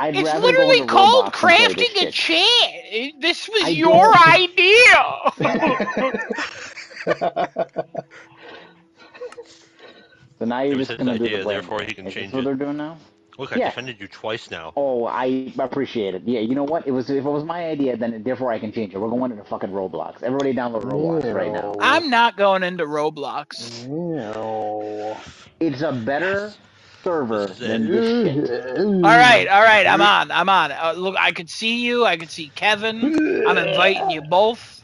I'd It's rather go literally into called Roblox and play this crafting a shit. chair. This was I your idea. So now It you're was just his gonna do the idea, blame therefore game. he can Is this change what it. they're doing now? Look, I Yeah. defended you twice now. Oh, I appreciate it. Yeah, you know what? If it was my idea, then therefore I can change it. We're going into fucking Roblox. Everybody download Roblox right now. I'm not going into Roblox. No. It's a better server This is than it. this shit. All right. I'm on. Look, I can see you. I can see Kevin. I'm inviting you both.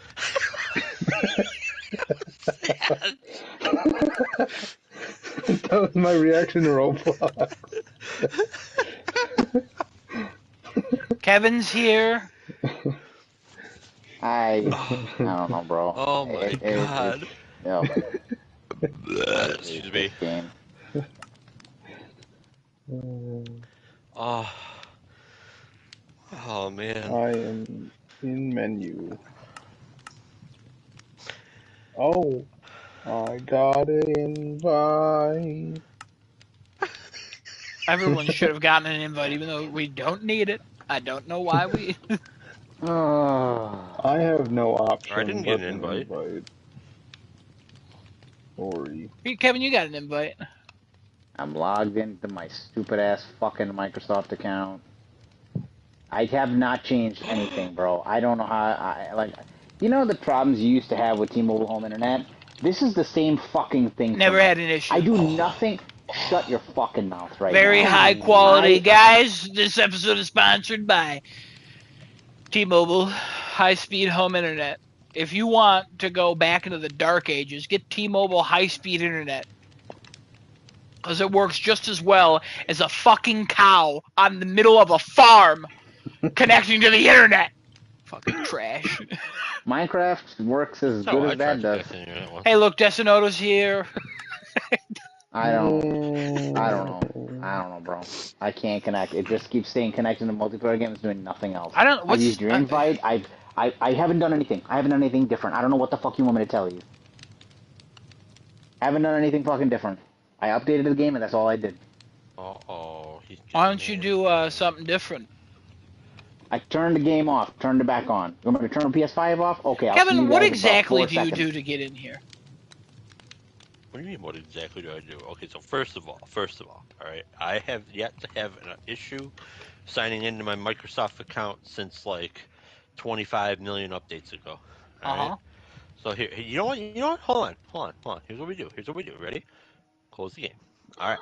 That was my reaction to Roblox. Kevin's here. I don't know, bro. Oh my god. Excuse me. Game. Oh man. I am in menu. Oh, I got an invite. Everyone should have gotten an invite, even though we don't need it. I don't know why we. I have no option. I didn't get an invite. Sorry. Hey, Kevin, you got an invite. I'm logged into my stupid ass fucking Microsoft account. I have not changed anything, bro. I don't know how you know the problems you used to have with T-Mobile home internet? This is the same fucking thing. Never had an issue. I do nothing. Shut your fucking mouth right now. Very high quality, guys. This episode is sponsored by T-Mobile high-speed home internet. If you want to go back into the dark ages, get T-Mobile high-speed internet. Because it works just as well as a fucking cow on the middle of a farm connecting to the internet. Fucking trash. Minecraft works as good as that does. Hey, look, Decinoto's here. I don't know, bro. I can't connect. It just keeps staying connected to multiplayer games, doing nothing else. I've used your invite. I haven't done anything. I haven't done anything different. I don't know what the fuck you want me to tell you. I haven't done anything fucking different. I updated the game and that's all I did. Uh-oh. Why don't you do something different? I turned the game off, turned it back on. You want me to turn the PS5 off? Okay, I'll see Kevin, you what guys in about exactly 4 do you seconds. do to get in here? What do you mean, what exactly do I do? Okay, so first of all, alright, I have yet to have an issue signing into my Microsoft account since like 25 million updates ago. Alright? So here, you know what? Hold on. Here's what we do. Ready? Close the game. Alright.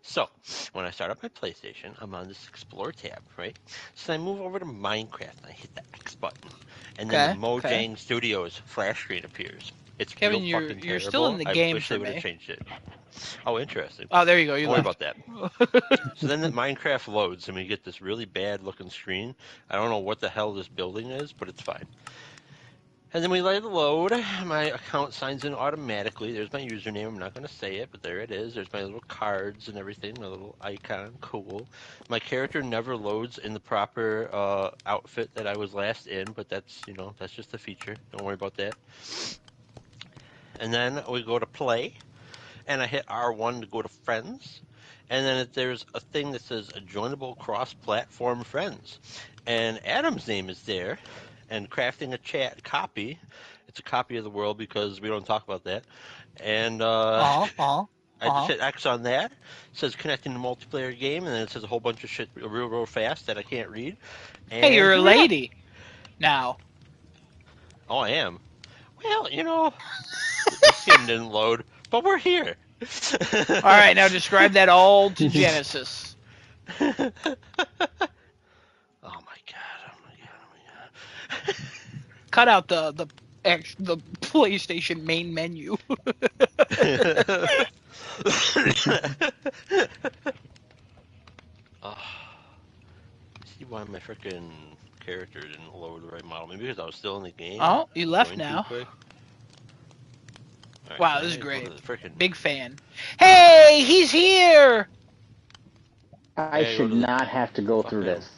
So, when I start up my PlayStation, I'm on this Explore tab, right? So I move over to Minecraft and I hit the X button. And then the Mojang Studios flash screen appears. It's Kevin, real fucking you're still in the game I wish for they would me. have changed it. Oh, interesting. Oh, there you go. Don't worry about that. So then the Minecraft loads and we get this really bad looking screen. I don't know what the hell this building is, but it's fine. And then we let it load. My account signs in automatically. There's my username. I'm not going to say it, but there it is. There's my little cards and everything, my little icon. Cool. My character never loads in the proper outfit that I was last in, but that's, that's just a feature. Don't worry about that. And then we go to play, and I hit R1 to go to friends. And then there's a thing that says joinable cross-platform friends. And Adam's name is there. And crafting a chat copy. It's a copy of the world because we don't talk about that. And I just hit X on that. It says connecting to multiplayer game, and then it says a whole bunch of shit real fast that I can't read. And hey, you're a lady now. Oh, I am. Well, this game didn't load, but we're here. All right, now describe that all to Genesis. Cut out the PlayStation main menu. See why my freaking character didn't load the right model? Maybe because I was still in the game. Oh, you left now. Right, wow, this is great. Big fan. Hey, he's here! I should not have to go through this.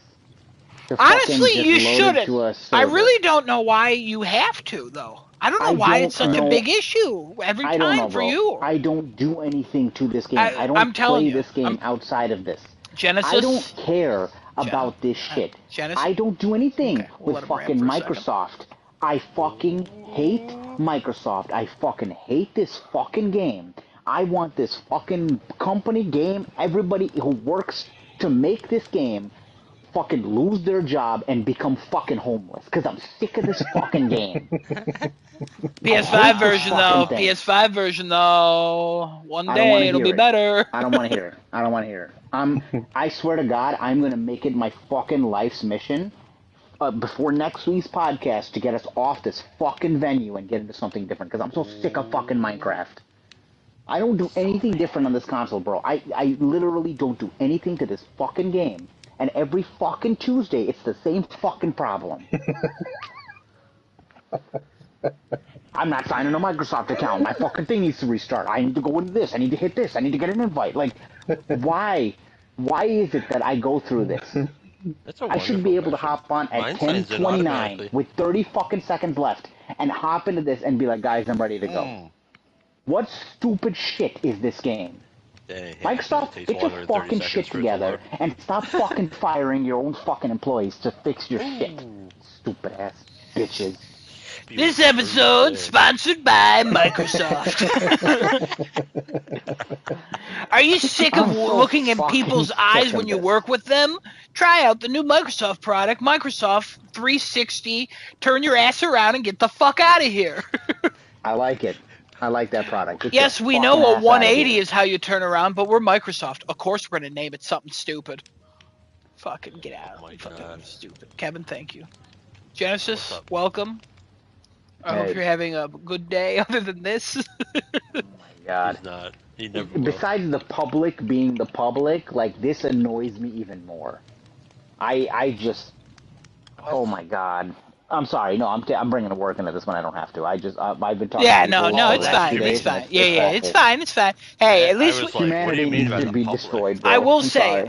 Honestly, you shouldn't. I really don't know why you have to, though. I don't know why it's such a big issue every time for you. I don't do anything to this game. I don't play this game outside of this. Genesis? I don't care about this shit. Genesis? I don't do anything we'll with fucking Microsoft. I fucking hate Microsoft. I fucking hate this fucking game. I want this fucking company game, everybody who works to make this game fucking lose their job and become fucking homeless because I'm sick of this fucking game. PS5 version though. PS5 version though. One day it'll be better. I don't want to hear it. I don't want to hear it. I swear to God, I'm gonna make it my fucking life's mission before next week's podcast to get us off this fucking venue and get into something different because I'm so sick of fucking Minecraft. I don't do anything different on this console, bro. I literally don't do anything to this fucking game. And every fucking Tuesday, it's the same fucking problem. I'm not signing a Microsoft account. My fucking thing needs to restart. I need to go into this. I need to hit this. I need to get an invite. Like, why? Why is it that I go through this? I should be able to hop on at 10:29 with 30 fucking seconds left and hop into this and be like, guys, I'm ready to go. What stupid shit is this game? Microsoft, get your fucking shit together and stop fucking firing your own fucking employees to fix your shit. Stupid ass bitches. This episode sponsored by Microsoft. Are you sick of looking in people's eyes when you work with them? Try out the new Microsoft product, Microsoft 360. Turn your ass around and get the fuck out of here. I like it. I like that product. Yes, we know a 180 is how you turn around, but we're Microsoft. Of course we're going to name it something stupid. Fucking get out. Oh my God. Stupid. Kevin, thank you. Genesis, welcome. I hope you're having a good day other than this. Oh my God. He's not. He never will. Besides the public being the public, like, this annoys me even more. I just... Oh my God. I'm sorry. No, I'm bringing the work into this one. I don't have to. I've been talking. Yeah, no, it's fine. It's fine. Yeah, it's fine. It's fine. Hey, at least humanity needs to be destroyed. Bro. I will say,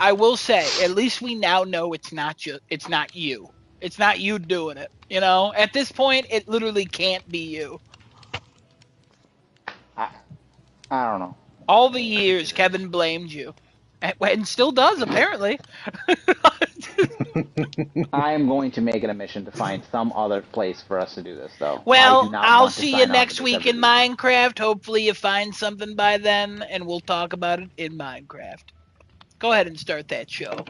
at least we now know it's not you. It's not you. It's not you doing it. You know, at this point, it literally can't be you. I don't know. All the years Kevin blamed you. And still does, apparently. I am going to make it a mission to find some other place for us to do this, though. Well, I'll see you next week in Minecraft. Hopefully you find something by then, and we'll talk about it in Minecraft. Go ahead and start that show.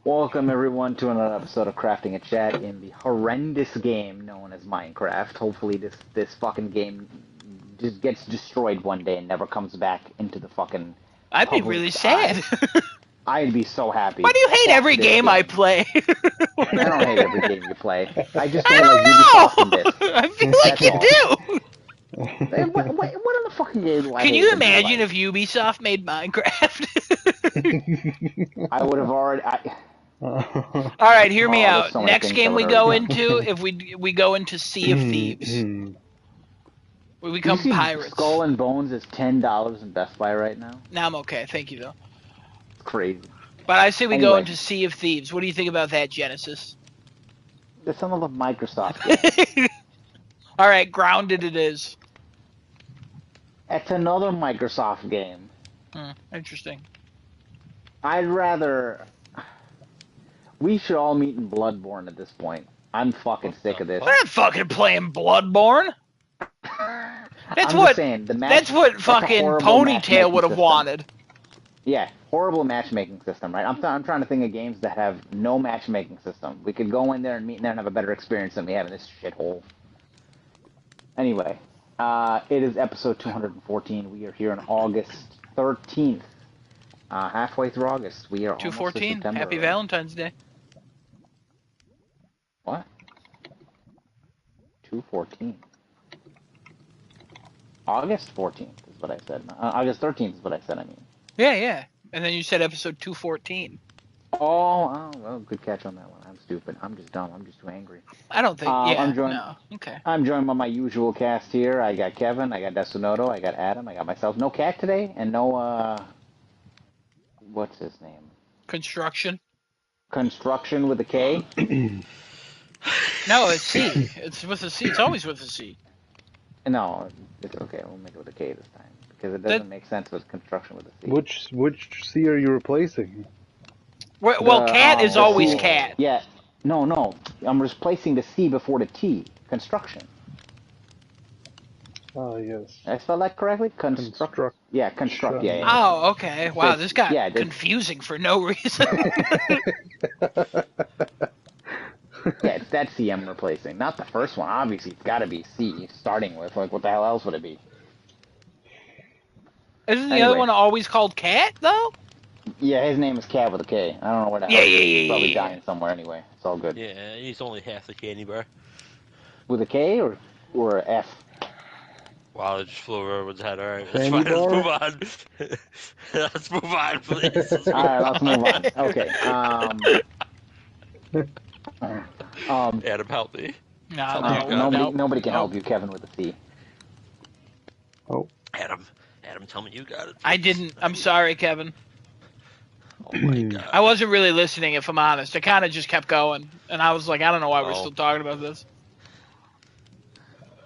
Welcome, everyone, to another episode of Crafting a Chat in the horrendous game known as Minecraft. Hopefully this fucking game just gets destroyed one day and never comes back into the fucking... I'd be really sad. I'd be so happy. Why do you hate every game I play? I don't hate every game you play. I just don't like Ubisoft in this. I feel like you do. What in the fucking game do I Can you imagine if Ubisoft made Minecraft? I would have already... All right, hear me out. Next game we go into, if we go into Sea of Thieves. We become pirates. Skull and Bones is $10 in Best Buy right now. Now I'm okay. Thank you, though. It's crazy. But I say we go into Sea of Thieves. What do you think about that, Genesis? It's some of the Microsoft game. All right, Grounded it is. It's another Microsoft game. Interesting. I'd rather... We should all meet in Bloodborne at this point. I'm fucking sick of this. We're not fucking playing Bloodborne. That's what fucking Ponytail would have wanted. Yeah, horrible matchmaking system, right? I'm trying to think of games that have no matchmaking system. We could go in there and meet in there and have a better experience than we have in this shithole. Anyway, it is episode 214. We are here on August 13th. Halfway through August. We are 214. Happy Valentine's Day. What? 214. August 14th is what I said. August 13th is what I said, I mean. Yeah. And then you said episode 214. Oh, well, good catch on that one. I'm stupid. I'm just dumb. I'm just too angry. I don't think, Okay. I'm joined by my usual cast here. I got Kevin, I got Desonoto, I got Adam, I got myself. No Cat today, and no, what's his name? Construction with a K? No, it's C. It's with a C. It's always with a C. No, it's okay. We'll make it with a K this time because it doesn't make sense with construction with a C. Which C are you replacing? Well, cat is always C, cat. Yeah. No. I'm replacing the C before the T. Construction. Ah, yes. Did I spell that correctly? Construct. Yeah, construct. Yeah. Oh, okay. Wow, this got yeah, confusing for no reason. Yeah, it's that C I'm replacing, not the first one. Obviously, it's got to be C starting with. Like, what the hell else would it be? Isn't the Anyway. other one always called Cat, though? Yeah, his name is Cat with a K. I don't know where the hell. He's probably dying somewhere anyway. It's all good. Yeah, he's only half the candy bar. With a K or F? Wow, it just flew over everyone's head. All right, it's Candy fine. bar? Let's move on. Let's move on, please. All right, let's move on. Okay. Adam, help me. Nobody can help you, Kevin, with a C. Oh. Adam, tell me you got it. I didn't. I'm sorry, Kevin. Oh my god. I wasn't really listening, if I'm honest. I kind of just kept going, and I was like, I don't know why we're still talking about this.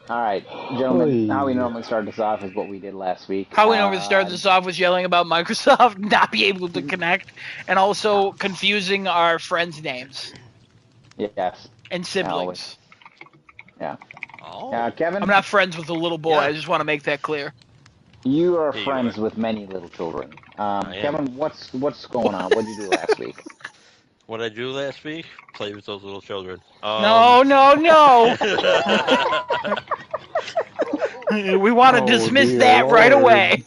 All right, gentlemen, how we normally start this off is what we did last week. How we normally start this off was yelling about Microsoft not being able to connect, and also confusing our friends' names. Yes. And siblings. Yeah. Oh. Kevin? I'm not friends with a little boy. I just want to make that clear. You are friends with many little children. Kevin, what's going on? What did you do last week? What I do last week? Play with those little children. No. We want to dismiss that right away.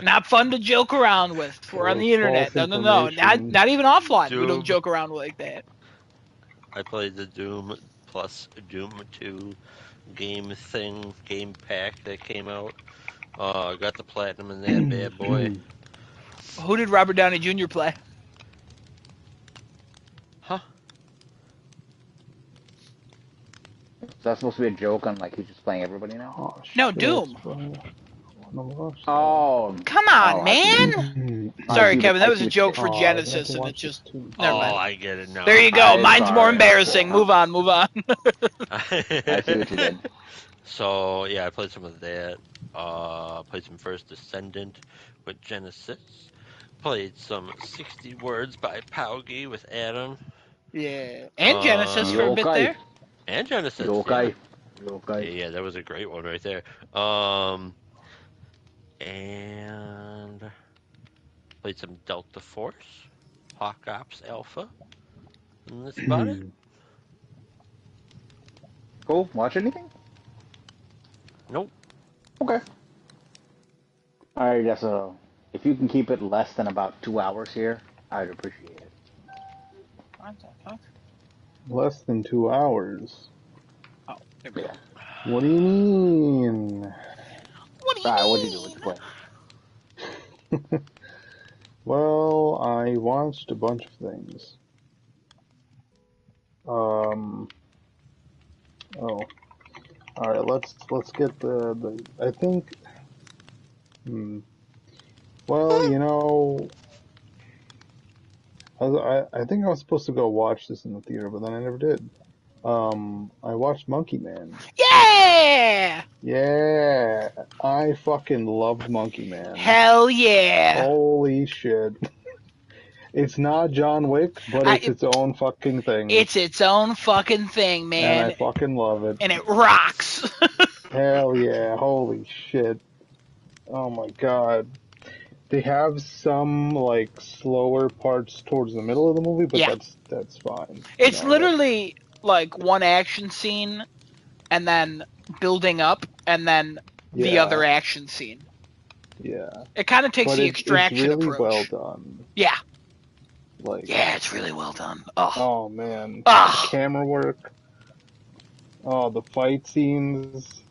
Not fun to joke around with. We're on the internet. No. Not even offline. We don't joke around like that. I played the Doom plus Doom 2 game pack that came out. I got the platinum in that bad boy. Who did Robert Downey Jr. play? Huh? Is that supposed to be a joke on like he's just playing everybody now? Oh, no, Doom. Oh, come on, man! Sorry, Kevin, that was a joke for Genesis, and it's just. Never mind. I get it now. There you go. Mine's more embarrassing. Move on. I see what you did. So yeah, I played some of that. Played some First Descendant with Genesis. Played some 60 Words by Paugi with Adam. Yeah, and Genesis for a bit there. And Genesis. Okay. Yeah, that was a great one right there. And played some Delta Force, Hawk Ops Alpha, and that's about it. Cool. Watch anything? Nope. Okay. All right, so if you can keep it less than about 2 hours here, I'd appreciate it. Less than 2 hours. Oh, there we go. What do you mean? What'd you do? What'd you play? Well, I watched a bunch of things. Oh. Alright, let's get the I think well, you know, I think I was supposed to go watch this in the theater, but then I never did. I watched Monkey Man. Yeah! Yeah! I fucking loved Monkey Man. Hell yeah! Holy shit. It's not John Wick, but it's its own fucking thing. It's its own fucking thing, man. And I fucking love it. And it rocks. Hell yeah. Holy shit. Oh my god. They have some, like, slower parts towards the middle of the movie, but that's fine. It's literally, like, one action scene, and then building up, and then the other action scene. Yeah. It kind of takes the Extraction it's really approach. well done. Yeah. Like, yeah, it's really well done. Oh man. Camera work. Oh, the fight scenes.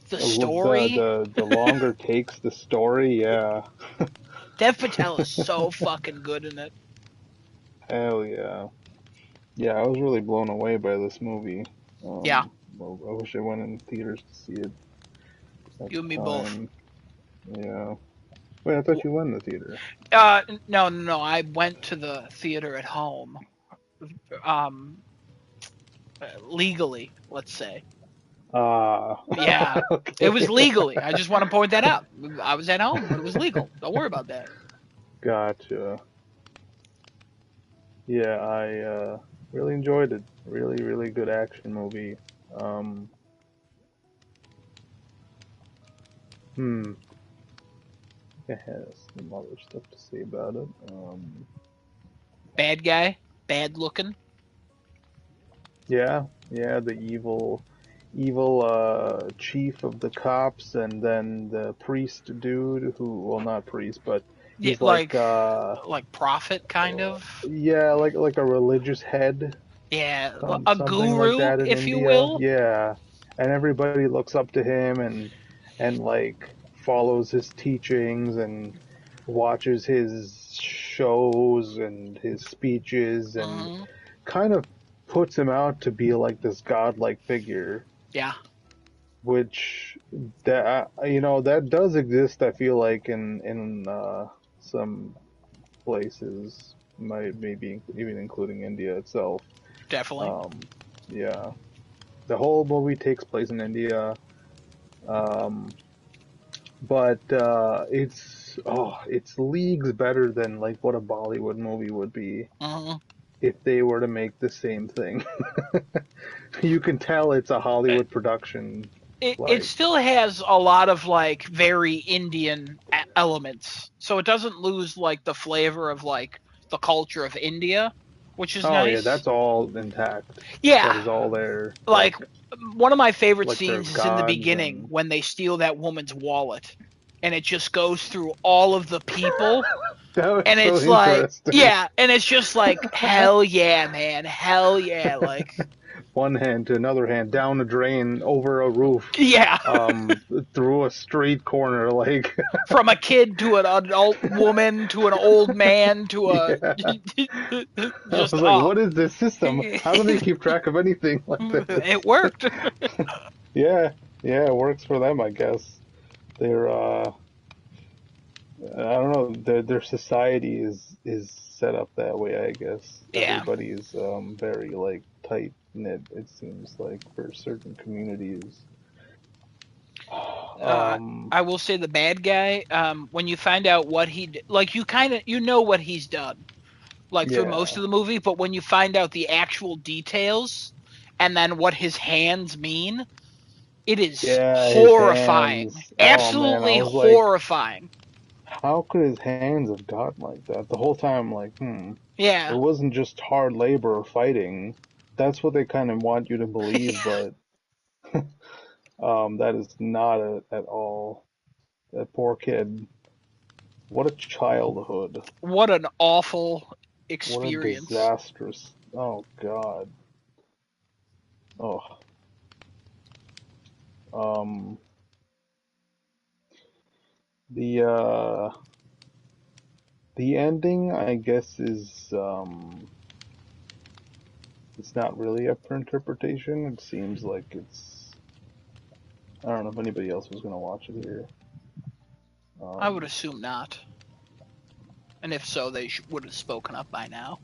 The story. The longer takes, the story, yeah. Dev Patel is so fucking good in it. Hell yeah. Yeah, I was really blown away by this movie. Yeah. Well, I wish I went in theaters to see it. You and me both. Yeah. Wait, I thought you went in the theater. No. I went to the theater at home. Legally, let's say. Yeah. Okay. It was legally. I just want to point that out. I was at home, but it was legal. Don't worry about that. Gotcha. Yeah, I really enjoyed it. Really, really good action movie. Um, hmm. It has some other stuff to say about it. Bad guy, bad looking. Yeah, the evil chief of the cops, and then the priest dude who, well, not priest, but Yeah, he's like prophet kind of. yeah, like a religious head, Yeah, a something like guru, that in if you India. will. Yeah, and everybody looks up to him and like follows his teachings and watches his shows and his speeches and Mm-hmm. kind of puts him out to be like this godlike figure, Yeah. which that that does exist. I feel like in some places, maybe even including India itself. Definitely. Yeah, the whole movie takes place in India, um, but it's leagues better than like what a Bollywood movie would be Mm-hmm. if they were to make the same thing. You can tell it's a Hollywood production. It still has a lot of like very Indian elements, so it doesn't lose like the flavor of like the culture of India, which is Oh yeah, nice. that's all intact. That Yeah, is all there. like one of my favorite Like their scenes is in the gods beginning and when they steal that woman's wallet, and it just goes through all of the people, that was and so it's like, interesting. yeah, and it's just like, hell yeah, man, hell yeah, like, One hand to another hand, down a drain, over a roof, yeah. through a street corner, like From a kid to an adult woman to an old man to a yeah. I just was like, what is this system? How do they keep track of anything like it this? worked. Yeah, it works for them, I guess. They're I don't know, their society is set up that way, I guess. Yeah. Everybody is very like tight knit, it seems like, for certain communities. Um, I will say the bad guy. When you find out what like, you know what he's done, like through most yeah. of the movie, but when you find out the actual details and then what his hands mean, it is Yeah, his horrifying, hands. Oh man, I absolutely was like, horrifying. how could his hands have gotten like that? The whole time, like, it Yeah. wasn't just hard labor or fighting. That's what they kind of want you to believe, but that is not it at all. That poor kid. What a childhood. What an awful What a experience. disastrous. Oh God. Oh. Um. The the ending, I guess, is it's not really up for interpretation. It seems like it's. I don't know if anybody else was gonna watch it here. I would Um. assume not. And if so, they would have spoken up by now.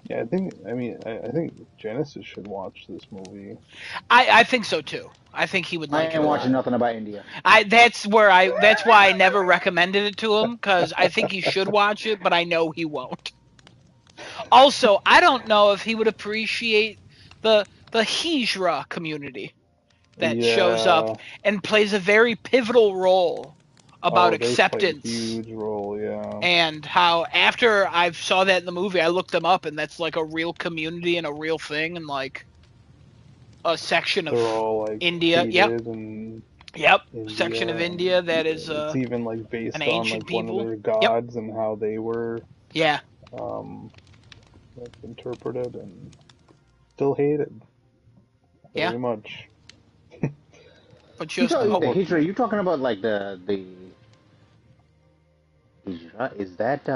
Yeah, I think. I mean, I think Genesis should watch this movie. I think so too. I think he would I like it ain't a watching lot. nothing about India. That's why I never recommended it to him, because I think he should watch it, but I know he won't. Also, I don't know if he would appreciate the Hijra community that shows up Yeah. and plays a very pivotal role about Oh, they play a acceptance, huge role. Yeah. and how after I saw that in the movie, I looked them up, and that's like a real community and a real thing, and like a section They're of all like India. Yep, hated in yep, section India, of and India that is it's even like an based on ancient like one of people. their Yep. gods and how they were Yeah. um like interpreted and still hated Yeah. very much. But You just talking oh, the Hijra? You talking about like the Hijra? Is that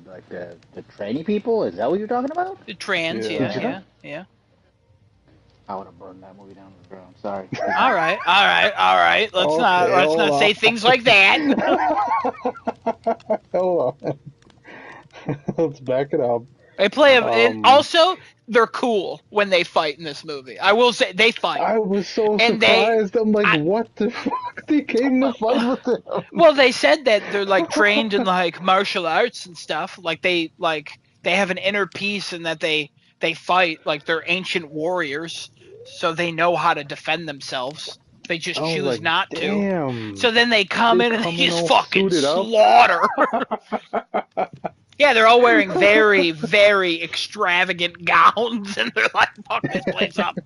like the tranny people? Is that what you're talking about? the trans. Yeah. Yeah. Hijra? Yeah. Yeah. I would have burned that movie down to the ground. Sorry. All right. All right. All right. Okay, Let's not say hold things like that. on. Hold on. Let's back it up. They play and also they're cool when they fight in this movie. I will say they fight. I was so And surprised. I'm like, what the fuck? They came to fight with him. Well, they said that they're like trained in like martial arts and stuff. Like they have an inner peace and that they fight like they're ancient warriors, so they know how to defend themselves. They just choose like, not damn. to. So then they come in and they just fucking slaughter. Yeah, they're all wearing very, very extravagant gowns, and they're like, "Fuck this place up."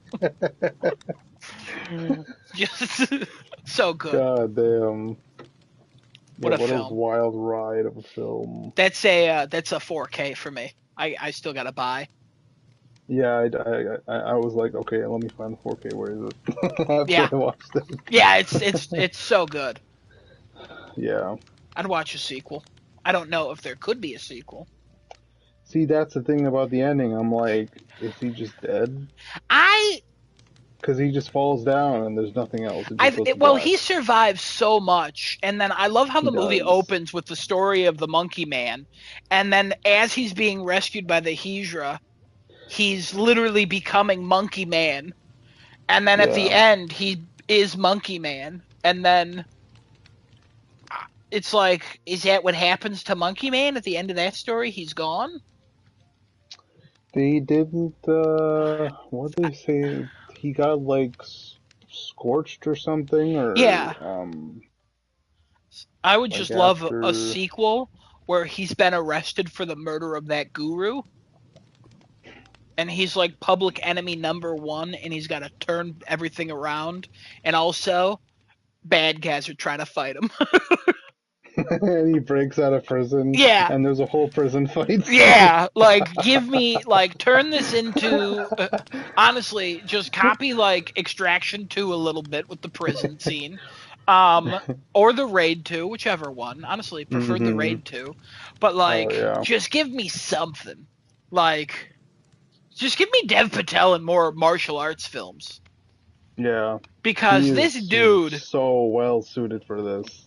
Just so good. God damn. What a film. A wild ride of a film. That's a 4K for me. I still gotta buy. Yeah, I was like, okay, let me find the 4K. Where is it? After I watched it. Yeah, it's so good. Yeah. I'd watch a sequel. I don't know if there could be a sequel. See, that's the thing about the ending. I'm like, is he just dead? Because he just falls down and there's nothing else. He survives so much, and then I love how the movie opens with the story of the Monkey Man, and then as he's being rescued by the Hydra, he's literally becoming Monkey Man, and then at the end he is Monkey Man, and then it's like, is that what happens to Monkey Man at the end of that story? He's gone? They didn't, what did they say? He got, like, scorched or something? Or, yeah. I would just love a sequel where he's been arrested for the murder of that guru. And he's like public enemy #1, and he's got to turn everything around. And also, bad guys are trying to fight him. And he breaks out of prison. Yeah. And there's a whole prison fight. Yeah, like, give me, like, turn this into, honestly, just copy, like, Extraction 2 a little bit with the prison scene. Or the Raid 2, whichever one. Honestly, preferred the Raid 2. But, like, just give me something. Like, just give me Dev Patel in more martial arts films. Yeah. Because this dude... so well suited for this.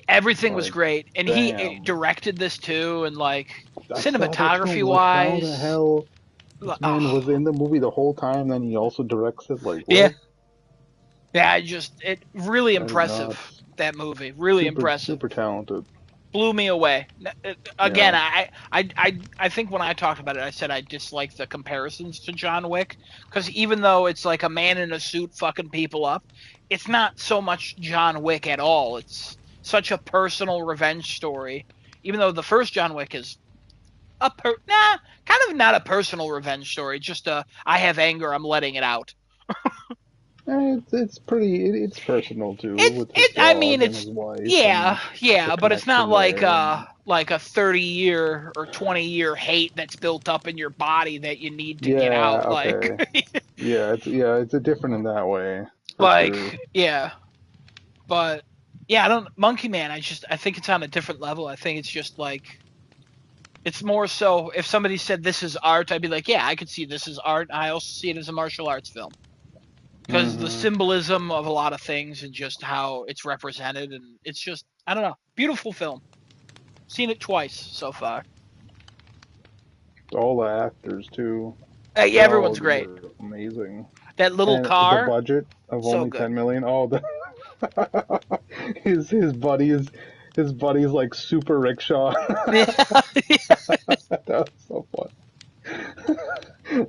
Everything was great, and he directed this too, and like cinematography-wise, how the hell this man was in the movie the whole time, then he also directs it. Like, what? Yeah, it really impressive. That movie, really impressive, super talented. Blew me away. Again, I think when I talked about it, I said I dislike the comparisons to John Wick, because even though it's like a man in a suit fucking people up, it's not so much John Wick at all. It's such a personal revenge story, even though the first John Wick is kind of not a personal revenge story, just I have anger, I'm letting it out. It's personal too. With his dog and his wife, but it's not like like a 30-year or 20-year hate that's built up in your body that you need to get out. Okay. Like it's different in that way. Like sure. But Monkey Man, I think it's on a different level. I think it's just like, it's more so, if somebody said this is art, I'd be like, yeah, I could see this as art. I also see it as a martial arts film. Because the symbolism of a lot of things and just how it's represented, and it's just, I don't know, beautiful film. Seen it twice so far. All the actors too. Everyone's great. Amazing. That little car. The budget of only $10 million. Oh, his buddy's like super rickshaw. That was so fun.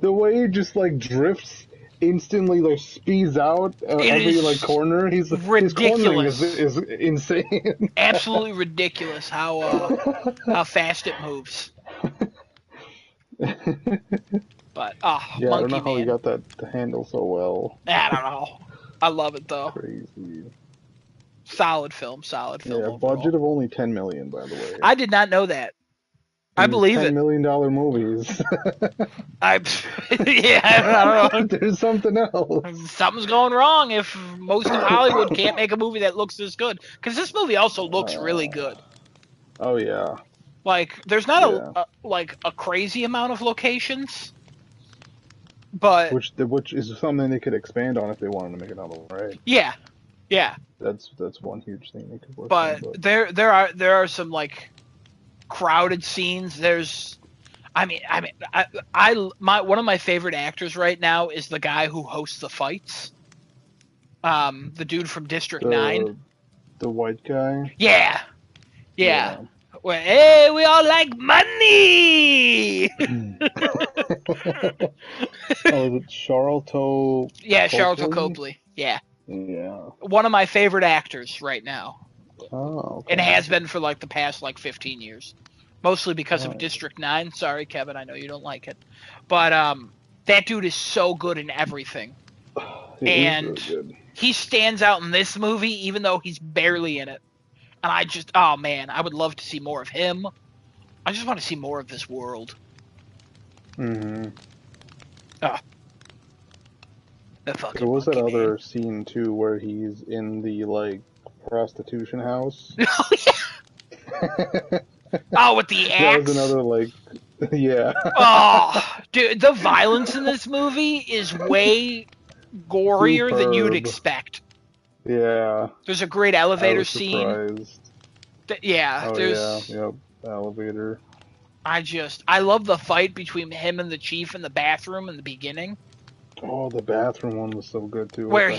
The way he just like drifts instantly, like speeds out every like corner. Ridiculous. His cornering is insane. Absolutely ridiculous how fast it moves. But I don't know how he got that to handle so well. I don't know. I love it though. Crazy. Solid film. Yeah, overall. Budget of only $10 million, by the way. I did not know that. I believe it. $10 million movies. I don't know. There's something else. Something's going wrong if most of Hollywood can't make a movie that looks this good. Because this movie also looks really good. Oh yeah. Like, there's not a crazy amount of locations, but which is something they could expand on if they wanted to make another one, right? Yeah. That's one huge thing they could work on. But there are some like crowded scenes. One of my favorite actors right now is the guy who hosts the fights. The dude from District 9. The white guy? Yeah. Well, hey, we all like money! Oh, is it Charlton? Yeah, Charlton Copley. Yeah. One of my favorite actors right now. Oh, okay. And has been for like the past 15 years. Mostly because of District 9. Sorry, Kevin, I know you don't like it. But that dude is so good in everything. And he stands out in this movie even though he's barely in it. And I would love to see more of him. I just want to see more of this world. Mm-hmm. Oh. There was that other scene too where he's in the prostitution house. Oh yeah. Oh, with the axe. That was another yeah. Oh, dude, the violence in this movie is way gorier than you'd expect. Yeah. There's a great elevator scene. Yeah. Yep. Elevator. I love the fight between him and the chief in the bathroom in the beginning. Oh, the bathroom one was so good too. Where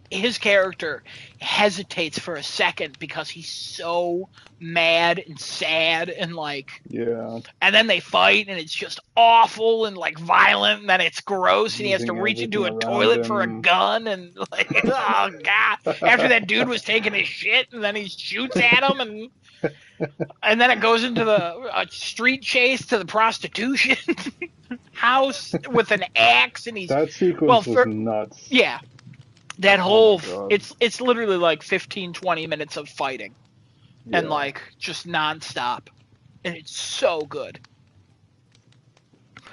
his character hesitates for a second because he's so mad and sad and and then they fight and it's just awful and violent and then it's gross and he has to reach into a toilet for a gun and oh god, after that dude was taking his shit and then he shoots at him and then it goes into the street chase to the prostitution house with an axe and that sequence was nuts. Yeah. That whole it's literally 15-20 minutes of fighting and just nonstop, and it's so good.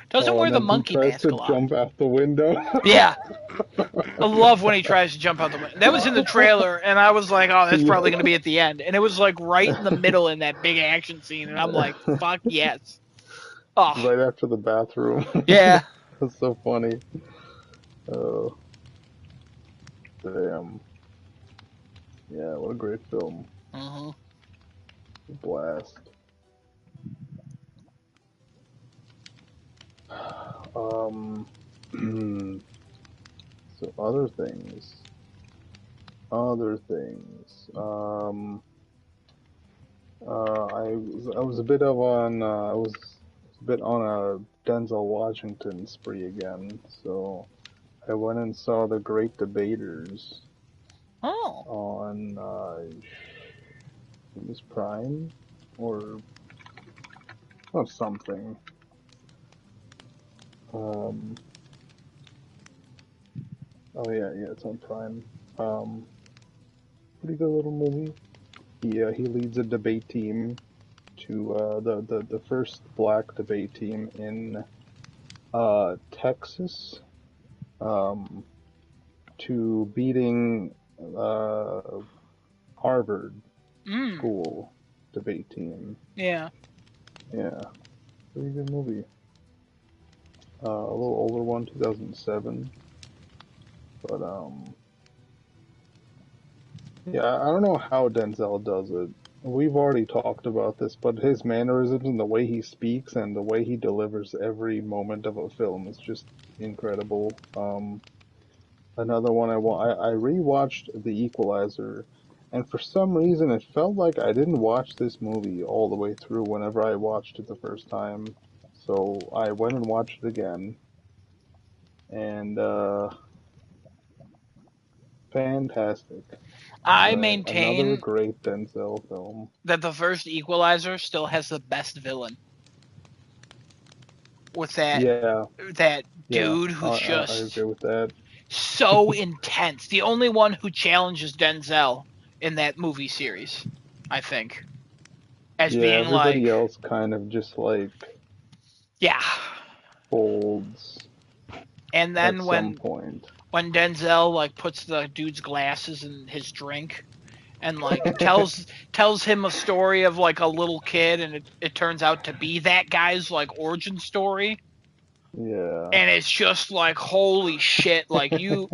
Doesn't wear the monkey mask a lot. Jump out the window. Yeah, I love when he tries to jump out the window. That was in the trailer, and I was like, "Oh, that's probably going to be at the end." And it was right in the middle in that big action scene, and I'm like, "Fuck yes!" Oh. Right after the bathroom. Yeah, that's so funny. Oh. Damn. Yeah, what a great film. Mm-hmm. Blast. So other things. I was a bit on a Denzel Washington spree again, so I went and saw The Great Debaters. Oh. On it was Prime or something. Oh yeah, it's on Prime. Pretty good little movie. He leads a debate team to the first black debate team in Texas. To beating Harvard school debate team. Yeah. Yeah. Pretty good movie. A little older one, 2007. But yeah, I don't know how Denzel does it. We've already talked about this, but his mannerisms and the way he speaks and the way he delivers every moment of a film is just incredible. Another one I rewatched The Equalizer, and for some reason it felt like I didn't watch this movie all the way through whenever I watched it the first time. So I went and watched it again, and fantastic. I maintain another great Denzel film. That the first Equalizer still has the best villain. With that dude who's just I agree with that. So intense. The only one who challenges Denzel in that movie series, I think. As being everybody else kind of just folds. And then at when some point. When Denzel puts the dude's glasses in his drink and tells him a story of a little kid and it turns out to be that guy's origin story. Yeah. And it's just holy shit, you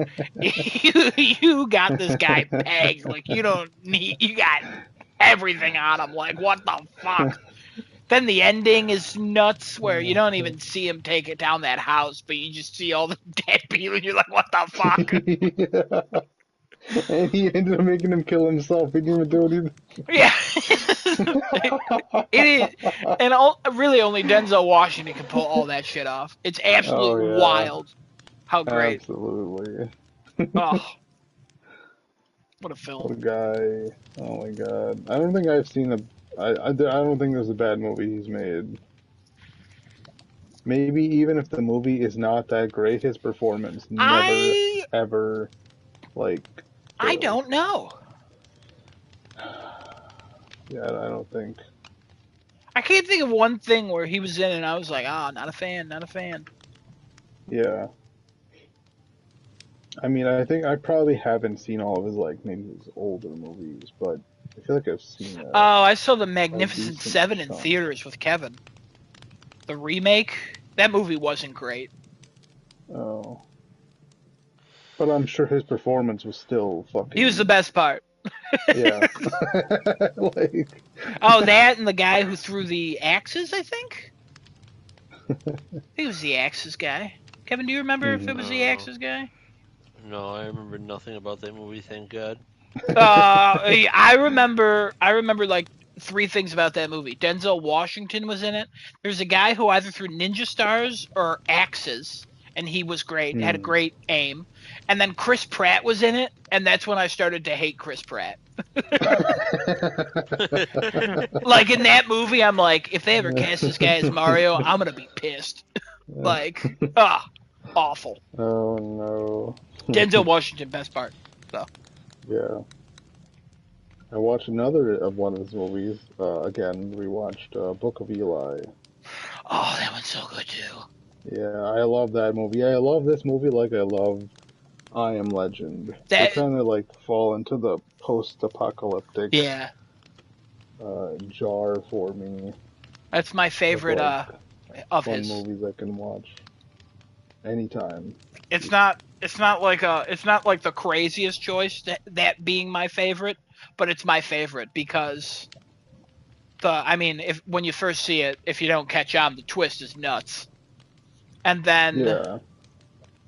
got this guy pegged. You don't need, you got everything on him. What the fuck? Then the ending is nuts, where you don't even see him take it down that house, but you just see all the dead people, and you're like, what the fuck? Yeah. And he ended up making him kill himself. He didn't even do anything. Yeah. It is, and really only Denzel Washington can pull all that shit off. It's absolutely Oh, yeah. wild how great. Absolutely. Oh, what a What film. a guy. Oh my god. I don't think I've seen I don't think there's a bad movie he's made. Maybe even if the movie is not that great, his performance never, I ever, like, fails. don't know. Yeah, I don't think. I can't think of one thing where he was in and I was like, not a fan, not a fan. Yeah. I mean, I think I probably haven't seen all of his, like, maybe his older movies, but I feel like I've seen Oh, I saw The a Magnificent decent Seven in chunk. theaters with Kevin. The remake, that movie wasn't great. Oh. But I'm sure his performance was still fucking... He was the best part. Yeah. Like... Oh, that and the guy who threw the axes, I think? He was the axes guy. Kevin, do you remember if it was the axes guy? No, I remember nothing about that movie, thank God. I remember like 3 things about that movie. Denzel Washington was in it. There's a guy who either threw ninja stars or axes, and he was great, had a great aim. And then Chris Pratt was in it, and that's when I started to hate Chris Pratt. Like in that movie, I'm like, if they ever cast this guy as Mario, I'm gonna be pissed. Like, awful. Oh no. Denzel Washington, best part. So. Yeah. I watched another of one of his movies. Again, we watched Book of Eli. Oh, that one's so good too. Yeah, I love that movie. I love this movie like I love I Am Legend. They kind of like fall into the post-apocalyptic jar for me. That's my favorite of fun his movies I can watch anytime. It's not like the craziest choice that being my favorite, but it's my favorite because if when you first see it, if you don't catch on, the twist is nuts. And then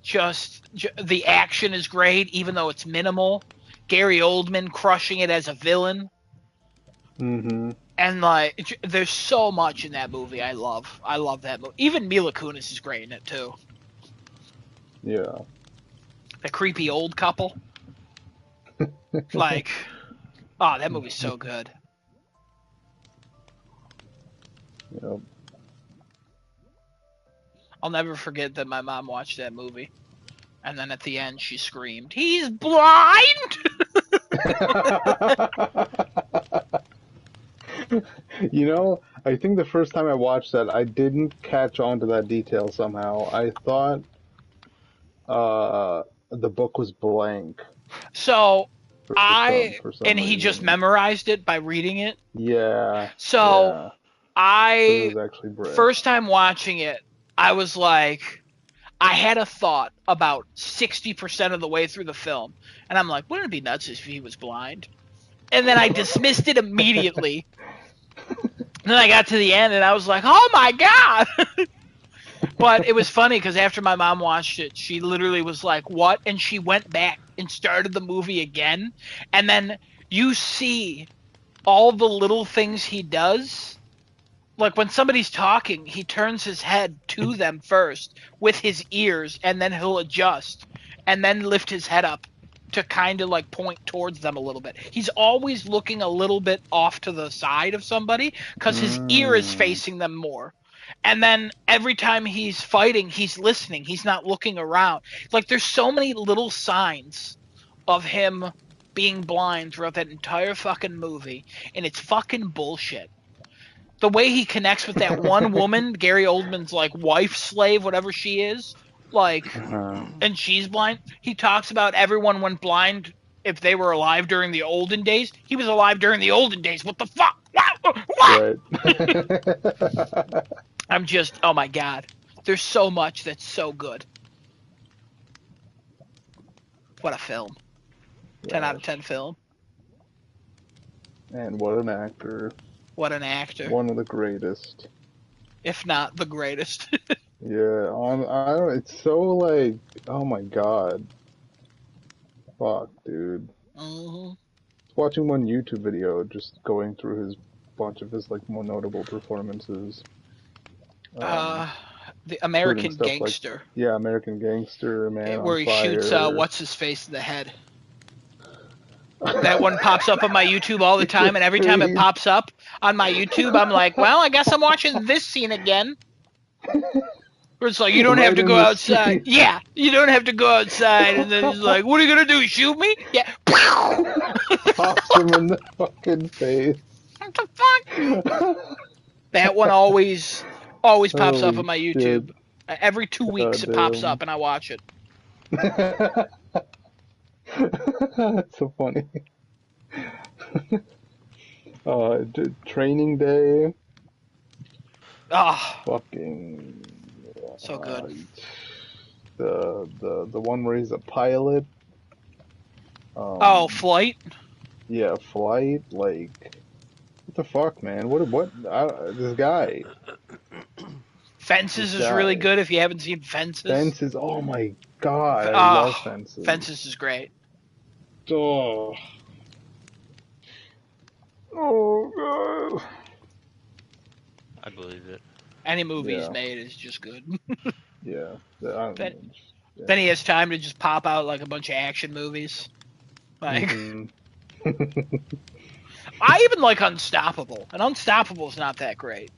just the action is great, even though it's minimal. Gary Oldman crushing it as a villain. Mm-hmm. And like, there's so much in that movie I love. I love that movie. Even Mila Kunis is great in it too. Yeah. The creepy old couple. Like, that movie's so good. Yep. I'll never forget that my mom watched that movie. And then at the end, she screamed, "He's blind!" You know, I think the first time I watched that, I didn't catch on to that detail somehow. I thought the book was blank. So, for some and reason. he just memorized it by reading it. Yeah. So, it was actually Brit. First time watching it, I was like, I had a thought about 60% of the way through the film. And I'm like, wouldn't it be nuts if he was blind? And then I dismissed it immediately. And then I got to the end and I was like, oh my God. But it was funny because after my mom watched it, she literally was like, what? And she went back and started the movie again. And then you see all the little things he does. Like when somebody's talking, he turns his head to them first with his ears, and then he'll adjust and then lift his head up to kind of like point towards them a little bit. He's always looking a little bit off to the side of somebody because his ear is facing them more. And then every time he's fighting, he's listening. He's not looking around. Like there's so many little signs of him being blind throughout that entire fucking movie, and it's fucking bullshit. The way he connects with that one woman, Gary Oldman's like wife, slave, whatever she is, like, and she's blind. He talks about everyone went blind if they were alive during the olden days. He was alive during the olden days. What the fuck? What? Right. I'm just, oh my God. There's so much that's so good. What a film. 10 out of 10 film. And what an actor. What an actor. One of the greatest. If not the greatest. Yeah, I don't. It's so like, oh my god, fuck, dude. Mm-hmm. Watching one YouTube video, just going through his bunch of his like more notable performances. The Including American stuff like, Gangster. yeah, American Gangster, Man on Where he shoots Fire. what's his face in the head. That one pops up on my YouTube all the time, and every time it pops up on my YouTube, I'm like, well, I guess I'm watching this scene again. Where it's like, you don't have Right to in go the outside. street. Yeah, you don't have to go outside. And then he's like, what are you going to do, shoot me? Yeah. Pops him in the fucking face. What the fuck? That one always pops up Holy on my shit. YouTube. Every 2 weeks it pops up, and I watch it. That's so funny. Training Day. Ah, Fucking. so good. The one where he's a pilot. Flight? Yeah, Flight. Like, what the fuck, man? This guy. Fences This is really guy. good if you haven't seen Fences. Fences. Oh my god, I love Fences. Fences is great. Oh. Oh god. I believe it. Any movie he's made is just good. Yeah. Then he has time to just pop out like a bunch of action movies. Like, I even like Unstoppable, and Unstoppable's not that great.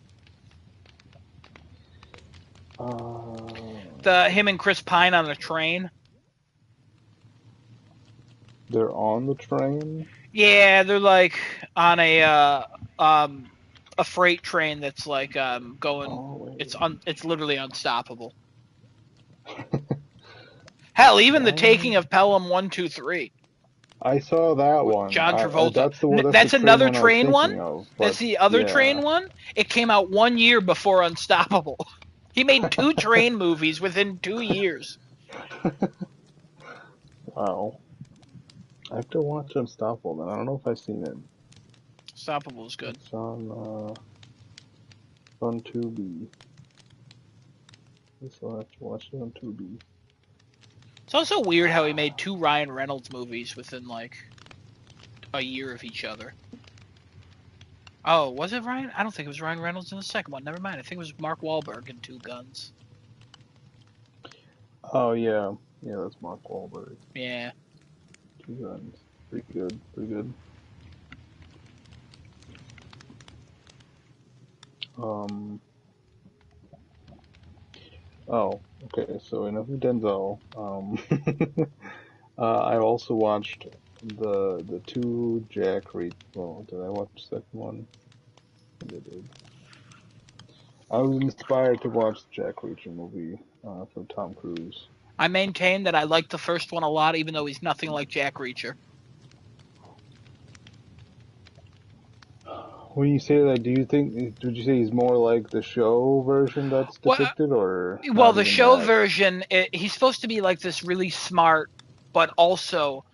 Him and Chris Pine on a train. They're on the train? Yeah, they're like on a freight train that's like going. Oh, It's literally unstoppable. Hell, even the taking of Pelham 123. I saw that one. John Travolta. That's another train one. That's the other train one. It came out 1 year before Unstoppable. He made 2 train movies within 2 years. Wow. I have to watch Unstoppable then. I don't know if I've seen it. Unstoppable is good. It's on Tubi. I still have to watch it on Tubi. It's also weird how he made 2 Ryan Reynolds movies within like a year of each other. Oh, was it Ryan? I don't think it was Ryan Reynolds in the second one. Never mind. I think it was Mark Wahlberg in 2 Guns. Oh yeah, yeah, that's Mark Wahlberg. Yeah. 2 Guns. Pretty good. Pretty good. Oh, okay. So in Denzel, I also watched the 2 Jack Reacher. Well, did I watch the second one? I did. I was inspired to watch the Jack Reacher movie from Tom Cruise. I maintain that I like the first one a lot, even though he's nothing like Jack Reacher. When you say that, would you say he's more like the show version that's depicted, or? Well, the show version, he's supposed to be like this really smart, but also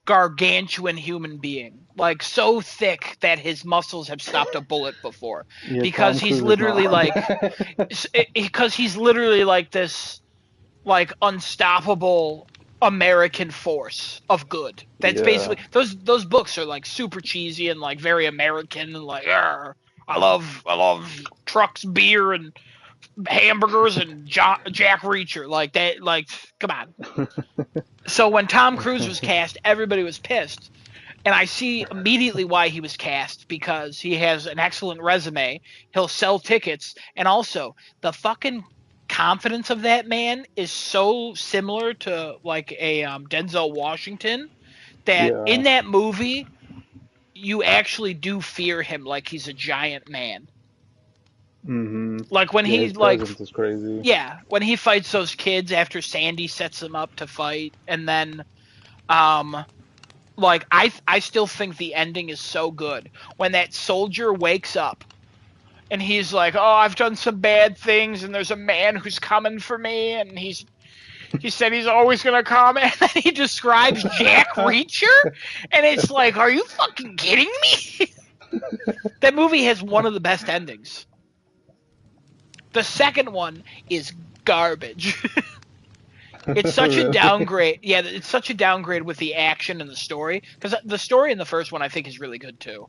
gargantuan human being. Like, so thick that his muscles have stopped a bullet before. Yeah, because he's literally because he's literally like this, like, unstoppable American force of good. That's basically those books are like super cheesy and like very American and like, I love trucks, beer, and hamburgers and Jack Reacher. Like that, like, come on. So when Tom Cruise was cast, everybody was pissed. And I see immediately why he was cast, because he has an excellent resume. He'll sell tickets, and also the fucking confidence of that man is so similar to like a Denzel Washington that in that movie you actually do fear him like he's a giant man. Mm-hmm. Like when he his presence is crazy. Yeah, when he fights those kids after Sandy sets him up to fight, and then like I still think the ending is so good when that soldier wakes up and he's like, "Oh, I've done some bad things, and there's a man who's coming for me, and he said he's always gonna come," and then he describes Jack Reacher, and it's like, are you fucking kidding me? That movie has one of the best endings. The second one is garbage. It's such a downgrade. Yeah, it's such a downgrade with the action and the story. Because the story in the first one, I think, is really good too.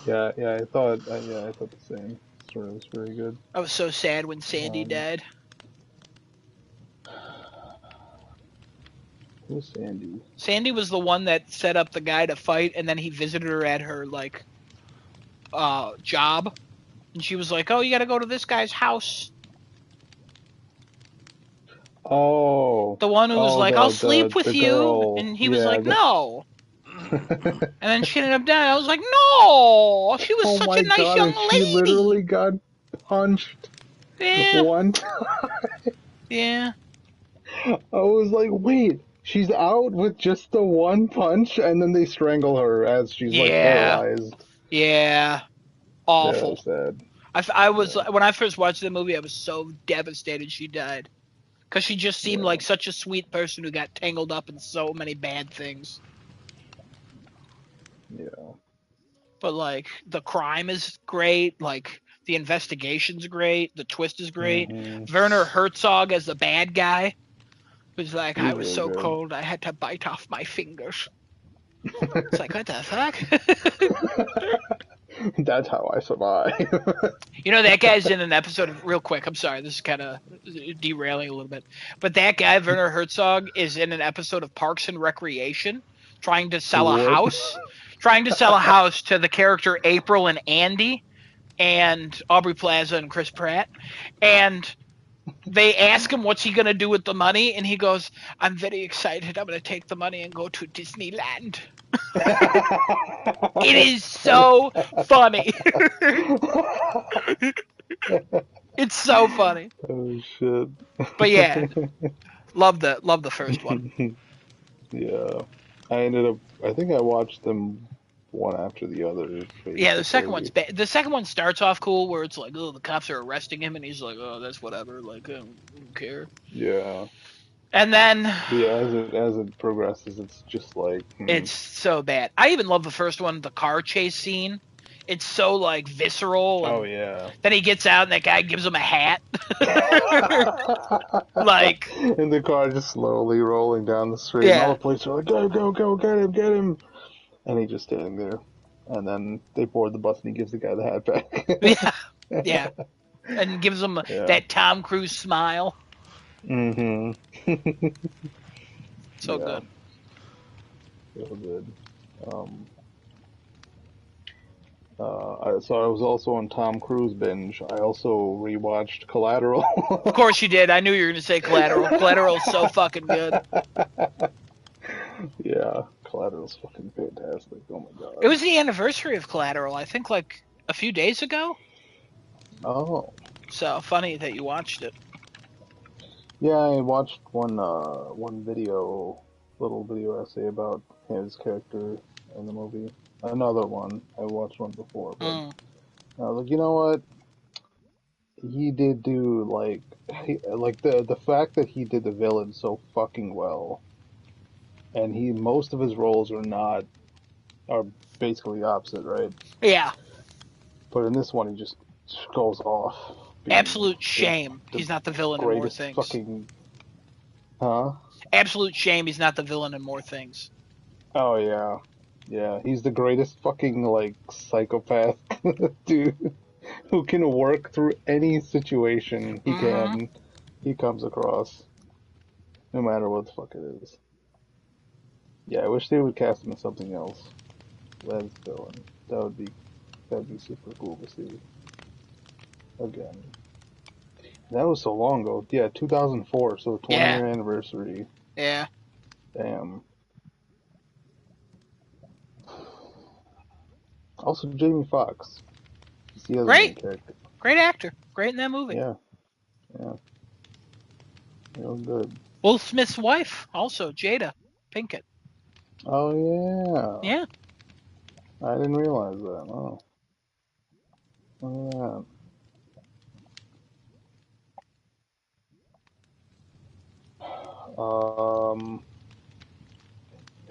Yeah, I thought the same. The story was very good. I was so sad when Sandy died. Who's Sandy? Sandy was the one that set up the guy to fight, and then he visited her at her job, and she was like, "Oh, you got to go to this guy's house." Oh, The one who was like, "I'll sleep with the you," girl. and he was like, "No." And then she ended up dying. I was like, "No, she was Oh such my a nice god! young And she lady." literally got punched Yeah. one time. Yeah. I was like, wait, she's out with just the one punch, and then they strangle her as she's like Yeah. paralyzed. Yeah. Yeah, Awful. sad. I was when I first watched the movie, I was so devastated she died because she just seemed like such a sweet person who got tangled up in so many bad things. Yeah. But like the crime is great, like the investigation's great, the twist is great. Werner Herzog as the bad guy was like, He's I was really so good. cold I had to bite off my fingers. It's like, what the fuck? That's how I survive. You know, that guy's in an episode of, real quick, I'm sorry, this is kind of derailing a little bit, but that guy, Werner Herzog, is in an episode of Parks and Recreation trying to sell a house to the character April and Andy and Aubrey Plaza and Chris Pratt. And they ask him what's he going to do with the money, and he goes, I'm very excited. I'm going to take the money and go to Disneyland. It is so funny. It's so funny. Oh shit. But yeah, love the first one. Yeah. I think I watched them one after the other. Yeah, the second Basically. one's bad. The second one starts off cool, where it's like, oh, the cops are arresting him, and he's like, oh, that's whatever, like, I don't care. Yeah. And then, But yeah, as it progresses, it's just like it's so bad. I even love the first one, the car chase scene. It's so like visceral. And oh yeah. then he gets out, and that guy gives him a hat. Like, and the car just slowly rolling down the street, and all yeah, the police are like, go, get him, and he's just standing there. And then they board the bus, and he gives the guy the hat back. yeah, and gives him that Tom Cruise smile. Mm-hmm. So good. So good. So I was also on Tom Cruise binge. I also rewatched Collateral. Of course you did. I knew you were going to say Collateral. Collateral's so fucking good. Yeah, Collateral's fucking fantastic. Oh my god. It was the anniversary of Collateral, I think, like a few days ago. Oh. So funny that you watched it. Yeah, I watched one little video essay about his character in the movie. Another one. I watched one before, but I was like, you know what? He did do like the fact that he did the villain so fucking well, and most of his roles are basically opposite, right? Yeah. But in this one, he just goes off. Absolute shame he's not the villain in More Things. Fucking, huh? Absolute shame he's not the villain in More Things. Oh yeah, yeah. He's the greatest fucking like psychopath dude who can work through any situation he comes across, no matter what the fuck it is. Yeah, I wish they would cast him in something else. That's villain. That'd be super cool to see. Again. That was so long ago. Yeah, 2004, so 20-year anniversary. Yeah. Damn. Also, Jamie Foxx. He has a main character. Great actor. Great in that movie. Yeah. Yeah. Real good. Will Smith's wife, also, Jada Pinkett. Oh, yeah. Yeah. I didn't realize that. Oh. Oh, yeah.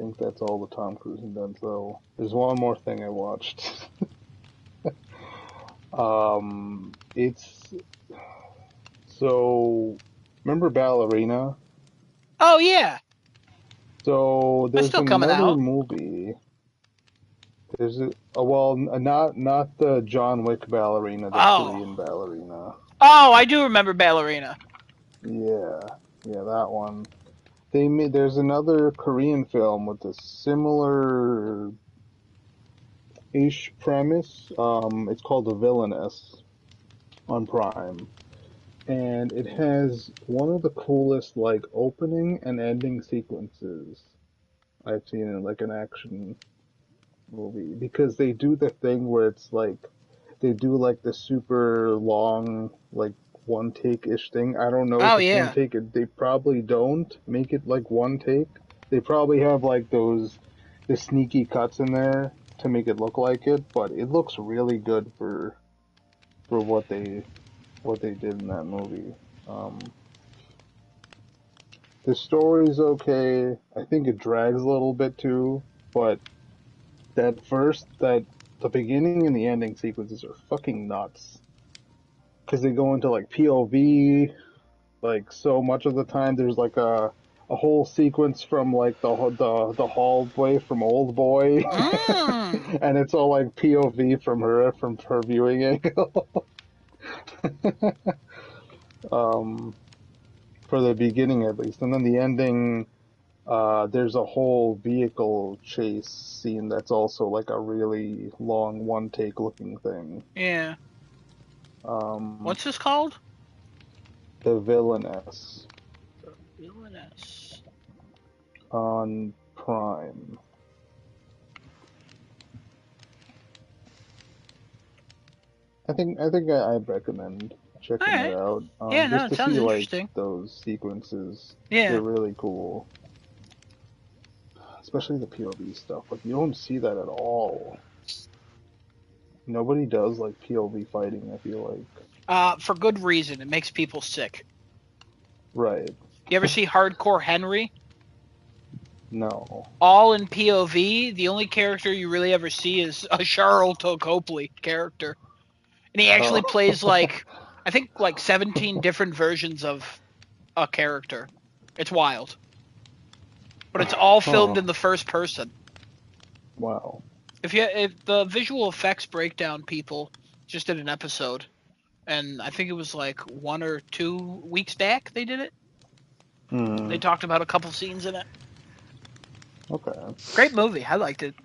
think that's all the Tom Cruise has done. So there's one more thing I watched. It's so remember Ballerina? Oh yeah. So That's there's still coming another out. movie. There's well, not the John Wick Ballerina, the Korean Ballerina. Oh, I do remember Ballerina. Yeah, that one. There's another Korean film with a similar ish premise. It's called The Villainess on Prime. And it has one of the coolest like opening and ending sequences I've seen in like an action movie because they do the thing where it's like they do like the super long like one take ish thing. I don't know if it's one take. They probably don't make it like one take. They probably have like the sneaky cuts in there to make it look like it, but it looks really good for what they did in that movie. The story's okay. I think it drags a little bit too, but that the beginning and the ending sequences are fucking nuts. Because they go into like POV, like so much of the time. There's like a whole sequence from like the hallway from Old Boy, and it's all like POV from her viewing angle. For the beginning at least, and then the ending. There's a whole vehicle chase scene that's also like a really long one take looking thing. Yeah. What's this called? The Villainess. The Villainess. On Prime. I'd recommend checking it out. Yeah, no, just it to sounds see interesting. like those sequences. Yeah. They're really cool. Especially the POV stuff. Like you don't see that at all. Nobody does like POV fighting, I feel like. For good reason. It makes people sick. Right. You ever see Hardcore Henry? No. All in POV. The only character you really ever see is a Charlton Copley character. And he actually plays like, I think like 17 different versions of a character. It's wild. But it's all filmed in the first person. Wow. If the visual effects breakdown people just did an episode, and I think it was like 1 or 2 weeks back they did it. They talked about a couple scenes in it. Okay. Great movie. I liked it.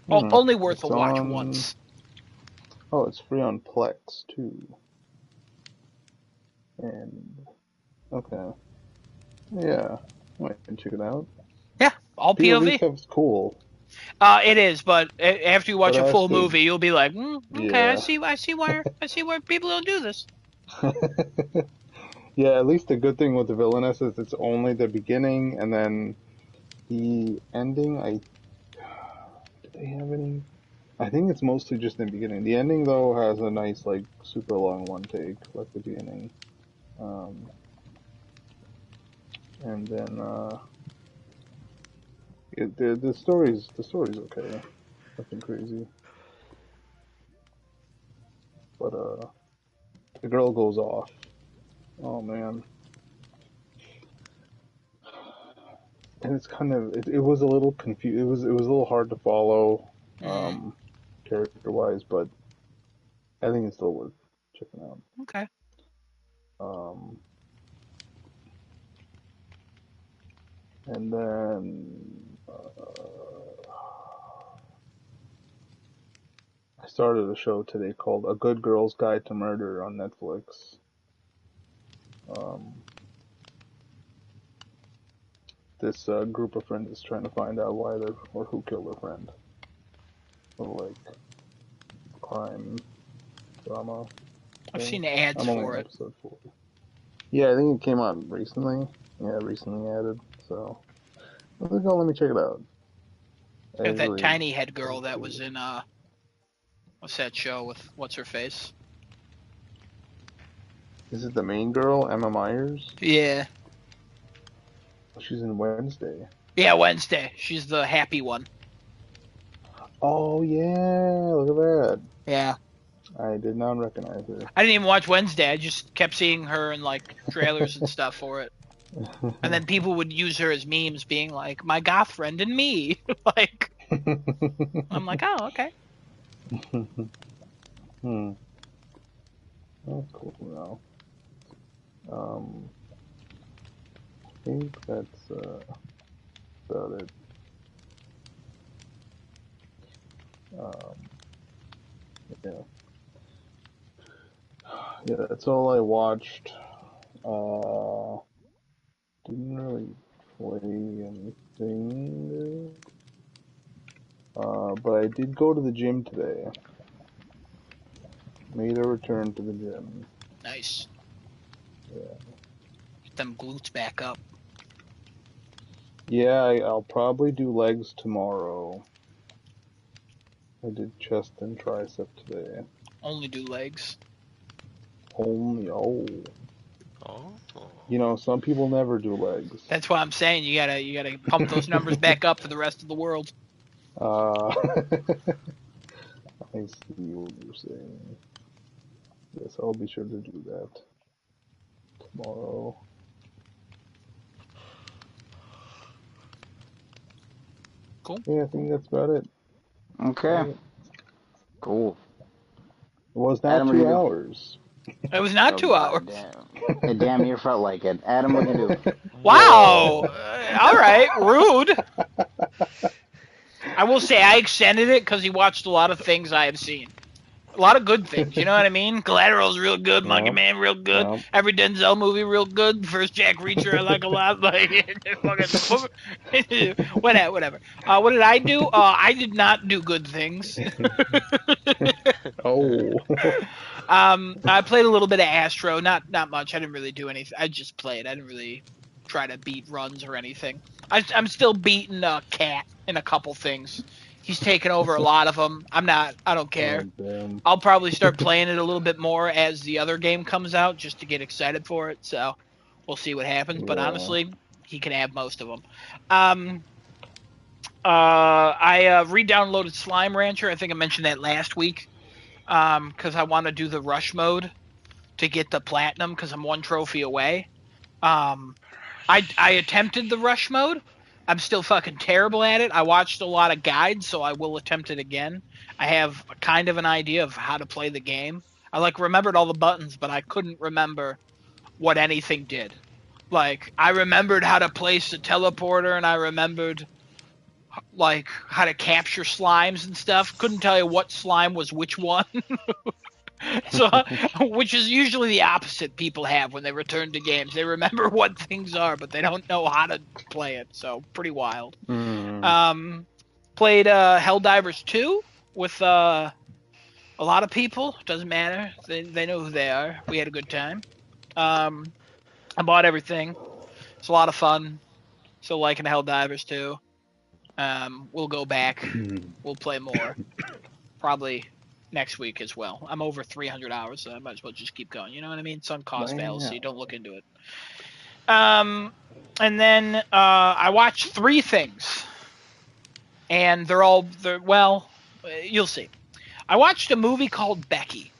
Only worth a watch once. Oh, it's free on Plex too. And okay. Yeah. I might check it out. Yeah, all POV. Stuff's cool. It is, but after you watch a full movie, you'll be like, okay, yeah. I see why people don't do this. Yeah, at least the good thing with the Villainess is it's only the beginning, and then the ending. Did they have any? I think it's mostly just in the beginning. The ending though has a nice like super long one take, like the beginning. And then the story's okay, nothing crazy. But the girl goes off. Oh man. And it's kind of it was a little confused. It was a little hard to follow, character wise, but I think it's still worth checking out. Okay. And then I started a show today called A Good Girl's Guide to Murder on Netflix. This group of friends is trying to find out why or who killed their friend. Little like crime drama. I've seen ads I'm only for on it. episode 4. Yeah, I think it came out recently. Yeah, recently added. So let me check it out. Got that tiny head girl that was in what's that show with what's her face? Is it the main girl, Emma Myers? Yeah. She's in Wednesday. Yeah, Wednesday. She's the happy one. Oh yeah, look at that. Yeah. I did not recognize her. I didn't even watch Wednesday. I just kept seeing her in like trailers and stuff for it. And then people would use her as memes, being like, "My goth friend and me." Like, I'm like, oh, okay. That's cool now. I think that's about it. Yeah. Yeah, that's all I watched. Didn't really play anything. But I did go to the gym today. Made a return to the gym. Nice. Yeah. Get them glutes back up. Yeah, I'll probably do legs tomorrow. I did chest and tricep today. Only do legs. Only, oh. Oh. You know, some people never do legs. That's why I'm saying you gotta pump those numbers back up for the rest of the world. I see what you're saying. Yes, I'll be sure to do that tomorrow. Cool. Yeah, I think that's about it. Okay. Cool. It was not Adam, what 2 do you do? hours. It was not Oh 2 hours. god damn. Damn near felt like it. Adam, what do you do? Wow. All right. Rude. I will say I extended it because he watched a lot of things I have seen. A lot of good things, you know what I mean? Collateral's real good, Monkey Man real good, every Denzel movie real good, First Jack Reacher I like a lot, like whatever. What did I do? I did not do good things. Oh. I played a little bit of Astro, not much. I didn't really do anything. I just played. I didn't really try to beat runs or anything. I'm still beating Cat in a couple things. He's taken over a lot of them. I don't care. Oh, I'll probably start playing it a little bit more as the other game comes out, just to get excited for it. So we'll see what happens. But honestly, he can have most of them. I re-downloaded Slime Rancher. I think I mentioned that last week because I want to do the rush mode to get the platinum because I'm one trophy away. I attempted the rush mode. I'm still fucking terrible at it. I watched a lot of guides, so I will attempt it again. I have kind of an idea of how to play the game. I remembered all the buttons, but I couldn't remember what anything did. Like I remembered how to place the teleporter, and I remembered like how to capture slimes and stuff. Couldn't tell you what slime was which one. So, which is usually the opposite people have when they return to games. They remember what things are, but they don't know how to play it. So, pretty wild. Played Helldivers 2 with a lot of people. Doesn't matter. They know who they are. We had a good time. I bought everything. It's a lot of fun. Still liking Helldivers 2. We'll go back. We'll play more. Probably next week as well. I'm over 300 hours, so I might as well just keep going. You know what I mean? Sunk cost fallacy. Don't look into it. And then I watched 3 things, and well, you'll see. I watched a movie called Becky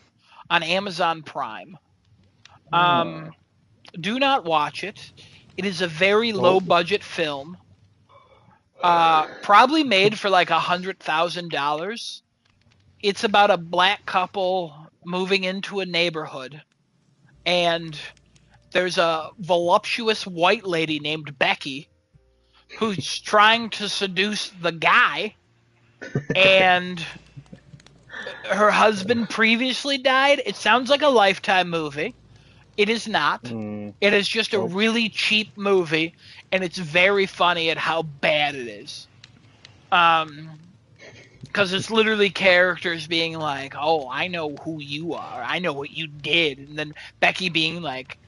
on Amazon Prime. Do not watch it. It is a very low budget film. Probably made for like $100,000. It's about a black couple moving into a neighborhood, and there's a voluptuous white lady named Becky who's trying to seduce the guy, and her husband previously died. It sounds like a Lifetime movie. It is not. It is just a really cheap movie, and it's very funny at how bad it is. Because it's literally characters being like, oh, I know who you are. I know what you did. And then Becky being like,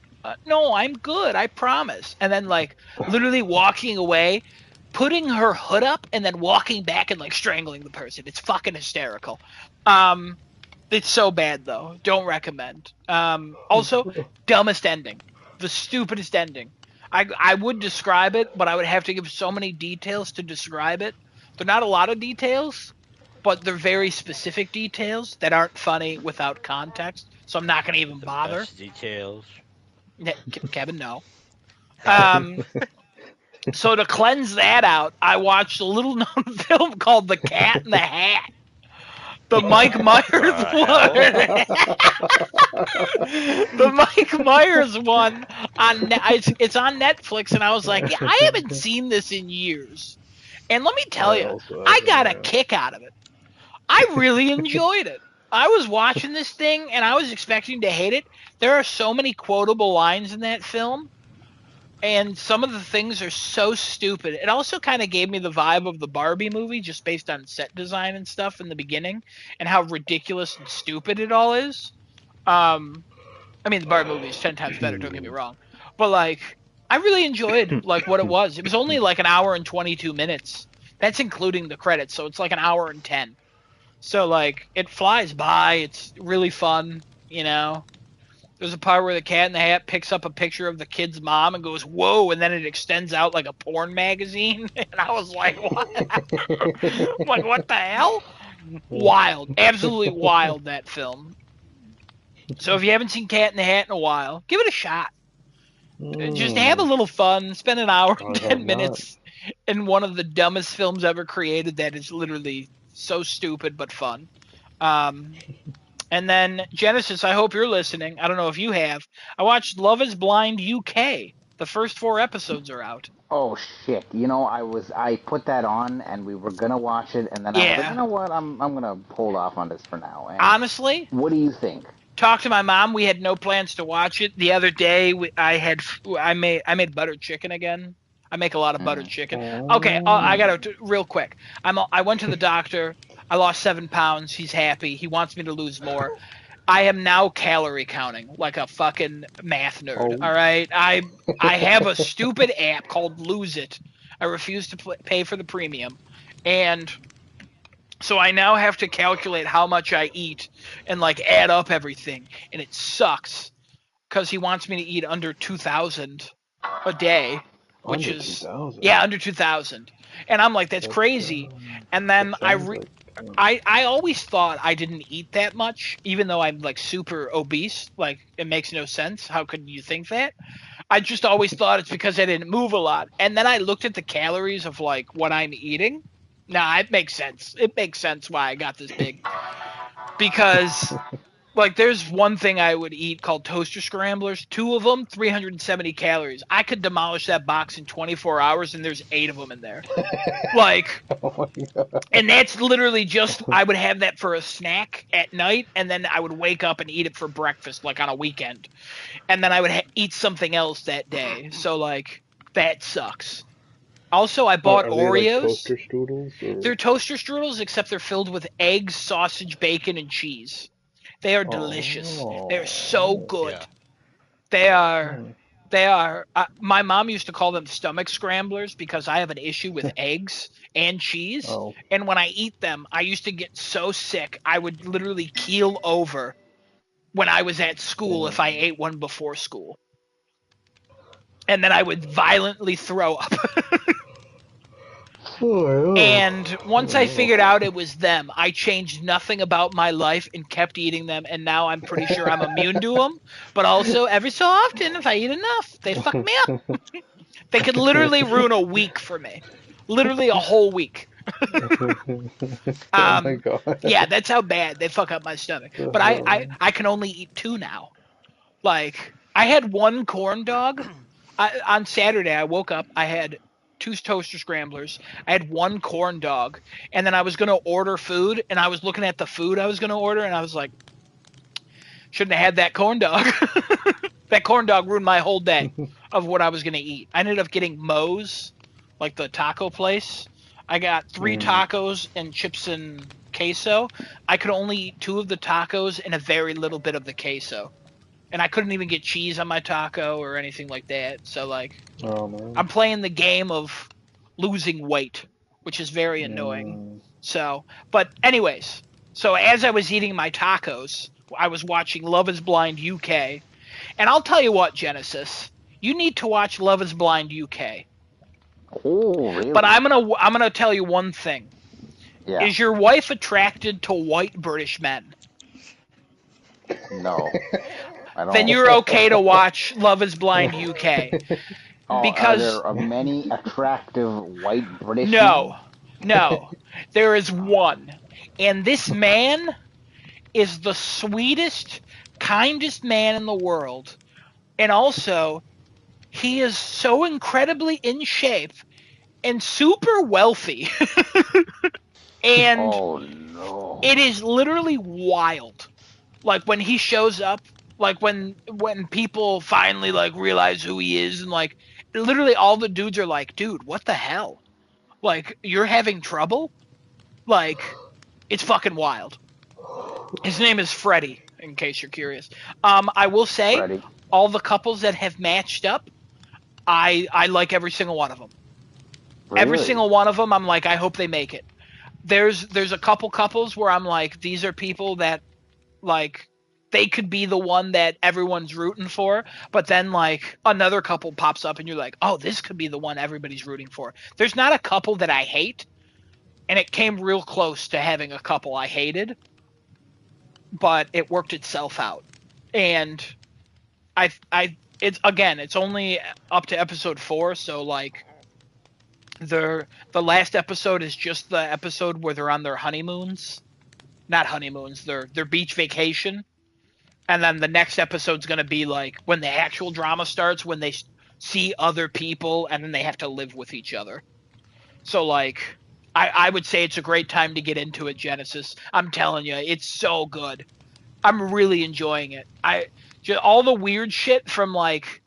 no, I'm good. I promise. And then, like, literally walking away, putting her hood up, and then walking back and, like, strangling the person. It's fucking hysterical. It's so bad, though. Don't recommend. Also, dumbest ending. The stupidest ending. I would describe it, but I would have to give so many details to describe it. They're not a lot of details, but they're very specific details that aren't funny without context. So I'm not going to even The bother. best details. Kevin, no. So to cleanse that out, I watched a little known film called The Cat in the Hat. The Mike Myers one. The Mike Myers one it's on Netflix, and I was like, yeah, I haven't seen this in years. And let me tell you, I got a kick out of it. I really enjoyed it. I was watching this thing, and I was expecting to hate it. There are so many quotable lines in that film, and some of the things are so stupid. It also kind of gave me the vibe of the Barbie movie, just based on set design and stuff in the beginning, and how ridiculous and stupid it all is. I mean, the Barbie movie is 10 times better. Don't get me wrong, but like, I really enjoyed like what it was. It was only like an hour and 22 minutes. That's including the credits, so it's like an hour and 10. So like, it flies by. It's really fun, you know. There's a part where the Cat in the Hat picks up a picture of the kid's mom and goes, "Whoa!" and then it extends out like a porn magazine. And I was like, "What?" I'm like, what the hell? Wild, absolutely wild, that film. So if you haven't seen Cat in the Hat in a while, give it a shot. Just have a little fun. Spend an hour and 10 minutes in one of the dumbest films ever created that is literally so stupid but fun. And then, Genesis, I hope you're listening. I don't know if you have. I watched Love is Blind UK. The first 4 episodes are out. Oh shit! You know, I put that on, and we were gonna watch it, and then I was like, you know what? I'm gonna hold off on this for now. And honestly, what do you think? Talked to my mom. We had no plans to watch it. The other day, I made buttered chicken again. I make a lot of buttered chicken. Okay, I gotta real quick. I went to the doctor. I lost 7 pounds. He's happy. He wants me to lose more. I am now calorie counting like a fucking math nerd. All right, I have a stupid app called Lose It. I refuse to pay for the premium, and so I now have to calculate how much I eat and like add up everything, and it sucks because he wants me to eat under 2,000 a day, which under is 2,000. Yeah, under 2,000, and I'm like, that's crazy. And then I always thought I didn't eat that much, even though I'm like super obese. Like, it makes no sense. How could you think that? I just always thought it's because I didn't move a lot. And then I looked at the calories of like what I'm eating. Nah, it makes sense. It makes sense why I got this big. Because like, there's one thing I would eat called toaster scramblers. 2 of them, 370 calories. I could demolish that box in 24 hours, and there's 8 of them in there. Like, and that's literally just, I would have that for a snack at night, and then I would wake up and eat it for breakfast, like on a weekend. And then I would eat something else that day. So, like, that sucks. Also, I bought Oreos. Like toaster strudels? Or? They're toaster strudels, except they're filled with eggs, sausage, bacon, and cheese. They are delicious. They're so good. Yeah. They are. They are. My mom used to call them stomach scramblers because I have an issue with eggs and cheese. And when I eat them, I used to get so sick I would literally keel over when I was at school if I ate one before school. And then I would violently throw up. And once I figured out it was them, I changed nothing about my life and kept eating them, and now I'm pretty sure I'm immune to them. But also, every so often, if I eat enough, they fuck me up. They could literally ruin a week for me. Literally a whole week. Oh my God. Yeah, that's how bad they fuck up my stomach. But I can only eat 2 now. Like, I had 1 corn dog. On Saturday, I woke up, I had 2 toaster scramblers. I had 1 corn dog, and then I was going to order food, and I was looking at the food I was going to order, and I was like, shouldn't have had that corn dog. That corn dog ruined my whole day of what I was going to eat. I ended up getting Moe's, like the taco place. I got 3 tacos and chips and queso. I could only eat 2 of the tacos and a very little bit of the queso. And I couldn't even get cheese on my taco or anything like that. So, like, I'm playing the game of losing weight, which is very annoying. So, but anyways, so as I was eating my tacos, I was watching Love is Blind UK. And I'll tell you what, Genesis, you need to watch Love Is Blind UK. Oh, really? But I'm gonna tell you one thing. Yeah. Is your wife attracted to white British men? No. I don't. Then you're okay to watch Love Is Blind UK. Oh, Because are there many attractive white British men? No. There is one. And this man is the sweetest, kindest man in the world. And also, he is so incredibly in shape and super wealthy. And Oh no. it is literally wild. Like when he shows up, like when people finally like realize who he is, and like literally all the dudes are like, dude, what the hell? Like, you're having trouble? Like, it's fucking wild. His name is Freddy, in case you're curious. I will say, Freddy. all the couples that have matched up, I like every single one of them. Really? Every single one of them, I'm like, I hope they make it. There's a couple couples where I'm like, these are people that, like, they could be the one that everyone's rooting for, but then, like, another couple pops up and you're like, oh, this could be the one everybody's rooting for. There's not a couple that I hate, and it came real close to having a couple I hated, but it worked itself out. And it's only up to episode 4, so like the last episode is just the episode where they're on their honeymoons, not honeymoons, their beach vacation, and then the next episode's gonna be like when the actual drama starts, when they see other people and then they have to live with each other. So like, I would say it's a great time to get into it, Genesis. I'm telling you, it's so good. I'm really enjoying it. All the weird shit from like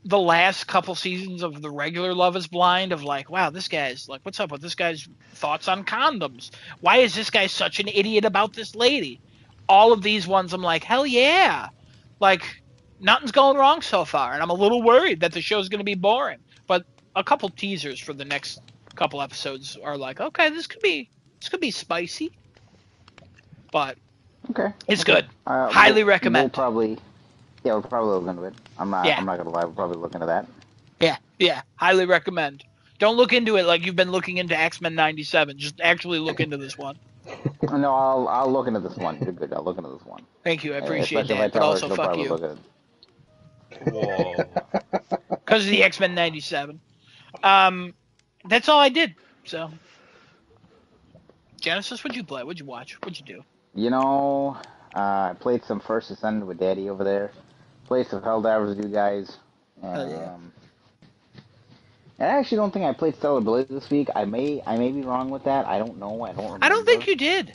the last couple seasons of the regular Love Is Blind, of like, wow, this guy's like, what's up with this guy's thoughts on condoms? Why is this guy such an idiot about this lady? All of these ones, I'm like, hell yeah. Like, nothing's going wrong so far, and I'm a little worried that the show's going to be boring. But a couple teasers for the next couple episodes are like, okay, this could be spicy, but Okay. it's good. Highly recommend. We'll probably look into it. I'm not gonna lie. We'll probably look into that. Yeah. Highly recommend. Don't look into it like you've been looking into X-Men '97. Just actually look into this one. No, I'll look into this one. You're good. I'll look into this one. Thank you. I appreciate that. But also, fuck you. Whoa. Because of the X-Men '97. That's all I did. So, Genesis, what'd you play? What'd you watch? What'd you do? You know, I played some First Ascendant with Daddy over there. Played some Helldivers with you guys. And I actually don't think I played Stellar Blade this week. I may be wrong with that. I don't know. I don't remember. I don't think you did.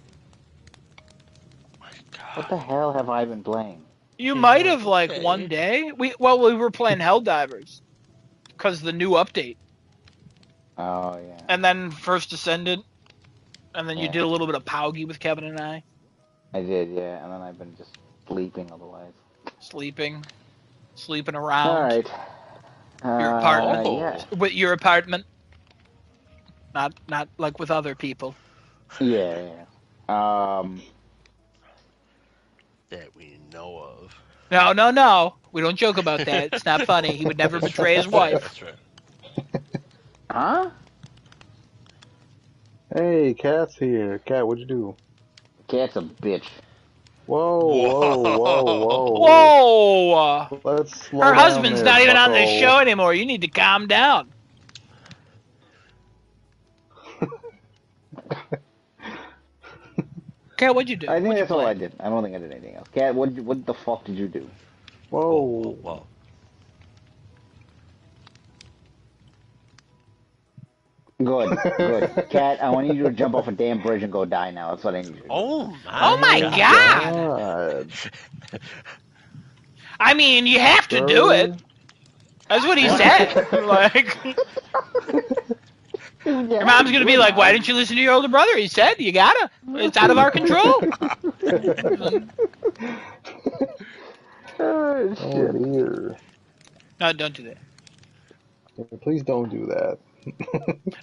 My God. What the hell have I been playing? You might have, like, one day. We were playing Helldivers. Because the new update. Oh, yeah. And then First Ascendant. And then you did a little bit of Paugy with Kevin and I. I did, yeah. And then I've been just sleeping otherwise. Sleeping around. All right. Your apartment. Yeah. With your apartment. Not like with other people. Yeah. That we know of. No. We don't joke about that. It's not funny. He would never betray his wife. That's right. Huh? Hey, Cat's here. Cat, what'd you do? Cat's a bitch. Whoa. Let's slow Her down husband's there, not even on bucko. this show anymore. You need to calm down. Cat, what'd you do? I think that's all I did. I don't think I did anything else. Cat, what the fuck did you do? Whoa. Good. Cat, I want you to jump off a damn bridge and go die now. That's what I need you to do. Oh my God. I mean, you have to do it. That's what he said. Like, your mom's gonna be like, "Why didn't you listen to your older brother?" He said, "You gotta. It's out of our control." Oh, dear. No, don't do that. Please don't do that.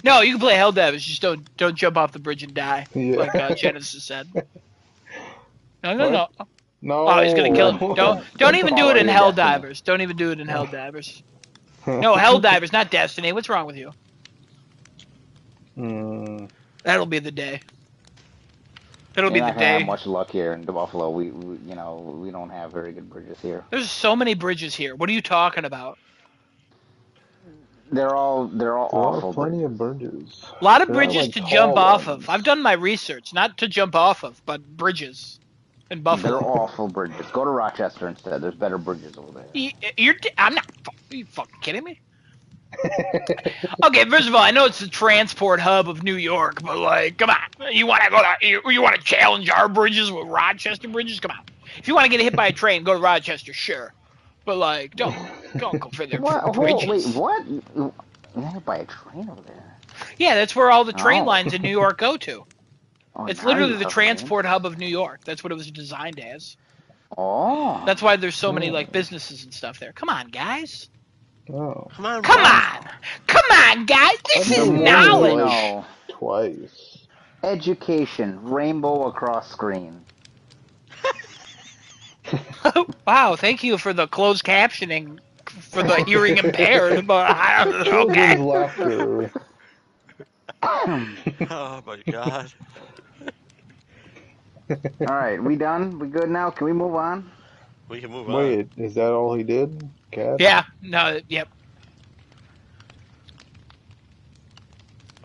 No, you can play Helldivers. Just don't jump off the bridge and die, Yeah. like Genesis said. No. No. Oh, he's gonna kill him. Don't even do it in Hell Destiny. Divers. Don't even do it in Hell Divers. No, Hell Divers, not Destiny. What's wrong with you? That'll be the day. It'll be You're the not gonna have day. much luck here in Buffalo. We we don't have very good bridges here. There's so many bridges here. What are you talking about? They're all awful. Plenty of bridges. A lot of They're not, bridges like, to tall jump off ones. of. I've done my research, not to jump off of, but bridges in Buffalo. They're awful bridges. Go to Rochester instead. There's better bridges over there. I'm not. Are you fucking kidding me? Okay, first of all, I know it's the transport hub of New York, but like, come on, you want to go to you want to challenge our bridges with Rochester bridges? Come on. If you want to get hit by a train, go to Rochester, sure, but like, don't go for their bridges. Wait, what? You're hit by a train over there? Yeah, that's where all the train lines in New York go to. Oh, It's now literally you're the talking transport hub of New York. That's what it was designed as. Oh. That's why there's so many like businesses and stuff there. Come on, guys. Oh. Come on, Come Rob. on. Come on, guys. This is knowledge. No. Twice. Education. Rainbow across screen. Wow, thank you for the closed captioning for the hearing impaired. But I don't know. Okay. Children's laughter. Oh my god. All right, we done? We good now? Can we move on? We can move on. Wait, is that all he did? Cat? Yeah. No. Yep.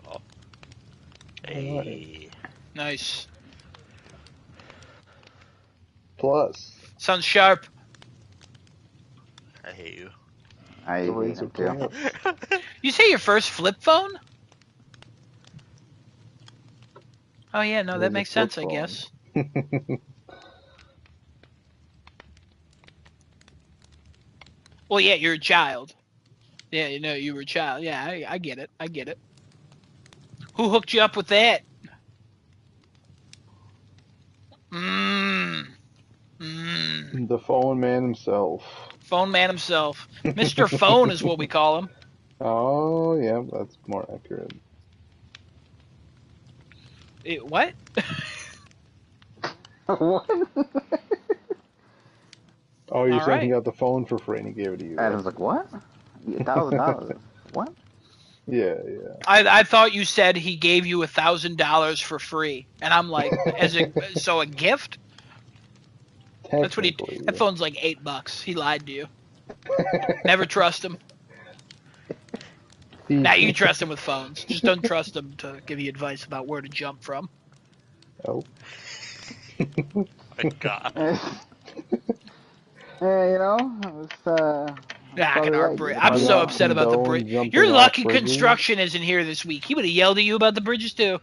Oh. Hey. Nice. Plus. Sounds sharp. I hate you. I The hate Razor him too. Plus. You say your first flip phone? Oh yeah, no, that Razor makes flip sense, I phone. guess. Well, yeah, you're a child. Yeah, you know, you were a child. Yeah, I get it. I get it. Who hooked you up with that? Mmm. Mmm. The phone man himself. Phone man himself. Mr. Phone is what we call him. Oh, yeah, that's more accurate. What? What? Oh, you're All saying right. he got the phone for free and he gave it to you. I Right? was like, what? $1,000? What? Yeah, yeah. I thought you said he gave you $1,000 for free, and I'm like, so a gift? That's what he. Technically, That phone's like $8. He lied to you. Never trust him. Now you trust him with phones. Just don't trust him to give you advice about where to jump from. Oh. My god. Yeah, you know, it's I'm so upset about the bridge. You're lucky construction isn't here this week. He would have yelled at you about the bridges too.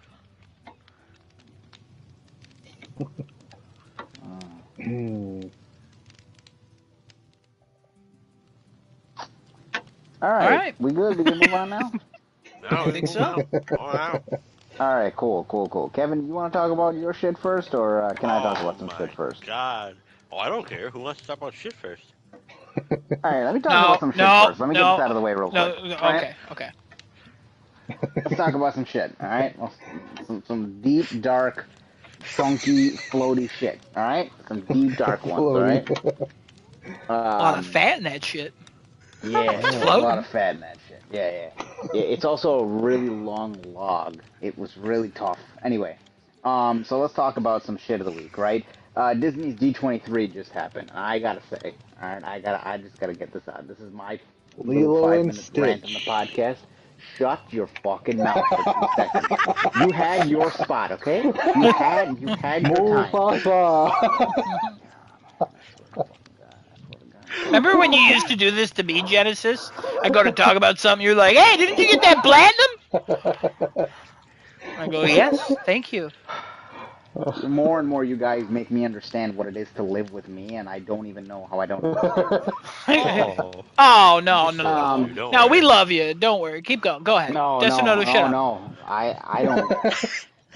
All right. We good? We can move on now? No, I think so. Oh, wow. All right, cool. Kevin, you want to talk about your shit first, or can I talk about some shit first? God. Oh, I don't care. Who wants to talk about shit first? All right, let me talk about some shit first. Let me get this out of the way real quick. Okay. Let's talk about some shit, all right? Some deep, dark, chunky, floaty shit, all right? Some deep, dark ones, all right? A lot of fat in that shit. Yeah, a lot of fat in that shit. Yeah. It's also a really long log. It was really tough. Anyway, so let's talk about some shit of the week, right? Disney's D23 just happened. I gotta say, all right, I just gotta get this out. This is my little 5-minute rant on the podcast. Shut your fucking mouth for 2 seconds. You had your spot, okay? You had your time. Remember when you used to do this to me, Genesis? I go to talk about something, you're like, hey, didn't you get that platinum? I go, yes, thank you. More and more you guys make me understand what it is to live with me, and I don't even know how I don't. Oh, no. No, we love you. Don't worry. Keep going. Go ahead. No. I don't.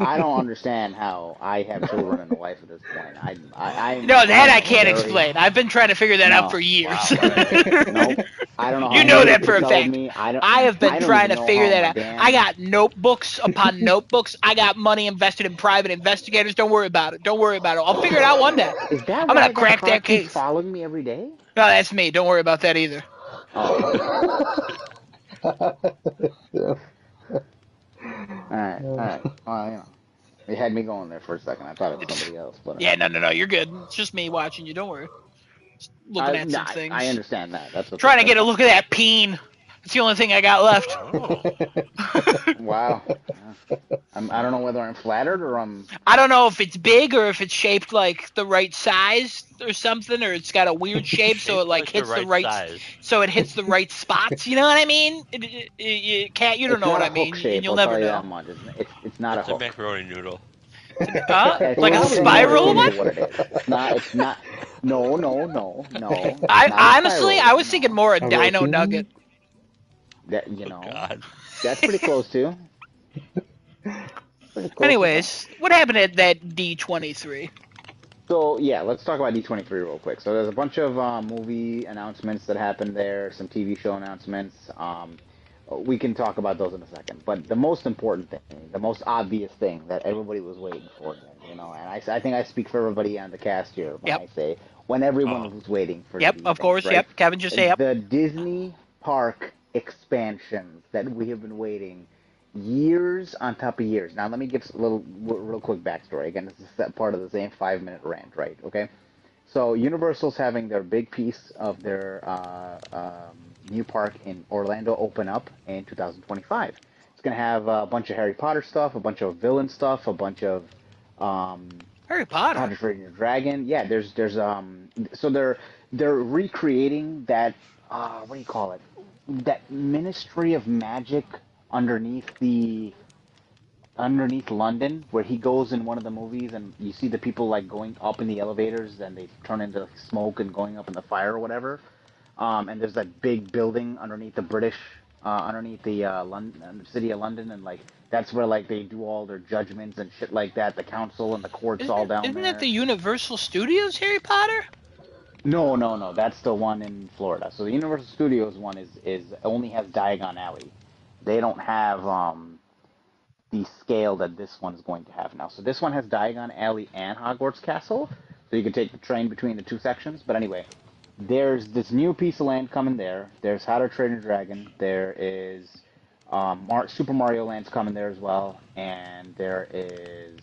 I don't understand how I have children and a wife at this point. No, that I I'm can't very explain. I've been trying to figure that out for no. years. Wow. Nope. I don't know how You know anybody that could for a tell fact. me. I have been I don't trying even to know figure how that my out. I damn. got notebooks upon notebooks. I got money invested in private investigators. Don't worry about it. Don't worry about it. I'll figure it out one day. Is that I'm gonna why that crack car that keeps case. following me every day? No, that's me. Don't worry about that either. Oh, okay. Yeah. All right. All right. Well, you know, it had me going there for a second. I thought it was somebody else, but Yeah, no. You're good. It's just me watching you. Don't worry. Just looking at some I things. understand that. That's okay. Trying to That's get a fine. look at that peen. It's the only thing I got left. Oh. Wow. I don't know whether I'm flattered or I'm. I don't know if it's big or if it's shaped like the right size or something, or it's got a weird shape so it Shaped like like the hits the right right, size. so it hits the right spots. You know what I mean? Cat, you don't It's know what not a I hook mean, and shape. you'll I'll never tell you know. that much. It's not a It's a hook. macaroni noodle. It's Like a Well, probably more spiral akin to one? what it is. It's not. It's not. No, no, no, no. It's I not a honestly, spiral I one. was thinking No. more a a dino raccoon? nugget. That Oh God. that's pretty close to. Pretty close as well. Anyways, what happened at that D23? So yeah, let's talk about D23 real quick. So there's a bunch of movie announcements that happened there, some TV show announcements. We can talk about those in a second. But the most important thing, the most obvious thing that everybody was waiting for, and I think I speak for everybody on the cast here when Yep, I say when everyone Oh. was waiting for yep, these of things, course, right? yep. Kevin just say yep. The Disney park expansions that we have been waiting years on top of years. Now, let me give a real quick backstory. Again, this is part of the same 5 minute rant, right? Okay. So Universal's having their big piece of their new park in Orlando open up in 2025. It's gonna have a bunch of Harry Potter stuff, a bunch of villain stuff, a bunch of um, Harry Potter. how to Train Your Dragon. Yeah, there's so they're recreating that what do you call it? That Ministry of Magic underneath the underneath London, where he goes in one of the movies, and you see the people like going up in the elevators, and they turn into smoke and going up in the fire or whatever. And there's that big building underneath the British, underneath the London, city of London, and like that's where like they do all their judgments and shit like that. The council and the courts all down Isn't that the there. Universal Studios Harry Potter? No, no, no. That's the one in Florida. So the Universal Studios one is only has Diagon Alley. They don't have the scale that this one's going to have now. So this one has Diagon Alley and Hogwarts Castle, so you can take the train between the two sections. But anyway, there's this new piece of land coming there. There's How to Train Your Dragon. There is Super Mario Land's coming there as well, and there is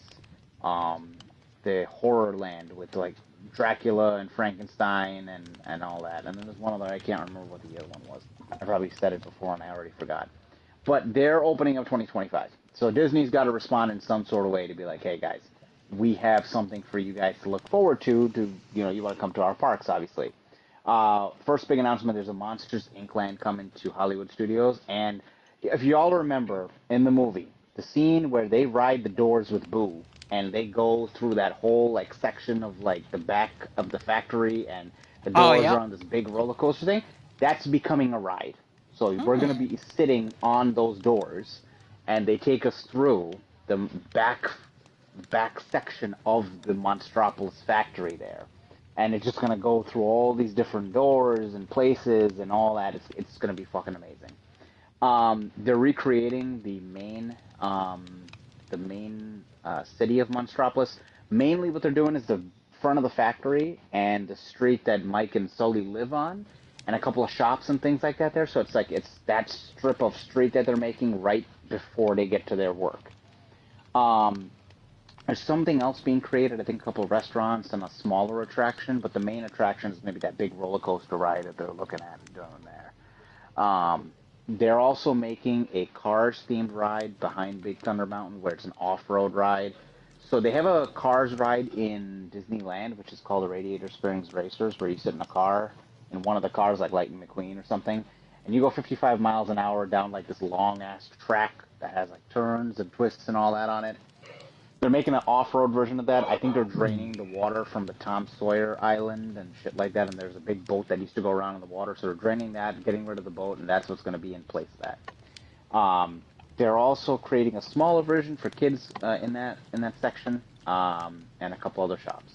um, the horror land with like Dracula and Frankenstein and all that. And then there's one other I can't remember what the other one was. I probably said it before and I already forgot. But they're opening up 2025. So Disney's got to respond in some sort of way to be like, hey guys, we have something for you guys to look forward to. You want to come to our parks, obviously. First big announcement: there's a Monsters Inc. land coming to Hollywood Studios, and if you all remember in the movie, the scene where they ride the doors with Boo, and they go through that whole like section of like the back of the factory, and the Oh, doors are yep. on this big roller coaster thing. That's becoming a ride. So we're Hmm. going to be sitting on those doors, and they take us through the back section of the Monstropolis factory there, and it's just going to go through all these different doors and places and all that. It's going to be fucking amazing. They're recreating the main city of Monstropolis. Mainly, what they're doing is the front of the factory and the street that Mike and Sully live on, and a couple of shops and things like that there. So it's like it's that strip of street that they're making right before they get to their work. Um, there's something else being created. I think a couple of restaurants and a smaller attraction, but the main attraction is maybe that big roller coaster ride that they're looking at and doing there. They're also making a Cars themed ride behind Big Thunder Mountain where it's an off road ride. So they have a Cars ride in Disneyland, which is called the Radiator Springs Racers, where you sit in a car, in one of the cars like Lightning McQueen or something, and you go 55 miles an hour down like this long ass track that has like turns and twists and all that on it. They're making an off-road version of that. I think they're draining the water from the Tom Sawyer Island and shit like that. And there's a big boat that used to go around in the water, so they're draining that, getting rid of the boat, and that's what's going to be in place of that. Um, they're also creating a smaller version for kids in that section, and a couple other shops.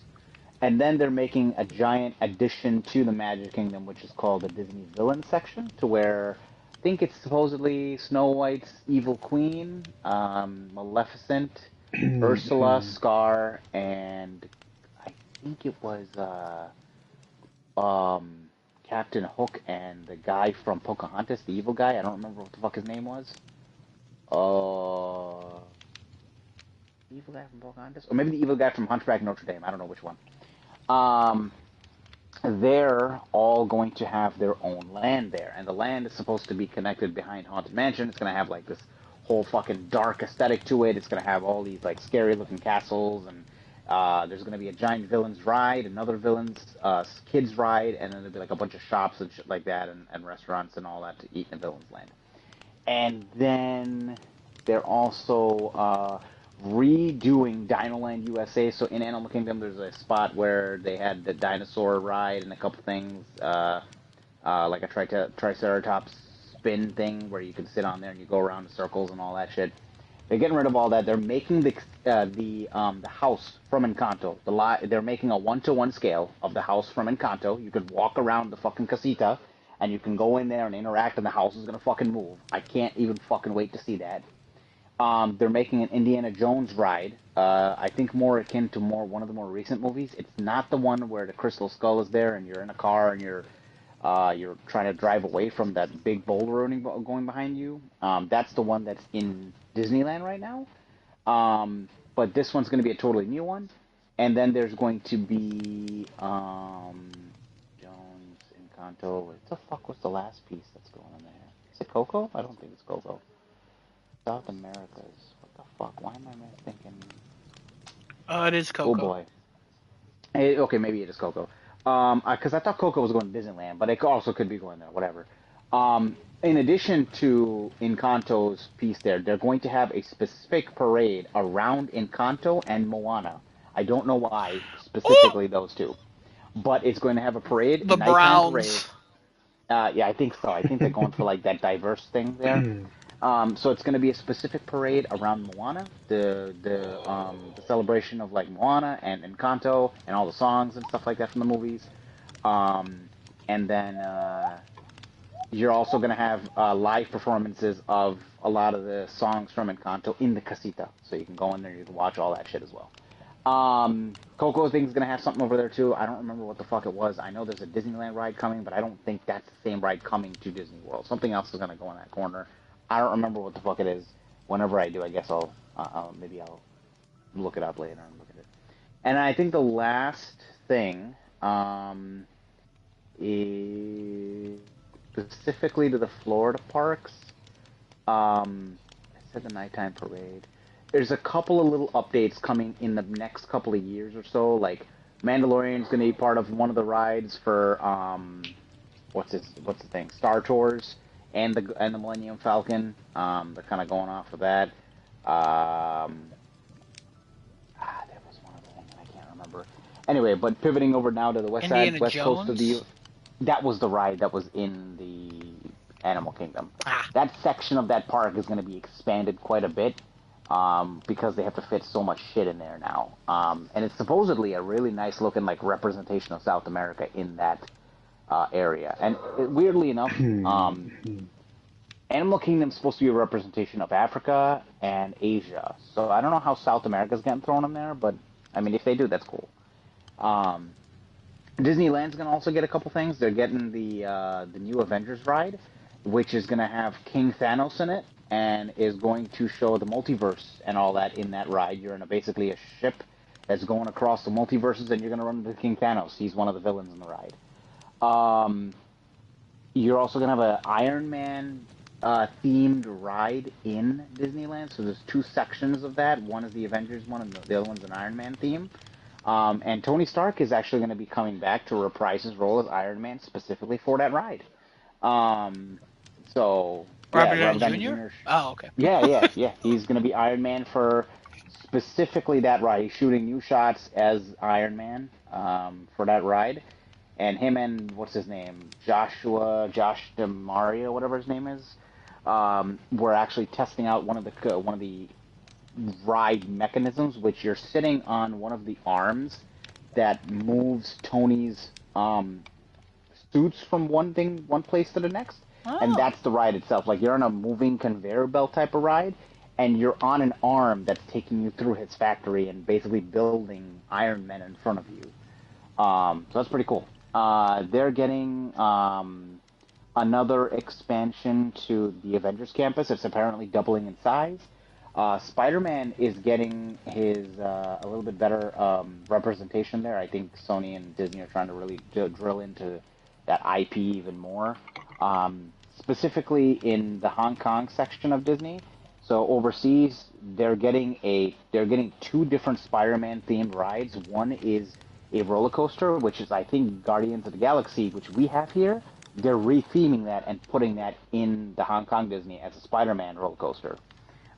And then they're making a giant addition to the Magic Kingdom, which is called the Disney Villain section, to where I think it's supposedly Snow White's evil queen, Maleficent, Ursula, Scar, and I think it was Captain Hook and the guy from Pocahontas, the evil guy. I don't remember what the fuck his name was. The evil guy from Pocahontas? Or maybe the evil guy from Hunchback of Notre Dame. I don't know which one. Um, they're all going to have their own land there. And the land is supposed to be connected behind Haunted Mansion. It's going to have, like, this whole fucking dark aesthetic to it. It's going to have all these, like, scary-looking castles. And there's going to be a giant villains ride, another villains kids ride, and then there'll be, like, a bunch of shops and shit like that, and restaurants and all that to eat in Villains Land. And then they're also redoing Dinoland USA. So in Animal Kingdom, there's a spot where they had the dinosaur ride and a couple things, like a Triceratops spin thing where you can sit on there and you go around in circles and all that shit. They're getting rid of all that. They're making the house from Encanto. They're making a 1-to-1 scale of the house from Encanto. You could walk around the fucking casita, and you can go in there and interact, and the house is gonna fucking move. I can't even fucking wait to see that. They're making an Indiana Jones ride. I think more akin to one of the more recent movies. It's not the one where the Crystal Skull is there, and you're in a car and you're trying to drive away from that big boulder going behind you. That's the one that's in Disneyland right now. But this one's going to be a totally new one. And then there's going to be Jones, Encanto. What the fuck was the last piece that's going on there? Is it Coco? I don't think it's Coco. South Americas. What the fuck? Why am I thinking? It is Coco. Oh boy. Okay, maybe it is Coco. Because I thought Coco was going to Disneyland, but it also could be going there. Whatever. In addition to Encanto's piece there, they're going to have a specific parade around Encanto and Moana. I don't know why specifically those two, but it's going to have a parade. The Browns. Parade. Yeah, I think so. I think they're going for like that diverse thing there. So it's going to be a specific parade around Moana, the celebration of like Moana and Encanto and all the songs and stuff like that from the movies. And then you're also going to have live performances of a lot of the songs from Encanto in the casita. So you can go in there and you can watch all that shit as well. Coco thing's going to have something over there too. I don't remember what the fuck it was. I know there's a Disneyland ride coming, but I don't think that's the same ride coming to Disney World. Something else is going to go in that corner. I don't remember what the fuck it is. Whenever I do, I guess I'll look it up later and look at it. And I think the last thing is specifically to the Florida parks. I said the nighttime parade. There's a couple of little updates coming in the next couple of years or so. Like Mandalorian's going to be part of one of the rides for what's the thing? Star Tours. And the Millennium Falcon, they're kind of going off of that. There was one other thing that I can't remember. Anyway, but pivoting over now to the west coast of the, that was the ride that was in the Animal Kingdom. That section of that park is going to be expanded quite a bit because they have to fit so much shit in there now. And it's supposedly a really nice looking like representation of South America in that area. And weirdly enough, Animal Kingdom's supposed to be a representation of Africa and Asia. So I don't know how South America's getting thrown in there, but I mean, if they do, that's cool. Disneyland's gonna also get a couple things. They're getting the new Avengers ride, which is gonna have King Thanos in it, and is going to show the multiverse and all that in that ride. You're in basically a ship that's going across the multiverses, and you're gonna run into King Thanos. He's one of the villains in the ride. You're also gonna have an Iron Man themed ride in Disneyland. So there's two sections of that. One is the Avengers one, and the other one's an Iron Man theme. And Tony Stark is actually going to be coming back to reprise his role as Iron Man specifically for that ride. So Robert Downey Jr. Oh, okay. Yeah. He's going to be Iron Man for specifically that ride. He's shooting new shots as Iron Man for that ride. And him and what's his name, Josh DeMario, whatever his name is, we're actually testing out one of the ride mechanisms, which you're sitting on one of the arms that moves Tony's suits from one place to the next, and that's the ride itself. Like you're on a moving conveyor belt type of ride, and you're on an arm that's taking you through his factory and basically building Iron Man in front of you. So that's pretty cool. They're getting another expansion to the Avengers campus. It's apparently doubling in size. Spider-Man is getting his a little bit better representation there. I think Sony and Disney are trying to really drill into that IP even more, specifically in the Hong Kong section of Disney. So overseas, they're getting two different Spider-Man themed rides. One is a roller coaster, which is I think Guardians of the Galaxy, which we have here. They're retheming that and putting that in the Hong Kong Disney as a Spider-Man roller coaster.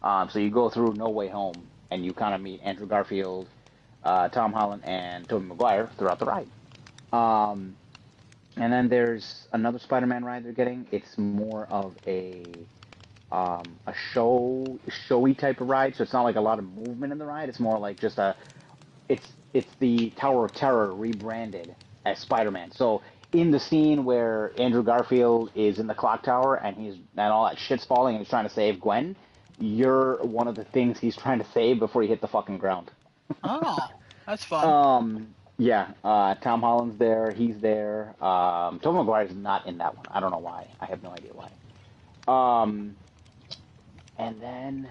So you go through No Way Home, and you kind of meet Andrew Garfield, Tom Holland, and Tobey Maguire throughout the ride. And then there's another Spider-Man ride they're getting. It's more of a showy type of ride, so it's not like a lot of movement in the ride. It's more like just it's the Tower of Terror rebranded as Spider-Man. So in the scene where Andrew Garfield is in the clock tower and all that shit's falling and he's trying to save Gwen, you're one of the things he's trying to save before you hit the fucking ground. Oh, that's fun. Yeah, Tom Holland's there. He's there. Tobey Maguire's not in that one. I don't know why. I have no idea why. And then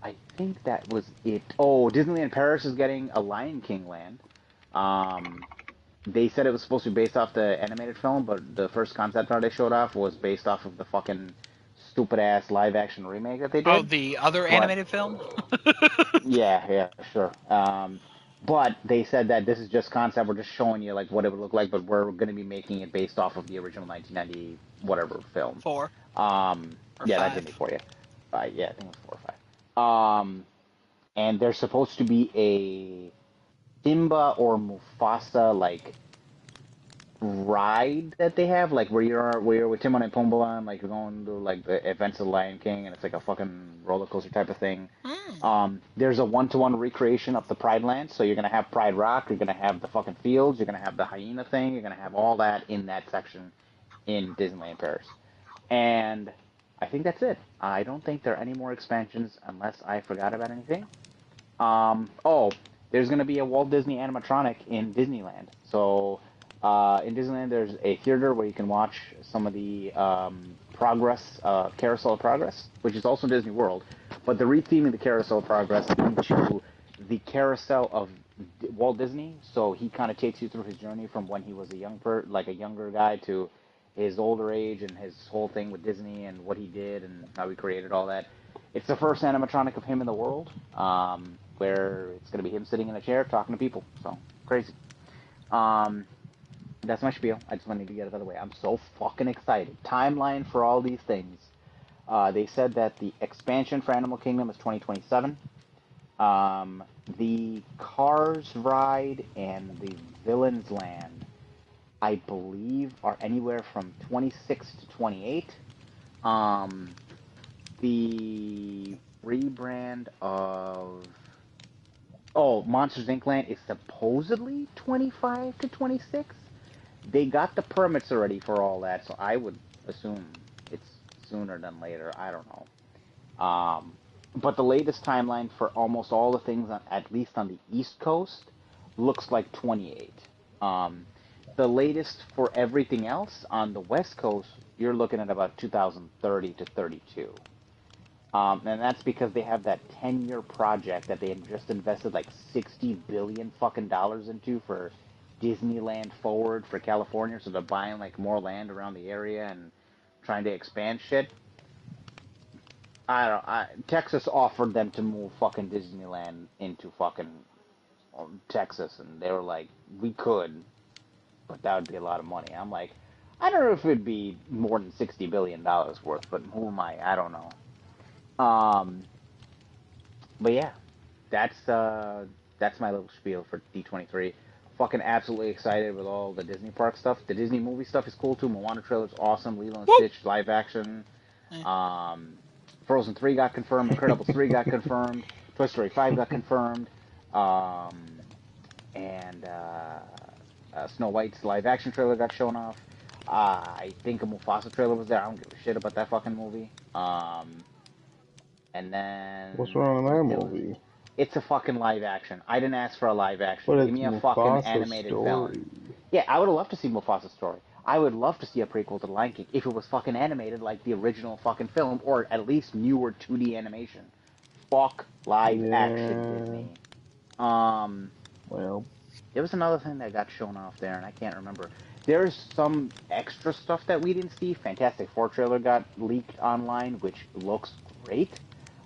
I think that was it. Oh, Disneyland Paris is getting a Lion King land. They said it was supposed to be based off the animated film, but the first concept art they showed off was based off of the fucking stupid ass live action remake that they did. Oh, the other animated film? Yeah, sure. But they said that this is just concept. We're just showing you like what it would look like, but we're going to be making it based off of the original 1990 whatever film. 4. Yeah, 5. that did it for you. Yeah, I think it was 4 or 5. And there's supposed to be a Simba or Mufasa like ride that they have, like where you're with Timon and Pumbaa and like you're going to like the events of the Lion King, and it's like a fucking roller coaster type of thing. There's a 1-to-1 recreation of the Pride Land, so you're gonna have Pride Rock, you're gonna have the fucking fields, you're gonna have the hyena thing, you're gonna have all that in that section in Disneyland Paris. And I think that's it. I don't think there are any more expansions unless I forgot about anything. There's going to be a Walt Disney animatronic in Disneyland. So in Disneyland, there's a theater where you can watch some of the Carousel of Progress, which is also Disney World. But they're retheming the Carousel of Progress into the Carousel of Walt Disney. So he kind of takes you through his journey from when he was a younger guy to his older age and his whole thing with Disney and what he did and how he created all that. It's the first animatronic of him in the world, where it's going to be him sitting in a chair talking to people. So, crazy. That's my spiel. I just wanted to get it out of the way. I'm so fucking excited. Timeline for all these things. They said that the expansion for Animal Kingdom is 2027. The Cars ride and the Villains Land, I believe, are anywhere from 26 to 28. The rebrand of Monsters Inc. Land is supposedly 25 to 26. They got the permits already for all that, so I would assume it's sooner than later. I don't know. But the latest timeline for almost all the things, at least on the East Coast, looks like 28. The latest for everything else on the West Coast, you're looking at about 2030 to 32. And that's because they have that 10-year project that they had just invested like $60 billion fucking dollars into for Disneyland Forward for California. So they're buying like more land around the area and trying to expand shit. Texas offered them to move fucking Disneyland into fucking Texas, and they were like, we could, but that would be a lot of money. I'm like, I don't know if it'd be more than $60 billion worth, but who am I? I don't know. But yeah, that's my little spiel for D23. Fucking absolutely excited with all the Disney park stuff. The Disney movie stuff is cool too. Moana trailer's awesome. Lilo and Stitch live action. Frozen 3 got confirmed. Incredibles 3 got confirmed. Toy Story 5 got confirmed. And Snow White's live action trailer got shown off. I think a Mufasa trailer was there. I don't give a shit about that fucking movie. And then What's wrong with that movie? It's a fucking live action. I didn't ask for a live action. But Give it's me a fucking Mufasa's animated story. film. Yeah, I would have loved to see Mufasa's story. I would love to see a prequel to The Lion King if it was fucking animated like the original fucking film, or at least newer 2D animation. Fuck live action Disney. Well, There was another thing that got shown off there, and I can't remember. There's some extra stuff that we didn't see. Fantastic Four trailer got leaked online, which looks great.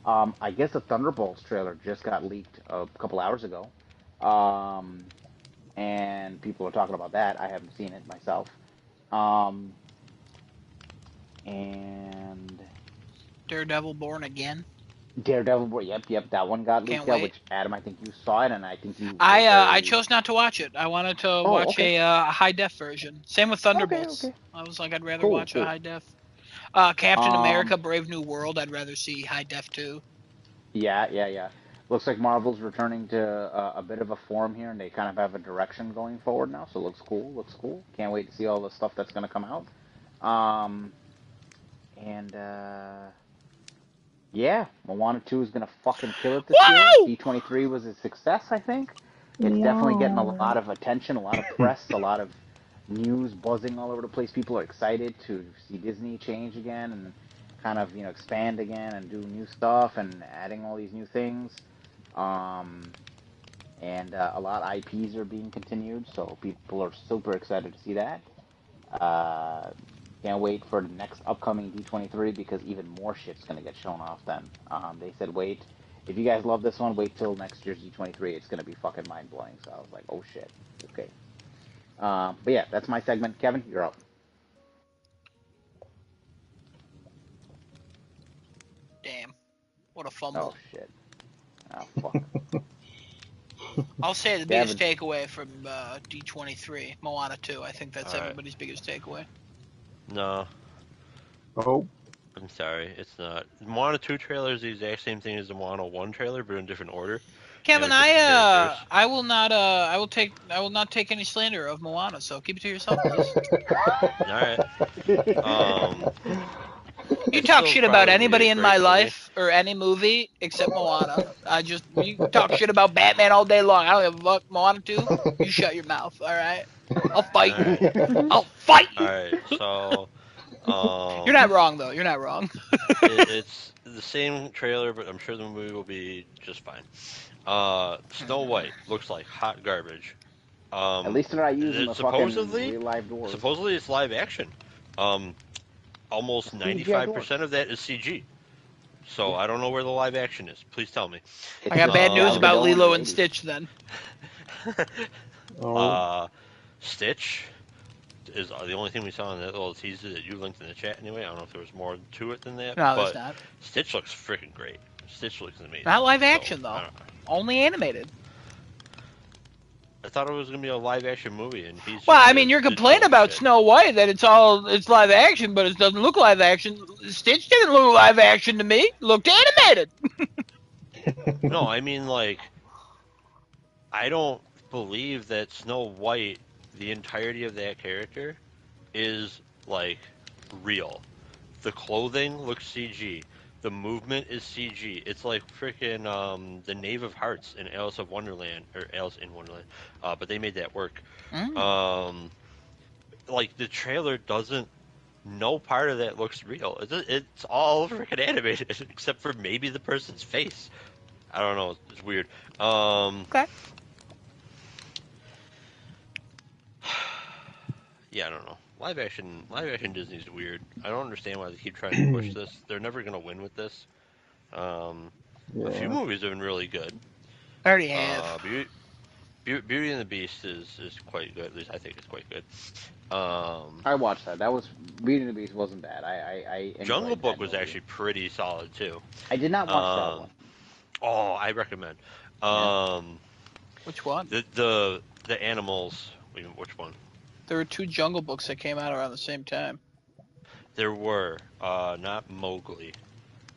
I guess the Thunderbolts trailer just got leaked a couple hours ago. And people are talking about that. I haven't seen it myself. And Daredevil Born Again. Daredevil, yep, that one got leaked out, which Adam, I think you saw it, and I think you. I chose not to watch it. I wanted to watch a high def version. Same with Thunderbolts. Okay. I was like, I'd rather watch a high def. Captain America: Brave New World. I'd rather see high def too. Yeah. Looks like Marvel's returning to a bit of a form here, and they kind of have a direction going forward now. So it looks cool. Can't wait to see all the stuff that's going to come out. Yeah, Moana 2 is going to fucking kill it this year. D23 was a success, I think. It's definitely getting a lot of attention, a lot of press, a lot of news buzzing all over the place. People are excited to see Disney change again and kind of, expand again and do new stuff and adding all these new things. And a lot of IPs are being continued, so people are super excited to see that. Can't wait for the next upcoming D23 because even more shit's gonna get shown off then. They said wait. If you guys love this one, wait till next year's D23. It's gonna be fucking mind blowing. So I was like, oh shit, okay. But yeah, that's my segment. Kevin, you're up. Damn, what a fumble. Oh shit. Oh fuck. I'll say the biggest takeaway from D23, Moana 2. I think that's everybody's biggest takeaway. No. Oh. I'm sorry, it's not. The Moana 2 trailer is the exact same thing as the Moana 1 trailer, but in a different order. Kevin, I will not take any slander of Moana, so keep it to yourself, please. Alright. You talk shit about anybody in my life or any movie except Moana. You talk shit about Batman all day long. I don't give a fuck. Moana 2, you shut your mouth, alright? I'll fight you. I'll fight you. Alright, so you're not wrong though. You're not wrong. It's the same trailer, but I'm sure the movie will be just fine. Snow White looks like hot garbage. At least they're not using the fucking real live dwarves. Supposedly it's live action. Almost 95% of that is CG. So I don't know where the live action is. Please tell me. I got bad news about Lilo and Stitch then. Stitch is the only thing we saw in that little teaser that you linked in the chat anyway. I don't know if there was more to it than that. No, there's not. Stitch looks freaking great. Stitch looks amazing. Not live action though. Only animated. I thought it was gonna be a live action movie, and he's. Well, I mean, you're complaining about Snow White that it's live action, but it doesn't look live action. Stitch didn't look live action to me. It looked animated. No, I mean like, I don't believe that Snow White, the entirety of that character, is like real. The clothing looks CG. The movement is CG. It's like freaking the Knave of Hearts in Alice in Wonderland, but they made that work. Like the trailer doesn't. No part of that looks real. It's all freaking animated except for maybe the person's face. I don't know. It's weird. Okay. Yeah, I don't know. Live action Disney's weird. I don't understand why they keep trying to push this. They're never gonna win with this. A few movies have been really good. I already have. Beauty and the Beast is quite good. At least I think it's quite good. I watched that. Beauty and the Beast wasn't bad. I Jungle Book was actually pretty solid too. I did not watch that one. Oh, I recommend. Which one? The animals. Which one? There were two Jungle Books that came out around the same time. There were not Mowgli,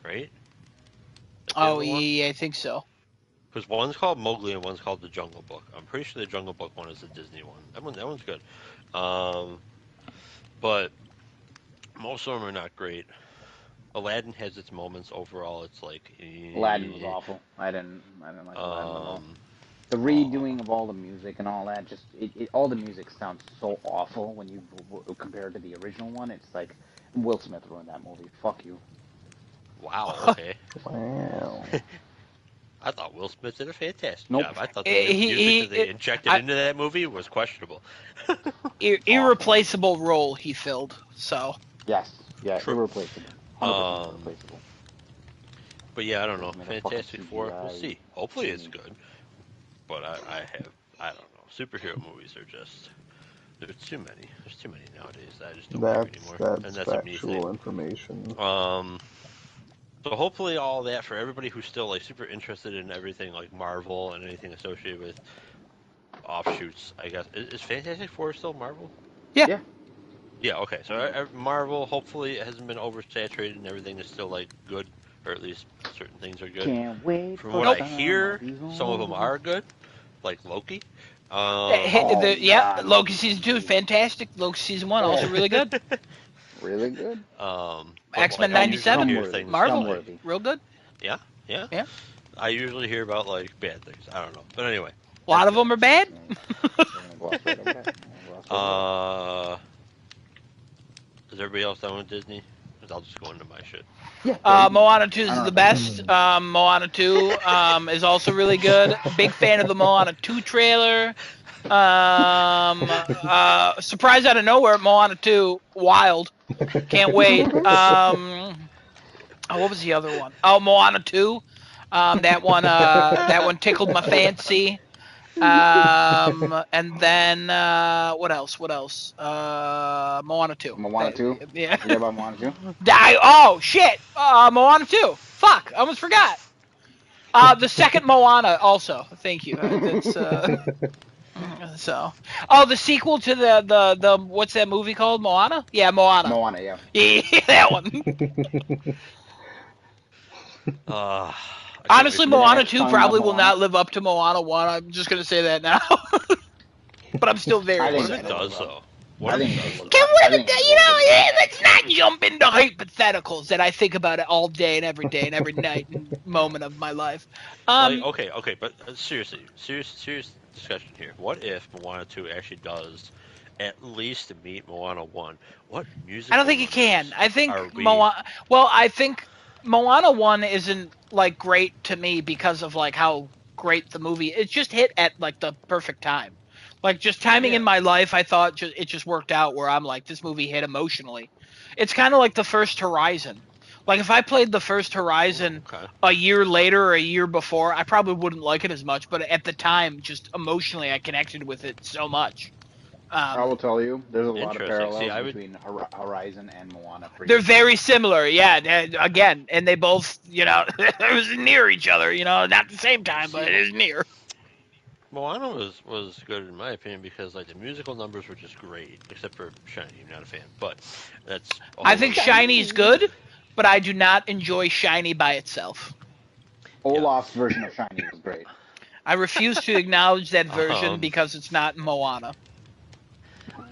right? That's the Oh other one. yeah, I think so. Because one's called Mowgli and one's called The Jungle Book. I'm pretty sure the Jungle Book one is the Disney one. That one's good. But most of them are not great. Aladdin has its moments. Overall, it's like. Aladdin was awful. I didn't like Aladdin at all. The Uh, redoing of all the music and all that, just all the music sounds so awful when you compare it to the original one. It's like Will Smith ruined that movie. Fuck you. wow. Okay. Wow. I thought Will Smith did a fantastic Nope. job. I thought the music that they injected into that movie was questionable. Irreplaceable role he filled. So. Yes. Yeah. True. Irreplaceable. 100% irreplaceable. But yeah, I don't know. They made a fucking Fantastic Four. We'll CGI see. Hopefully it's genie. good. But I don't know. Superhero movies are just there's too many. There's too many nowadays that I just don't care anymore. And that's a me thing. factual information. So hopefully all that for everybody who's still like super interested in everything like Marvel and anything associated with offshoots. I guess is Fantastic Four still Marvel? Yeah. Yeah. Okay. So Marvel hopefully it hasn't been oversaturated and everything is still like good, or at least certain things are good. Can't wait From for what I hear, somebody's some of them are good, like Loki. Oh God, Loki season 2 fantastic. Loki season 1 also really good. really good. But X-Men like I usually 97, hear Scumworthy. things Marvel, like Scumworthy. real good. yeah, yeah. Yeah. I usually hear about like bad things. I don't know, but anyway, A lot of them are bad. Is everybody else done with Disney? Because I'll just go into my shit. Yeah, Moana 2 is the best. Moana 2 is also really good. Big fan of the Moana 2 trailer. Surprise out of nowhere, Moana 2, wild. Can't wait. What was the other one? Oh, Moana 2. That one tickled my fancy. And then what else? Moana 2. Moana 2? Yeah. Forget about Moana 2? Oh shit! Moana 2. Fuck, I almost forgot. The second Moana also. Thank you. That's so. Oh, the sequel to the what's that movie called? Moana? Yeah, Moana. Moana, yeah. Yeah, that one. Honestly, Moana 2 probably will not live up to Moana 1. I'm just going to say that now. But I'm still very What if excited. it does, though? What if it does? Let's not jump into hypotheticals that I think about it all day and every night and moment of my life. Okay, but seriously, serious discussion here. What if Moana 2 actually does at least meet Moana 1? What music? I don't think it can. I think I think Moana 1 isn't like great to me because of like how great the movie. It just hit at like the perfect time. Like just timing in my life, I thought it just worked out where I'm like this movie hit emotionally. It's kind of like the first Horizon. Like if I played the first Horizon a year later or a year before, I probably wouldn't like it as much, but at the time just emotionally I connected with it so much. I will tell you, there's a lot of parallels between Horizon and Moana. They're very similar, yeah. Again, and they both, it was near each other, not at the same time, but it is near. Moana was good in my opinion because like the musical numbers were just great, except for Shiny. I'm not a fan, but that's. I think Shiny's good, but I do not enjoy Shiny by itself. Olaf's version of Shiny was great. I refuse to acknowledge that version because it's not Moana.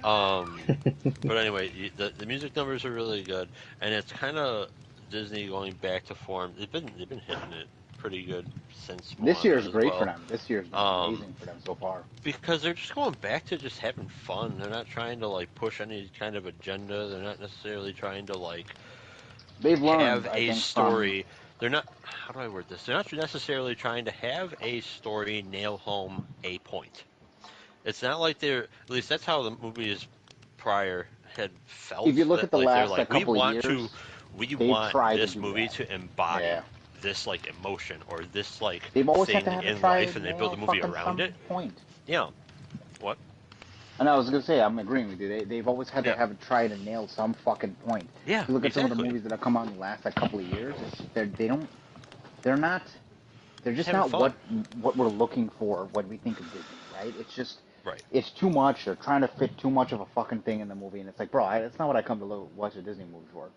But anyway, the music numbers are really good, and it's kind of Disney going back to form. They've been hitting it pretty good since Moana this year's great for them. This year's been amazing for them so far. Because they're just going back to just having fun. They're not trying to like push any kind of agenda. They're not necessarily trying to like have a story. They're not. How do I word this? They're not necessarily trying to have a story nail home a point. It's not like they're. At least that's how the movies prior had felt. If you look at the last couple of years, we want this movie to embody this like emotion or this like they've always thing had to have in life, and they build a movie around it. Point. Yeah. What? And I was gonna say, I'm agreeing with you. They've always had to try to nail some fucking point. Yeah. If you look at some of the movies that have come out in the last couple of years, they're just not what we're looking for when we think of Disney, right? It's just Right. It's too much. They're trying to fit too much of a fucking thing in the movie, and it's like, bro, that's not what I come to watch a Disney movie for.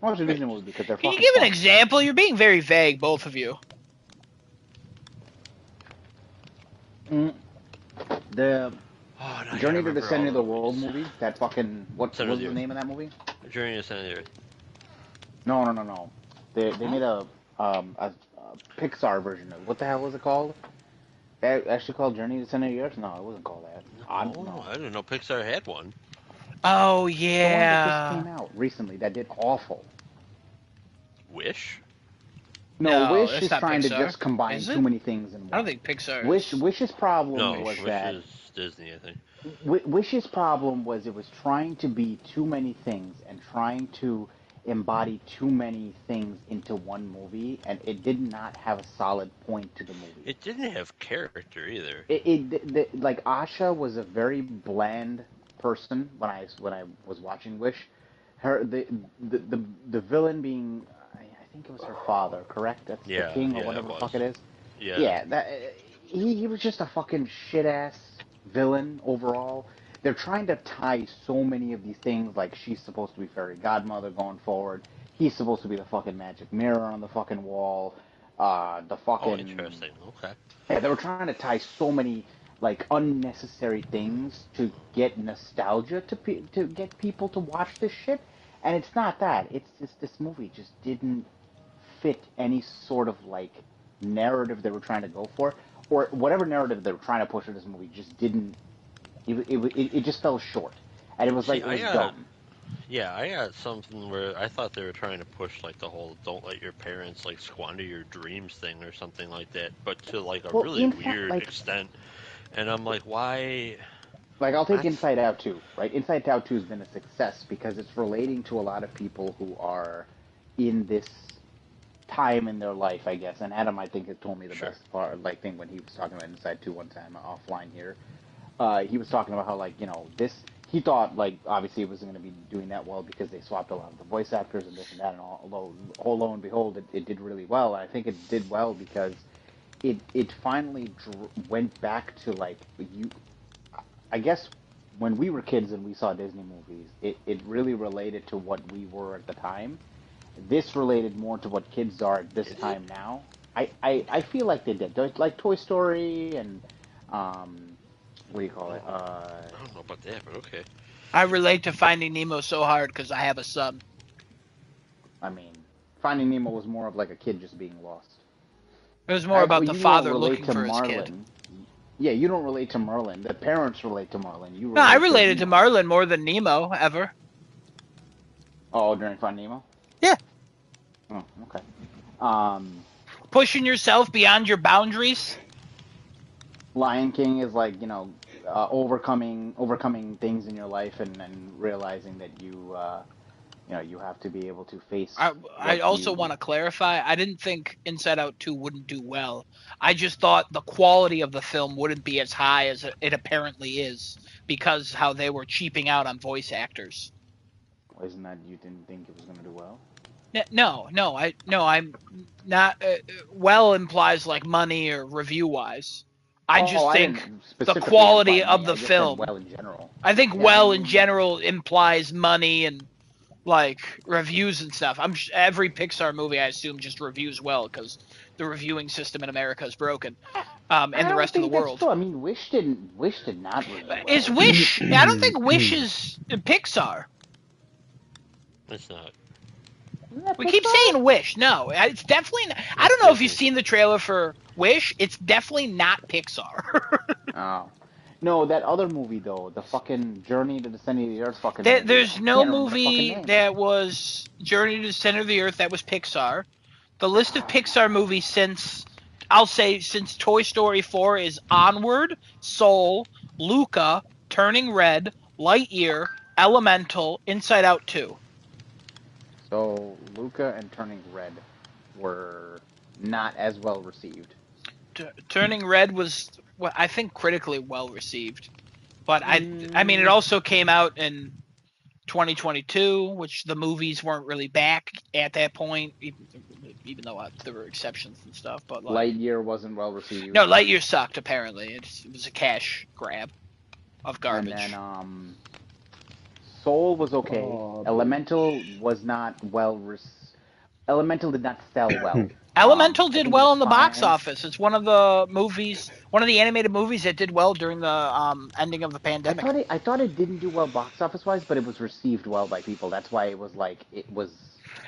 I watch a Disney movie because they're Can you fucking give an fun. example? You're being very vague, both of you. The Journey to the Center of the World movie. That fucking what was the name of that movie? Journey to the Center of the Earth. No. They made a Pixar version of what the hell was it called? Actually called Journey to the Center of the Earth? No, it wasn't called that. No, I didn't know Pixar had one. Oh yeah. The one that just came out recently that did awful. Wish? No, Wish is trying to just combine too many things in one. I don't think Pixar. Wish's problem was Wish that is Disney, I think. Wish's problem was it was trying to be too many things and trying to embody too many things into one movie, and it did not have a solid point to the movie. It didn't have character either. Like Asha was a very bland person when I was watching Wish. The villain being, I think it was her father, correct? That's the king or whatever the fuck it is. Yeah, he was just a fucking shit ass villain overall. They're trying to tie so many of these things, like she's supposed to be fairy godmother going forward. He's supposed to be the fucking magic mirror on the fucking wall. The fucking. Oh, interesting. Okay. Yeah, they were trying to tie so many like unnecessary things to get nostalgia to get people to watch this shit, and it's not that. It's just this movie just didn't fit any sort of like narrative they were trying to go for, or whatever narrative they were trying to push in this movie just didn't. It just fell short, and it was like it was dumb. Yeah, I got something where I thought they were trying to push like the whole "don't let your parents like squander your dreams" thing or something like that, but to like a really weird extent. And I'm like, why? Like I'll take Inside Out 2, right? Inside Out 2 has been a success because it's relating to a lot of people who are in this time in their life, I guess. And Adam, I think, had told me the best part, like thing when he was talking about Inside 2 one time offline here. He was talking about how like he thought like obviously it wasn't going to be doing that well because they swapped a lot of the voice actors and this and that, and although lo and behold it did really well. And I think it did well because it finally went back to like I guess when we were kids and we saw Disney movies, it really related to what we were at the time. This related more to what kids are at this time now. I feel like they did. Like Toy Story and what do you call it? I don't know about that, but okay. I relate to Finding Nemo so hard because I have a son. I mean, Finding Nemo was more of like a kid just being lost. It was more about the father looking for his kid. Yeah, you don't relate to Merlin. The parents relate to Merlin. No, I related to Marlin more than Nemo ever. Oh, during Finding Nemo? Yeah. Oh, okay. Pushing yourself beyond your boundaries. Lion King is like, overcoming things in your life and realizing that you have to be able to face. I also want to clarify, I didn't think Inside Out 2 wouldn't do well. I just thought the quality of the film wouldn't be as high as it apparently is because how they were cheaping out on voice actors. Isn't that you didn't think it was going to do well? I'm not. Well implies like money or review wise. I just think the quality of the film. Well in general. I think in general implies money and like reviews and stuff. Every Pixar movie I assume just reviews well because the reviewing system in America is broken, and the rest of the world. I mean, Wish did not review well. Is Wish? I don't think Wish is Pixar. It's not. We keep saying Wish. No, it's definitely not. I don't know if you've seen the trailer for Wish. It's definitely not Pixar. Oh. No, that other movie, though, the fucking Journey to the Center of the Earth fucking There's no movie that was Journey to the Center of the Earth that was Pixar. The list of Pixar movies since Toy Story 4 is Onward, Soul, Luca, Turning Red, Lightyear, Elemental, Inside Out 2. So Luca and Turning Red were not as well received. Turning Red was, I think, critically well received, but I mean, it also came out in 2022, which the movies weren't really back at that point, even though there were exceptions and stuff. But Lightyear wasn't well received. No, Lightyear sucked. Apparently, it was a cash grab. of garbage. And then Soul was okay. Elemental was not Elemental did not sell well. Elemental did well in the box fine. office. It's one of the animated movies that did well during the ending of the pandemic. I thought it didn't do well box office wise, but it was received well by people. That's why it was like it was.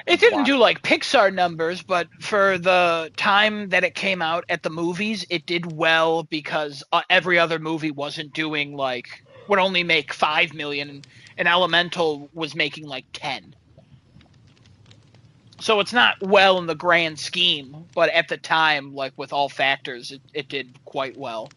It didn't do like Pixar numbers, but for the time that it came out at the movies, it did well because every other movie wasn't doing would only make 5 million, and Elemental was making like 10. So it's not well in the grand scheme, but at the time, like with all factors, it did quite well.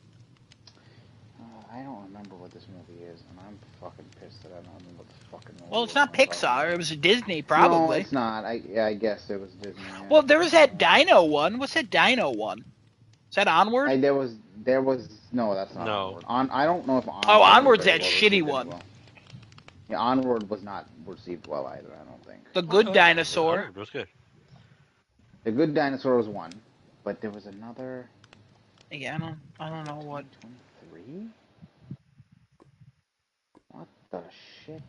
I don't remember what this movie is, and I'm fucking pissed that I don't remember what the fucking movie is. Well, it's not Pixar. It was a Disney, probably. No, it's not. I guess it was Disney. Yeah. Well, there was that Dino one. What's that Dino one? Is that Onward? There was no, that's not Onward. I don't know if Onward. Oh, Onward's that shitty one. Well. Yeah, Onward was not received well either. I don't think. The Good Dinosaur. Onward was good. The Good Dinosaur was one, but there was another. Yeah, I don't know what. 23? What the shit?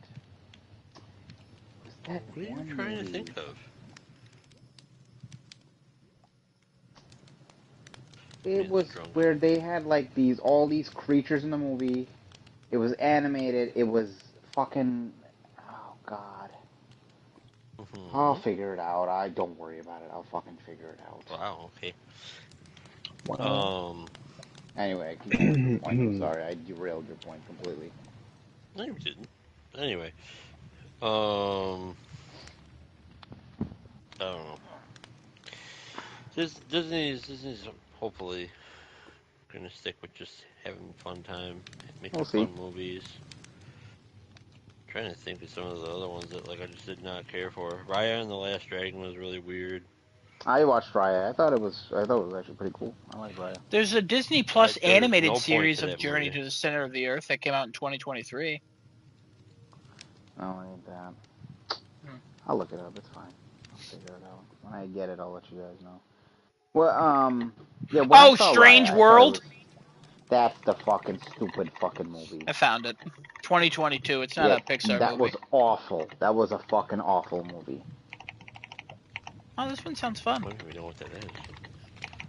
Was that what are you trying to think of? It was where they had like all these creatures in the movie. It was animated. It was fucking. Oh god. Mm-hmm. I'll figure it out. Don't worry about it. I'll fucking figure it out. Wow. Okay. Wow. Anyway, keep going with your point. I'm sorry, I derailed your point completely. No, you didn't. Anyway, I don't know. Disney's hopefully gonna stick with just having fun time, making fun movies. I'm trying to think of some of the other ones that I just did not care for. Raya and the Last Dragon was really weird. I watched Raya. I thought it was actually pretty cool. I like Raya. There's a Disney Plus animated series of Journey to the Center of the Earth that came out in 2023. I don't need that. I'll look it up. It's fine. I'll figure it out. When I get it, I'll let you guys know. Well, yeah. Strange World. That's the fucking stupid fucking movie. I found it. 2022. It's not a Pixar movie. That was awful. That was a fucking awful movie. Oh, this one sounds fun. I don't even know what that is.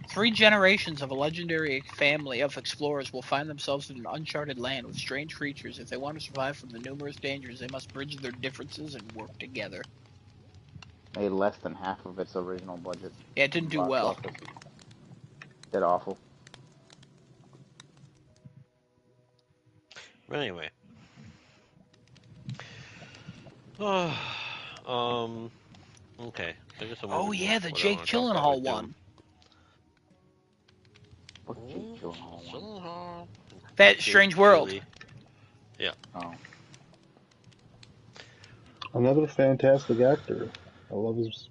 3 generations of a legendary family of explorers will find themselves in an uncharted land with strange creatures. If they want to survive from the numerous dangers, they must bridge their differences and work together. Made less than half of its original budget. Yeah, it didn't do well. Did awful. Anyway. Okay. Oh yeah, the Jake Gyllenhaal one. What Jake Gyllenhaal one? That Strange World. Yeah. Oh. Another fantastic actor. I love his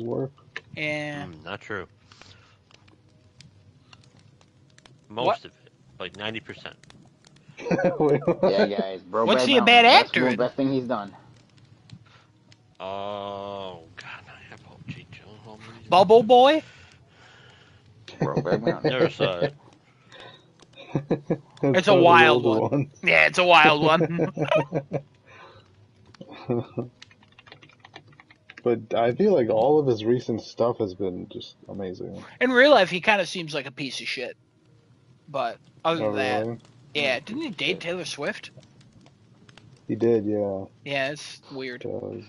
work. Yeah. Not true. Most of it, like 90%. Yeah, guys. What's he a bad actor? Best thing he's done. Oh God, I have all Jake Gyllenhaal movies. Bubble Boy. Never saw it. It's a wild one. Yeah, it's a wild one. But I feel like all of his recent stuff has been just amazing. In real life, he kind of seems like a piece of shit. But other than that, really? Yeah, didn't he date Taylor Swift? He did, yeah. Yeah, it's weird. Does,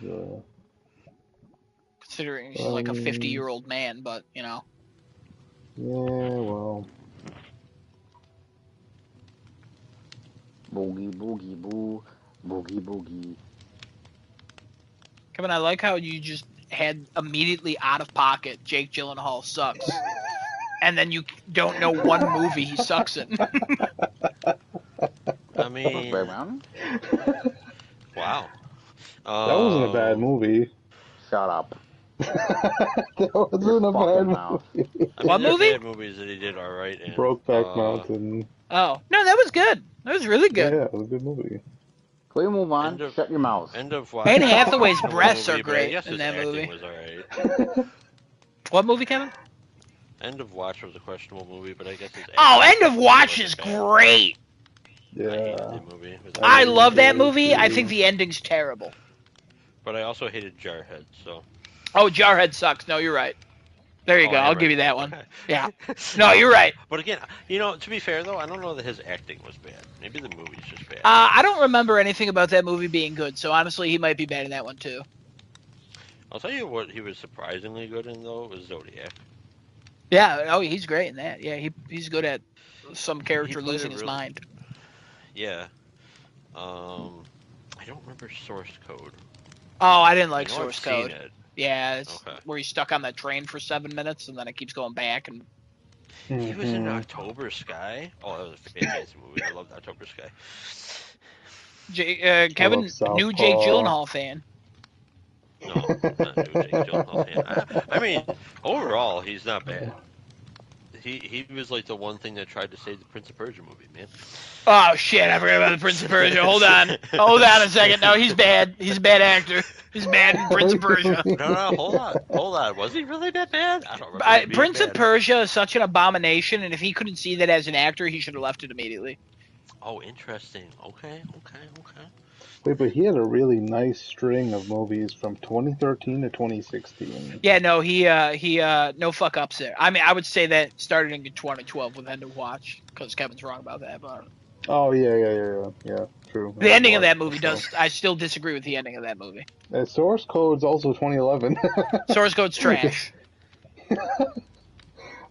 considering he's like a 50-year-old man, but, you know. Yeah, well. Boogie, boogie, boo. Boogie, boogie. Kevin, I like how you just had immediately out of pocket Jake Gyllenhaal sucks. And then you don't know one movie he sucks in. I mean... Wow. That wasn't a bad movie. Shut up. That wasn't a bad movie. What movie? Bad movies that he did alright in. Brokeback Mountain. Oh. No, that was good. That was really good. Yeah, it was a good movie. Can we move on? Shut your mouth. End of Anne Hathaway's breasts are great in that movie. Was right. What movie, Kevin? End of Watch was a questionable movie, but I guess it's... Oh, End of Watch is great! Yeah. I hated that movie. I love that movie. I think the ending's terrible. But I also hated Jarhead, so. Oh, Jarhead sucks. No, you're right. There you go. I'll give you that one. Yeah. No, you're right. But again, to be fair though, I don't know that his acting was bad. Maybe the movie's just bad. I don't remember anything about that movie being good, so honestly, he might be bad in that one too. I'll tell you what he was surprisingly good in though was Zodiac. Yeah. Oh, he's great in that. Yeah, he's good at some character losing his mind. Yeah. I don't remember Source Code. Oh, I didn't like Source Code. I've seen it. Yeah, it's where he's stuck on that train for 7 minutes and then it keeps going back and. He was in October Sky. Oh, that was a fantastic movie. I loved October Sky. Kevin, new Jake Gyllenhaal fan. No, not new Jake Gyllenhaal fan. I mean, overall, he's not bad. He was like the one thing that tried to save the Prince of Persia movie, man. Oh shit! I forgot about the Prince of Persia. Hold on a second. No, he's bad. He's a bad actor. He's bad in Prince of Persia. No, hold on. Was he really that bad? I don't remember. Prince of Persia is such an abomination, and if he couldn't see that as an actor, he should have left it immediately. Oh, interesting. Okay. Wait, but he had a really nice string of movies from 2013 to 2016. Yeah, no, he no fuck ups there. I mean, I would say that starting in 2012 with End of Watch, because Kevin's wrong about that, but. Oh yeah, true. The ending of that movie I still disagree with the ending of that movie. Source Code's also 2011. Source Code's trash.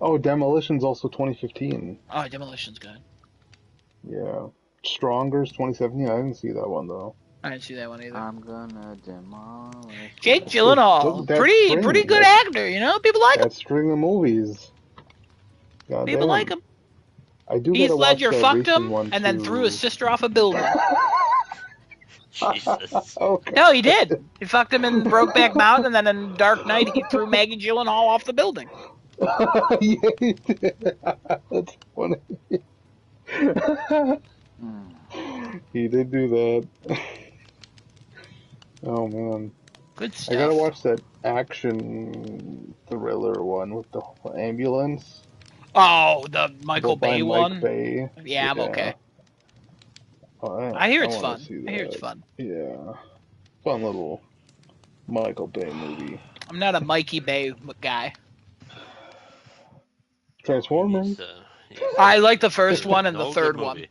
Oh, Demolition's also 2015. Oh, Demolition's good. Yeah. Stronger's 2017. I didn't see that one though. I didn't see that one either. I'm gonna demolish. Jake Gyllenhaal, pretty good actor, you know. People like him. That string of movies. God People damn. like him. I do. Heath Ledger fucked him and then threw his sister off a building. Jesus. Okay. No, he did. He fucked him in Brokeback Mountain, and then in Dark Knight he threw Maggie Gyllenhaal off the building. Yeah, he did. That's funny. He did do that. Oh man. Good stuff. I gotta watch that action thriller one with the ambulance. Oh, the Michael Bay one? Bay. Yeah, I'm okay. I hear it's fun. I hear it's fun. Yeah. Fun little Michael Bay movie. I'm not a Mikey Bay guy. Transformers? I like the first one and the third one.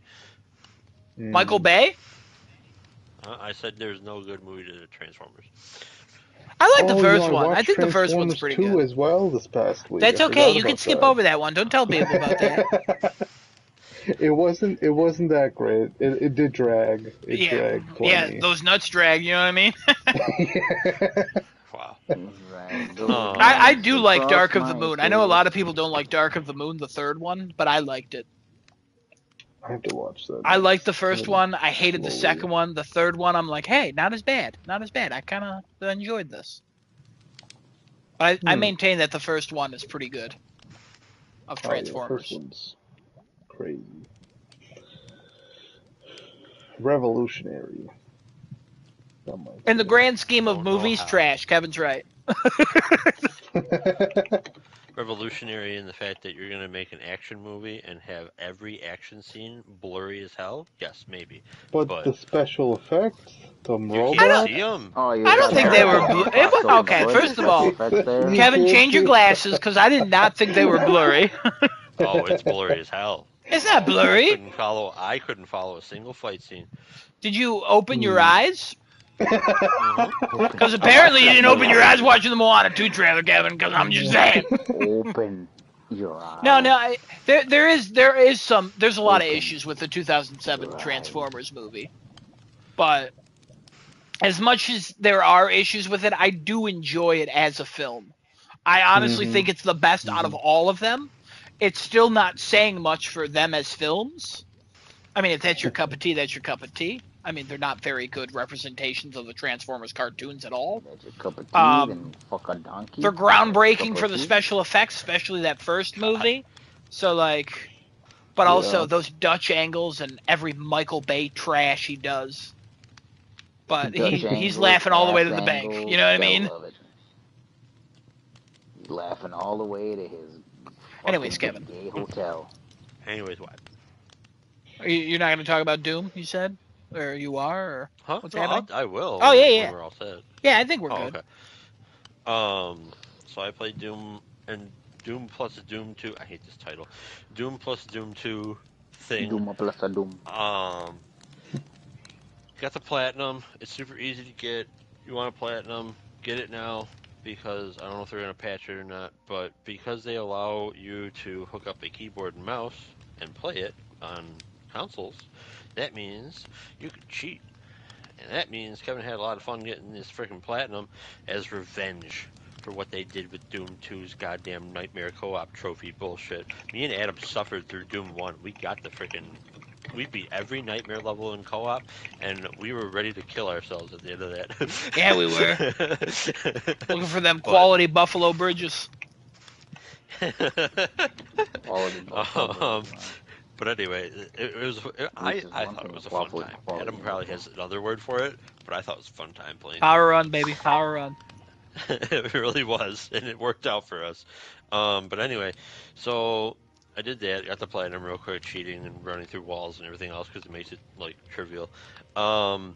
Michael Bay? I said there's no good movie to the Transformers. I like the first one. I think the first one's pretty good. As well this past week. That's okay. You can skip over that one. Don't tell people about that. It wasn't that great. It did drag. It dragged plenty. Yeah, those nuts drag. You know what I mean? Wow. I do like Dark of the Moon. I know a lot of people don't like Dark of the Moon, the third one, but I liked it. I have to watch that. I liked the first one. I hated the second one. The third one, I'm like, hey, not as bad. Not as bad. I kind of enjoyed this. But I maintain that the first one is pretty good. Of Transformers. The first one's crazy. Revolutionary. In the grand scheme of movies, trash. Kevin's right. Revolutionary in the fact that you're going to make an action movie and have every action scene blurry as hell? Yes, maybe. But the special effects, the robots... I don't see them. I don't think they were... Okay, first of all, Kevin, change your glasses, because I did not think they were blurry. Oh, it's blurry as hell. It's not blurry. I couldn't follow a single fight scene. Did you open your eyes? Because apparently you didn't open your eyes watching the Moana 2 trailer, Kevin, because I'm just saying. Open your eyes. No, there's a lot of issues with the 2007 Transformers movie. But as much as there are issues with it, I do enjoy it as a film. I honestly think it's the best out of all of them. It's still not saying much for them as films. I mean, if that's your cup of tea, that's your cup of tea. I mean, they're not very good representations of the Transformers cartoons at all. That's a cup of tea and fuck a donkey. They're groundbreaking for the special effects, especially that first movie. So, like, but also those Dutch angles and every Michael Bay trash he does. But he's laughing all the way to the bank. You know what I mean? He's laughing all the way to his anyways, Kevin. gay hotel. Anyways, what? You're not going to talk about Doom, you said? Or you are? Or Huh? what's No, happening? I will Oh, yeah, when yeah. we're all set. Yeah, I think we're Oh, good. okay. So I played Doom and Doom plus Doom 2. I hate this title. Doom plus Doom 2 thing. Doom plus a Doom. Got the platinum. It's super easy to get. You want a platinum? Get it now because I don't know if they're gonna patch it or not. But because they allow you to hook up a keyboard and mouse and play it on consoles, that means you can cheat. And that means Kevin had a lot of fun getting this freaking platinum as revenge for what they did with Doom 2's goddamn Nightmare co-op trophy bullshit. Me and Adam suffered through Doom 1. We beat every Nightmare level in co-op, and we were ready to kill ourselves at the end of Yeah, we were. that. Looking for them but quality Buffalo Bridges. Quality Buffalo Bills, man. but anyway, it was. At least there's I one thought it thing was a fun quality, time. quality Adam probably Buffalo. has another word for it, but I thought it was a fun time playing Power Doom. run, baby. Power run. It really was, and it worked out for us. But anyway, so I did that. Got the platinum real quick, cheating and running through walls and everything else because it makes it like trivial. Um,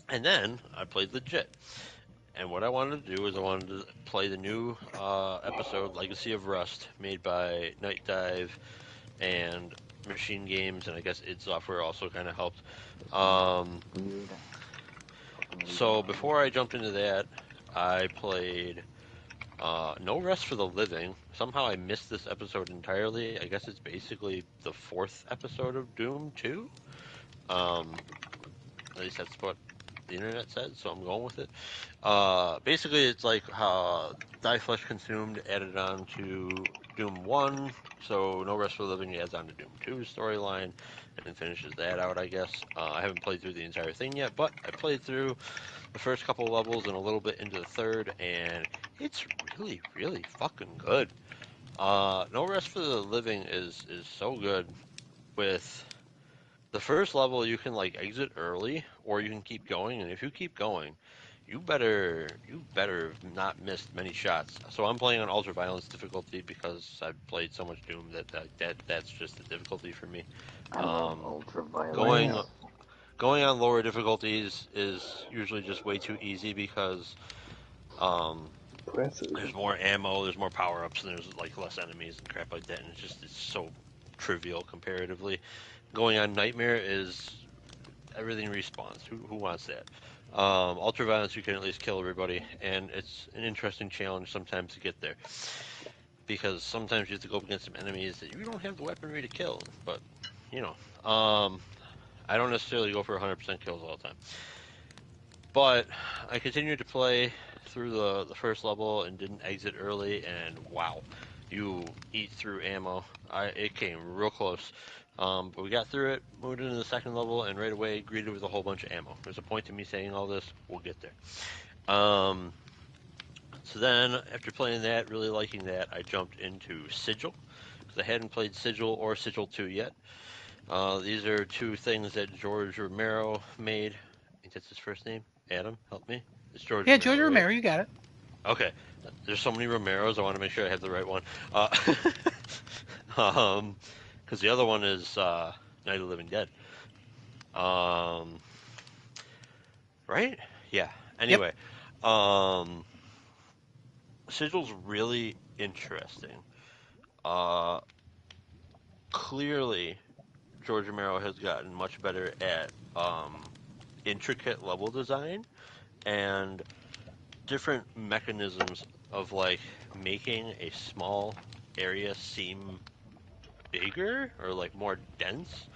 and then I played legit. And what I wanted to do is I wanted to play the new episode, Legacy of Rust, made by Night Dive and Machine Games, and I guess id Software also kind of helped. Weird. Fucking weird So already. before I jumped into that, I played No Rest for the Living. Somehow I missed this episode entirely. I guess it's basically the fourth episode of Doom 2. Um, at least that's what the internet said, so I'm going with it. Basically, it's like Die Flesh Consumed added on to Doom 1, so No Rest for the Living adds on to Doom 2's storyline and finishes that out, I guess. I haven't played through the entire thing yet, but I played through the first couple levels and a little bit into the third, and it's really, really fucking good. No Rest for the Living is so good with the first level you can like exit early or you can keep going, and if you keep going, you better have not missed many shots. So I'm playing on ultra violence difficulty because I've played so much Doom that's just the difficulty for me. I love Um, going ultraviolence. going on lower difficulties is usually just way too easy because um, Impressive. there's more ammo, there's more power ups, and there's like less enemies and crap like that, and it's so trivial comparatively. Going on Nightmare is everything respawns. Who wants that? Ultraviolence, you can at least kill everybody, and it's an interesting challenge sometimes to get there because sometimes you have to go up against some enemies that you don't have the weaponry to kill. But you know, I don't necessarily go for 100% kills all the time. But I continued to play through the first level and didn't exit early, and wow, you eat through ammo. It came real close. But we got through it, moved into the second level, and right away greeted with a whole bunch of ammo. There's a point to me saying all this. We'll get there. So then, after playing that, really liking that, I jumped into Sigil because I hadn't played Sigil or Sigil 2 yet. These are two things that George Romero made. I think that's his first name. Adam, help me. It's George Yeah, George Romero, right? Romero, you got it. Okay. There's so many Romeros. I want to make sure I have the right one. Uh, because the other one is Night of the Living Dead. Um, right? Yeah. Yep. Anyway, um, Sigil's really interesting. Uh, Clearly, George Romero has gotten much better at intricate level design and different mechanisms of like making a small area seem bigger or like more dense.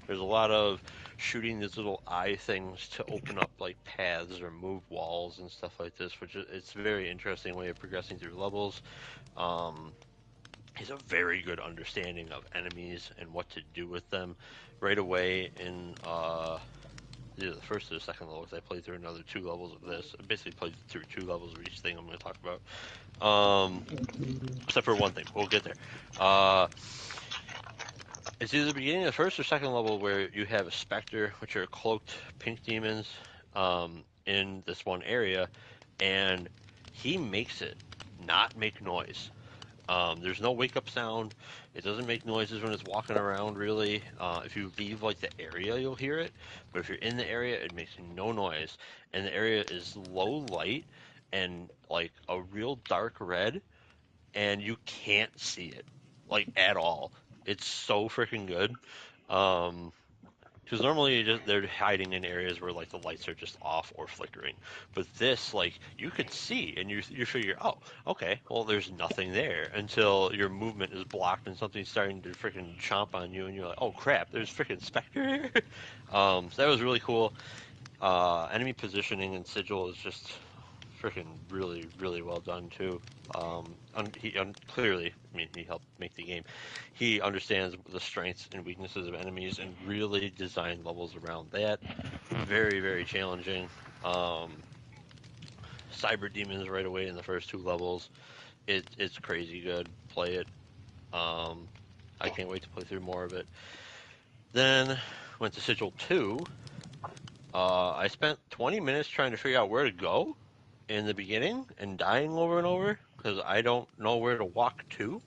There's a lot of shooting these little eye things to open up like paths or move walls and stuff like this, which is it's a very interesting way of progressing through levels. Um, he's a very good understanding of enemies and what to do with them right away in either the first or the second level. Because I played through another two levels of this. I basically played through two levels of each thing I'm going to talk about. Except for one thing, we'll get there. It's either the beginning of the first or second level where you have a specter, which are cloaked pink demons, in this one area, and he makes it not make noise. There's no wake up sound. It doesn't make noises when it's walking around, really. If you leave like the area, you'll hear it. But if you're in the area, it makes no noise. And the area is low light and like a real dark red, and you can't see it like at all. It's so freaking good. Um, because normally they're hiding in areas where like the lights are just off or flickering, but this like you could see and you figure, oh, okay, well there's nothing there until your movement is blocked and something's starting to freaking chomp on you, and you're like, oh crap, there's freaking Spectre here. So that was really cool. Enemy positioning and Sigil is just freaking really well done too. Clearly, I mean, he helped make the game. He understands the strengths and weaknesses of enemies and really designed levels around that. Very challenging. Cyber demons right away in the first 2 levels. It's crazy good. Play it. I can't wait to play through more of it. Then went to Sigil 2. I spent 20 minutes trying to figure out where to go in the beginning and dying over and over because I don't know where to walk to.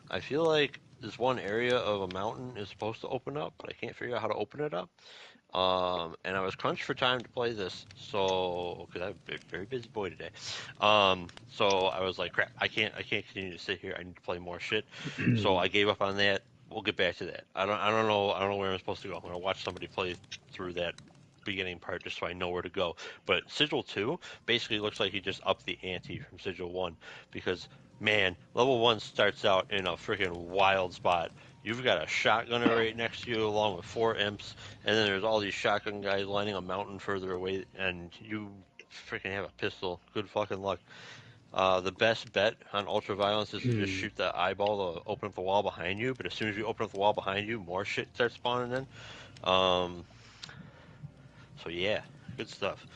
I feel like this one area of a mountain is supposed to open up, but I can't figure out how to open it up. And I was crunched for time to play this, so because I'm a very busy boy today. So I was like, crap, I can't continue to sit here. I need to play more shit. So I gave up on that. We'll get back to that. I don't know where I'm supposed to go. I'm gonna watch somebody play through that beginning part just so I know where to go. But Sigil 2 basically looks like he just upped the ante from Sigil 1 because man, level 1 starts out in a freaking wild spot. You've got a shotgunner right next to you along with 4 imps, and then there's all these shotgun guys lining a mountain further away, and you freaking have a pistol. Good fucking luck. The best bet on ultraviolence is to just shoot the eyeball to open up the wall behind you, but as soon as you open up the wall behind you, more shit starts spawning in. So yeah, good stuff.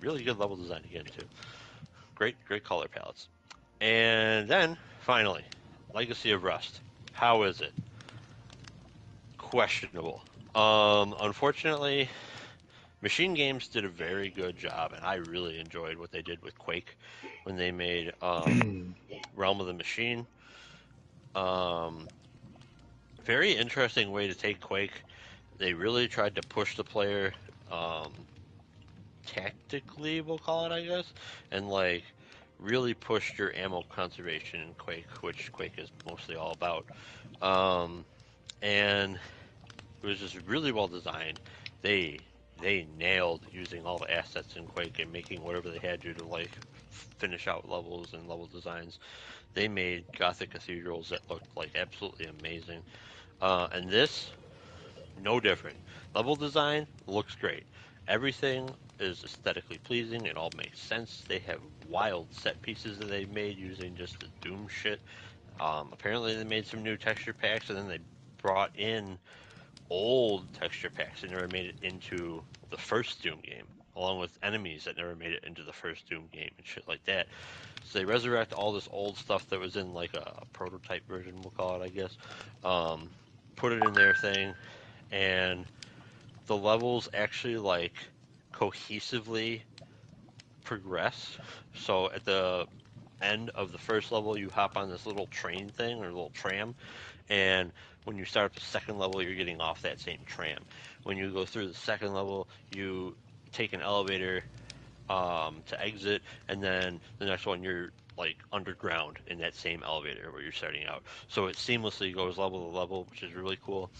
Really good level design again too. Great color palettes. And then finally, Legacy of Rust. How is it? Questionable. Unfortunately, Machine Games did a very good job, and I really enjoyed what they did with Quake when they made Realm of the Machine. Very interesting way to take Quake. They really tried to push the player tactically, we'll call it, I guess, and like really pushed your ammo conservation in Quake, which Quake is mostly all about. And it was just really well designed. They nailed using all the assets in Quake and making whatever they had to like finish out levels and level designs. They made Gothic cathedrals that looked like absolutely amazing. And this, no different. Level design looks great. Everything is aesthetically pleasing. It all makes sense. They have wild set pieces that they made using just the Doom shit. Apparently, they made some new texture packs, and then they brought in old texture packs that never made it into the first Doom game, along with enemies that never made it into the first Doom game and shit like that. So they resurrect all this old stuff that was in like a prototype version, we'll call it, I guess. Put it in their thing, and the levels actually like cohesively progress. So at the end of the first level, you hop on this little train thing or little tram, and when you start up the second level, you're getting off that same tram. When you go through the second level, you take an elevator to exit, and then the next one you're like underground in that same elevator where you're starting out. So it seamlessly goes level to level, which is really cool.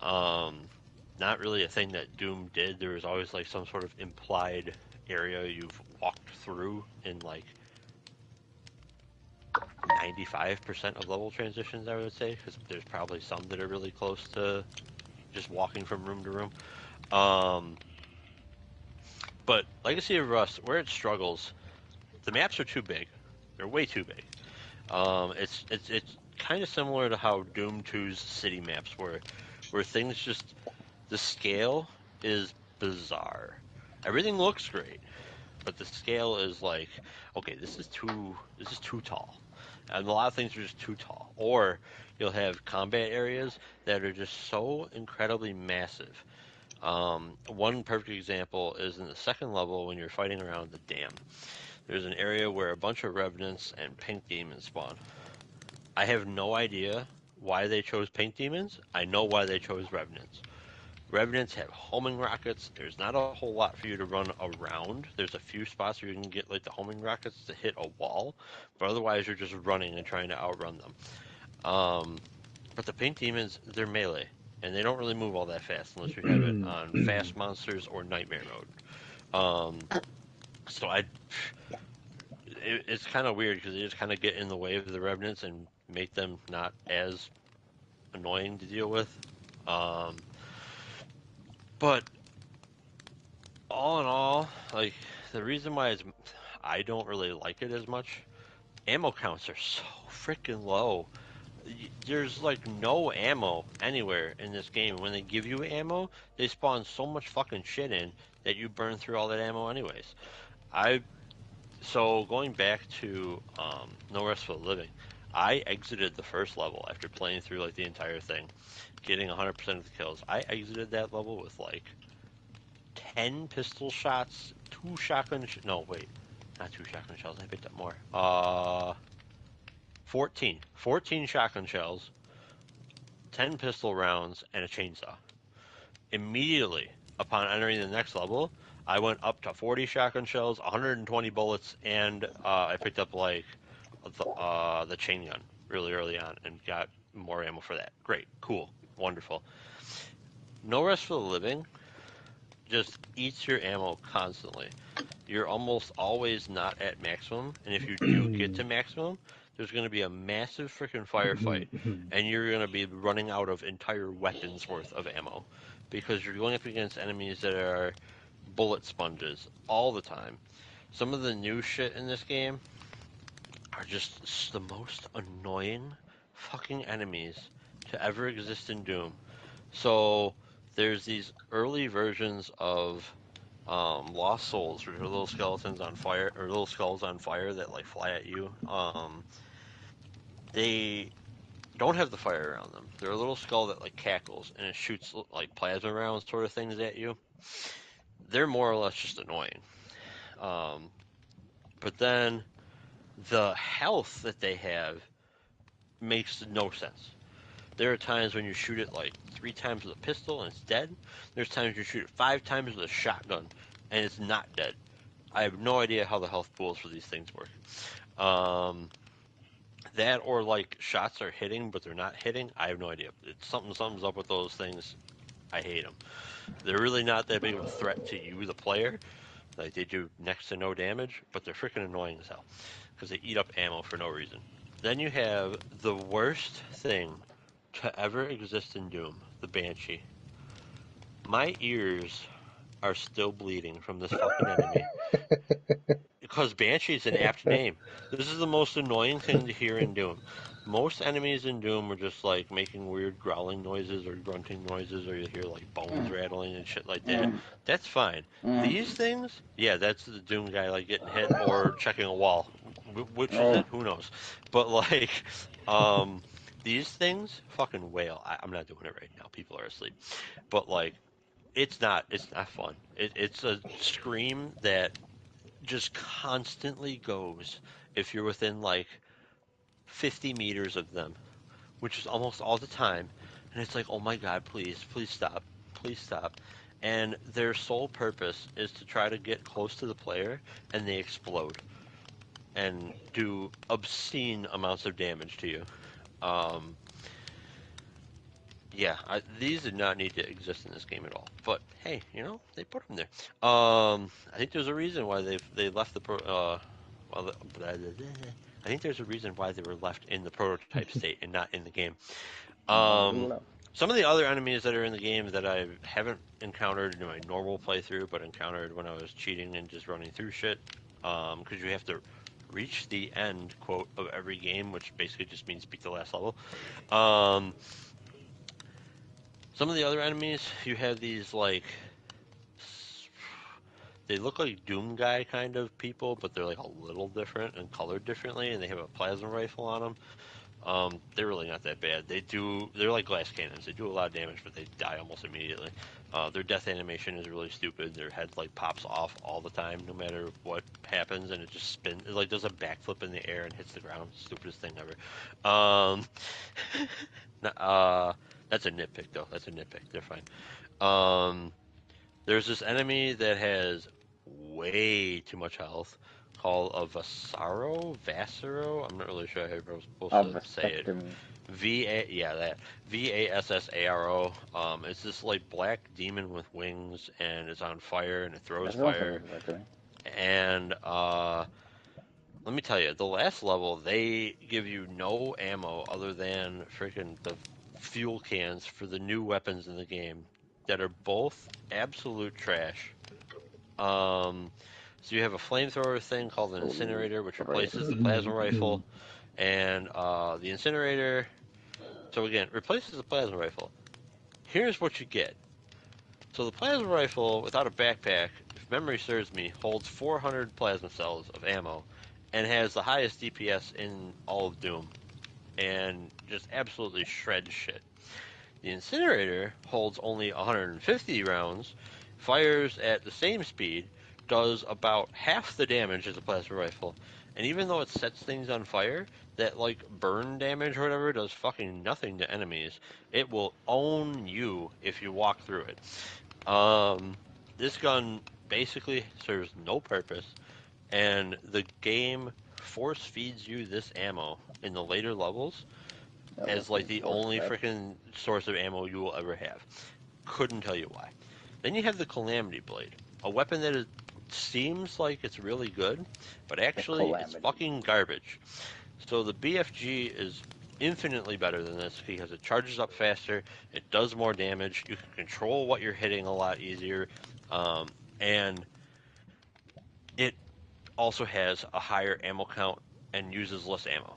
Not really a thing that Doom did. There was always like some sort of implied area you've walked through in like 95% of level transitions, I would say, because there's probably some that are really close to just walking from room to room. But Legacy of Rust, where it struggles, the maps are too big. They're way too big. It's kind of similar to how Doom 2's city maps were, where things just the scale is bizarre. Everything looks great, but the scale is like, okay, this is too tall. And a lot of things are just too tall. Or you'll have combat areas that are just so incredibly massive. One perfect example is in the second level when you're fighting around the dam. there's an area where a bunch of revenants and pink demons spawn. I have no idea why they chose pink demons. I know why they chose revenants. Revenants have homing rockets. There's not a whole lot for you to run around. There's a few spots where you can get like the homing rockets to hit a wall, but otherwise you're just running and trying to outrun them. But the pink demons, they're melee, and they don't really move all that fast unless you have it on fast monsters or nightmare mode. So it's kind of weird because they just kind of get in the way of the revenants and make them not as annoying to deal with. But all in all, like the reason why I don't really like it as much, ammo counts are so freaking low. There's like no ammo anywhere in this game. When they give you ammo, they spawn so much fucking shit in that you burn through all that ammo anyways. So going back to No Rest for the Living, I exited the first level after playing through like the entire thing, getting 100% of the kills. I exited that level with like 10 pistol shots, two shotgun no wait, not two shotgun shells. I picked up more. 14 shotgun shells, 10 pistol rounds, and a chainsaw. Immediately upon entering the next level, I went up to 40 shotgun shells, 120 bullets, and I picked up like the chain gun really early on and got more ammo for that. Great, cool, wonderful. No Rest for the Living just eats your ammo constantly. You're almost always not at maximum, and if you do get to maximum, there's going to be a massive freaking firefight, and you're going to be running out of entire weapons worth of ammo because you're going up against enemies that are bullet sponges all the time. Some of the new shit in this game are just the most annoying fucking enemies to ever exist in Doom. So there's these early versions of Lost Souls, which are little skeletons on fire, or little skulls on fire that like fly at you. They don't have the fire around them. They're a little skull that like cackles and it shoots like plasma rounds sort of things at you. They're more or less just annoying. But then the health that they have makes no sense. There are times when you shoot it like 3 times with a pistol and it's dead. There's times you shoot it 5 times with a shotgun and it's not dead. I have no idea how the health pools for these things work. That or like shots are hitting but they're not hitting. I have no idea. It's something's up with those things. I hate them. They're really not that big of a threat to you, the player. Like they do next to no damage, but they're freaking annoying as hell because they eat up ammo for no reason. Then you have the worst thing to ever exist in Doom, the Banshee. My ears are still bleeding from this fucking enemy. Because Banshee is an apt name. This is the most annoying thing to hear in Doom. Most enemies in Doom are just like making weird growling noises or grunting noises, or you hear like bones rattling and shit like that. That's fine. These things, yeah, that's the Doom guy like getting hit or checking a wall. Which is it? Who knows? But like, these things fucking wail. I'm not doing it right now. People are asleep. But like, it's not fun. It's a scream that just constantly goes if you're within like 50 meters of them, which is almost all the time. And it's like, oh my God, please stop, please stop. And their sole purpose is to try to get close to the player and they explode and do obscene amounts of damage to you. Um, yeah, these did not need to exist in this game at all. But hey, they put them there. I think there's a reason why they left the well, I think there's a reason why they were left in the prototype state and not in the game. Some of the other enemies that are in the game that I haven't encountered in my normal playthrough, but encountered when I was cheating and just running through shit, because you have to reach the end quote of every game, which basically just means beat the last level. Some of the other enemies, you have these like they look like Doom guy kind of people, but they're like a little different and colored differently, and they have a plasma rifle on them. They're really not that bad. They're like glass cannons. They do a lot of damage, but they die almost immediately. Their death animation is really stupid. Their head like pops off all the time, no matter what happens and it just spins. It like does a backflip in the air and hits the ground. Stupidest thing ever. Um, that's a nitpick though. That's a nitpick. They're fine. Um, there's this enemy that has way too much health called a Vasaro. I'm not really sure how you're supposed Of to say it. vasectomy. Vassaro. It's this like black demon with wings and it's on fire and it throws That sounds like a fire. vasectomy. And let me tell you, the last level they give you no ammo other than freaking the fuel cans for the new weapons in the game that are both absolute trash. So you have a flamethrower thing called an incinerator, which replaces the plasma rifle, and the incinerator. So again, replaces the plasma rifle. Here's what you get. So the plasma rifle, without a backpack, if memory serves me, holds 400 plasma cells of ammo, and has the highest DPS in all of Doom, and just absolutely shreds shit. The incinerator holds only 150 rounds, fires at the same speed, does about half the damage as a plasma rifle, and even though it sets things on fire, that like burn damage or whatever does fucking nothing to enemies. It will own you if you walk through it. This gun basically serves no purpose, and the game force feeds you this ammo in the later levels as like the only freaking source of ammo you will ever have. Couldn't tell you why. Then you have the Calamity Blade, a weapon that seems like it's really good, but actually it's fucking garbage. So the BFG is infinitely better than this because it charges up faster, it does more damage, you can control what you're hitting a lot easier, and it also has a higher ammo count and uses less ammo.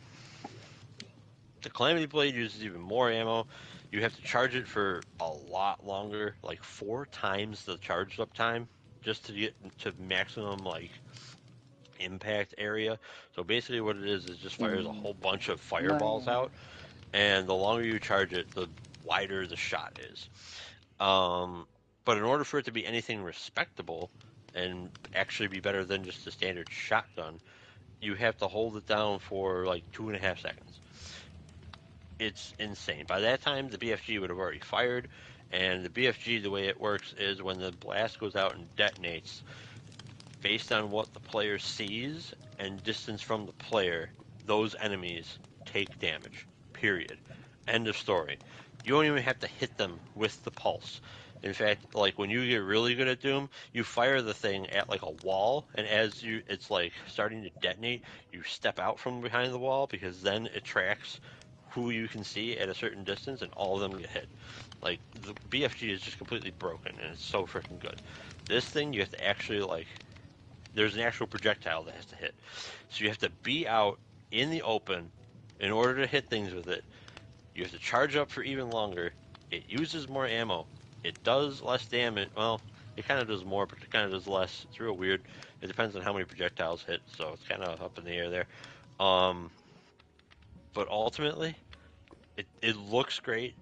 The Calamity Blade uses even more ammo. You have to charge it for a lot longer, like 4 times the charged up time, just to get to maximum like impact area. So basically, what it is just fires a whole bunch of fireballs out, and the longer you charge it, the wider the shot is. But in order for it to be anything respectable and actually be better than just a standard shotgun, you have to hold it down for like 2.5 seconds. It's insane. By that time, the BFG would have already fired, and the BFG, the way it works is when the blast goes out and detonates, based on what the player sees and distance from the player, those enemies take damage. Period. End of story. You don't even have to hit them with the pulse. In fact, like when you get really good at Doom, you fire the thing at like a wall, and as it's like starting to detonate, you step out from behind the wall because then it tracks who you can see at a certain distance, and all of them get hit. Like the BFG is just completely broken, and it's so freaking good. This thing you have to actually like there's an actual projectile that has to hit. So you have to be out in the open in order to hit things with it. You have to charge up for even longer. It uses more ammo. It does less damage. Well, it kind of does more, but it kind of does less. It's real weird. It depends on how many projectiles hit, so it's kind of up in the air there. But ultimately, it looks great.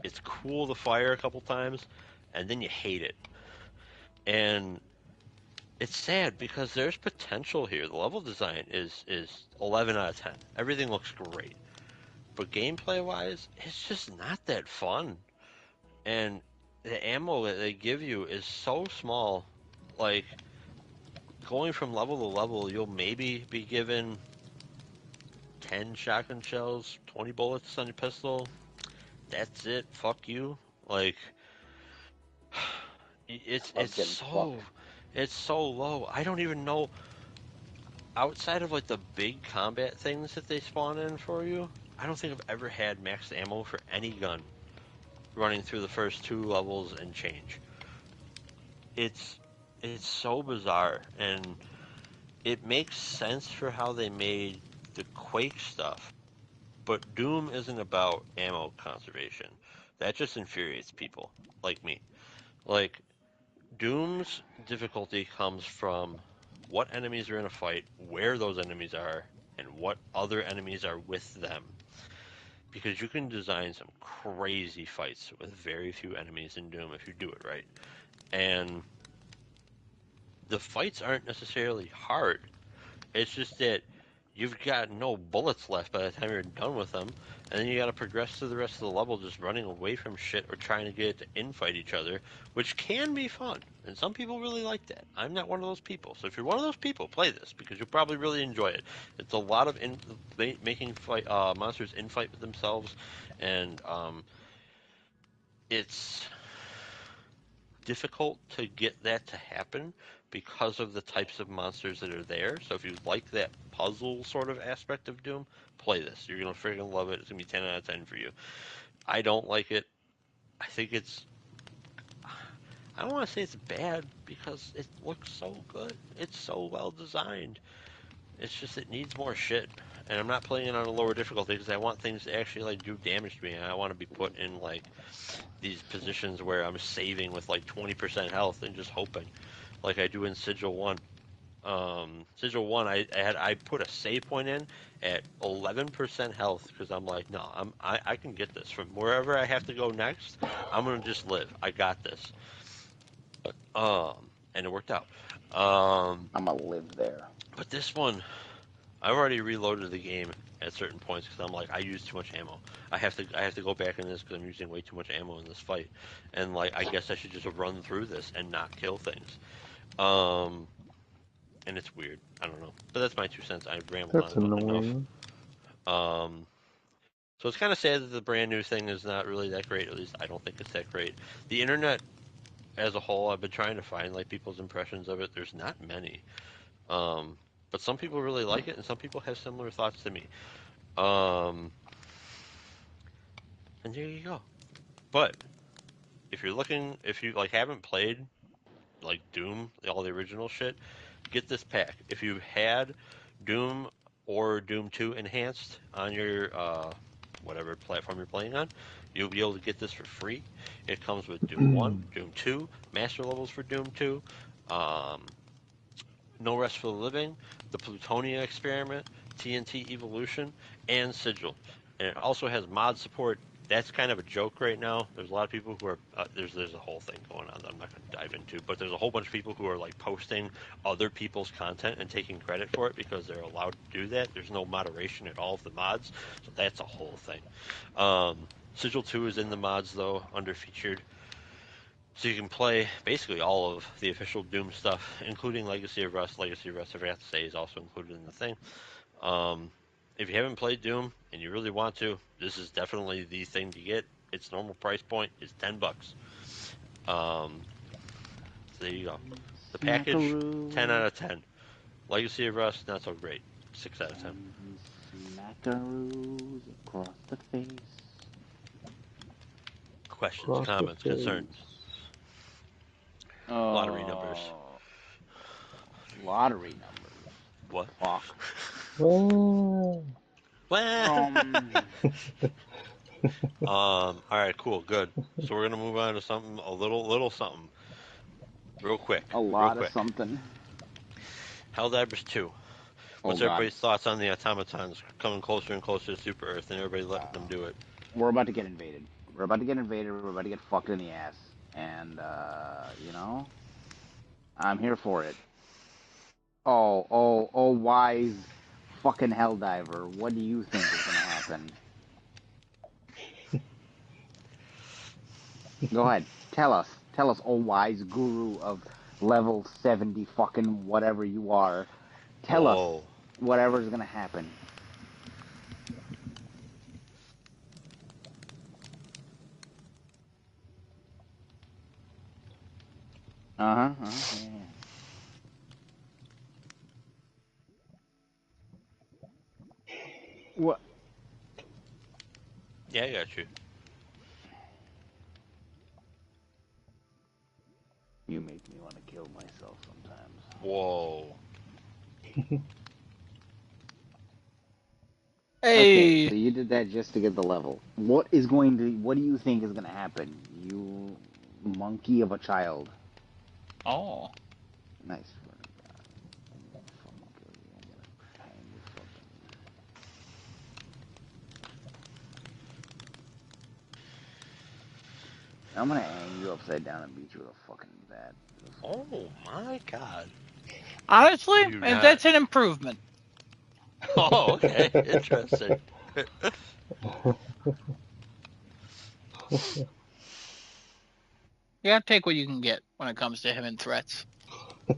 It's cool to fire a couple times, and then you hate it. And it's sad because there's potential here. The level design is 11 out of 10. Everything looks great. But gameplay wise, it's just not that fun. And the ammo that they give you is so small. Like going from level to level, you'll maybe be given 10 shotgun shells, 20 bullets on your pistol. That's it. Fuck you. Like it's so low. I don't even know outside of like the big combat things that they spawn in for you. I don't think I've ever had max ammo for any gun running through the first 2 levels and change. It's so bizarre, and it makes sense for how they made the Quake stuff. But Doom isn't about ammo conservation. That just infuriates people like me. Like Doom's difficulty comes from what enemies are in a fight, where those enemies are, and what other enemies are with them. Because you can design some crazy fights with very few enemies in Doom if you do it right. And the fights aren't necessarily hard. It's just that you've got no bullets left by the time you're done with them, and then you got to progress through the rest of the level just running away from shit or trying to get it to infight each other, which can be fun, and some people really like that. I'm not one of those people, so if you're one of those people, play this because you'll probably really enjoy it. It's a lot of making monsters infight with themselves, and it's difficult to get that to happen because of the types of monsters that are there. So if you like that puzzle sort of aspect of Doom, play this. You're gonna freaking love it. It's gonna be 10 out of 10 for you. I don't like it. I think it's I don't want to say it's bad because it looks so good. It's so well designed. It's just it needs more shit. And I'm not playing it on a lower difficulty because I want things to actually like do damage to me. And I want to be put in like these positions where I'm saving with like 20% health and just hoping, like I do in Sigil 1. Sigil 1, I put a save point in at 11% health because I'm like, no, I can get this from wherever I have to go next. I'm gonna just live. I got this. And it worked out. I'm gonna live there. But this one, I've already reloaded the game at certain points because I'm like, I use too much ammo. I have to go back in this because I'm using way too much ammo in this fight, and like I guess I should just run through this and not kill things. Um, and it's weird. I don't know, but that's my 2 cents. I rambled That's on enough. annoying. Um, so it's kind of sad that the brand new thing is not really that great. At least I don't think it's that great. The internet as a whole, I've been trying to find like people's impressions of it. There's not many. Um, but some people really like it, and some people have similar thoughts to me. Um, and there you go. But if you like haven't played like Doom, all the original shit, get this pack. If you had Doom or Doom 2 enhanced on your whatever platform you're playing on, you'll be able to get this for free. It comes with Doom 1, Doom 2, master levels for Doom 2, um, No Rest for the Living, the Plutonia Experiment, TNT Evolution, and Sigil. And it also has mod support. That's kind of a joke right now. There's a lot of people who are there's a whole thing going on that I'm not going to dive into, but there's a whole bunch of people who are like posting other people's content and taking credit for it because they're allowed to do that. There's no moderation at all of the mods, so that's a whole thing. Sigil 2 is in the mods though, under featured. So you can play basically all of the official Doom stuff, including Legacy of Rust. Legacy of Rust, I forgot to say, is also included in the thing. If you haven't played Doom and you really want to, this is definitely the thing to get. Its normal price point is $10. Um, so there you go. The package, 10 out of 10. Legacy of Rust, not so great. 6 out of 10. Smackaroos across the face. Questions, Across the comments, concerns, face. lottery numbers. Lottery numbers. What? Fuck. Well, Well, all right, cool, good. So we're gonna move on to something a little something, real quick, A real lot of quick. something. Helldivers 2. Oh What's god. everybody's thoughts on the automatons coming closer and closer to Super Earth, and everybody letting them do it? We're about to get invaded. We're about to get invaded. We're about to get fucked in the ass. And, you know, I'm here for it. Oh, wise fucking Helldiver. What do you think is gonna happen? Go ahead. Tell us. Tell us, oh wise guru of level 70 fucking whatever you are. Tell us Whoa. whatever's gonna happen. Yeah. What? Yeah, I got you. You make me want to kill myself sometimes. Whoa. Okay, Hey. so you did that just to get the level. What do you think is gonna happen? You monkey of a child. Oh. Nice. I'm gonna fucking kill you. I'm gonna hang you fucking. I'm gonna hang you upside down and beat you with a fucking bat. Oh my God. Honestly, that's an improvement. Oh, okay. Interesting. You gotta take what you can get when it comes to him and threats. I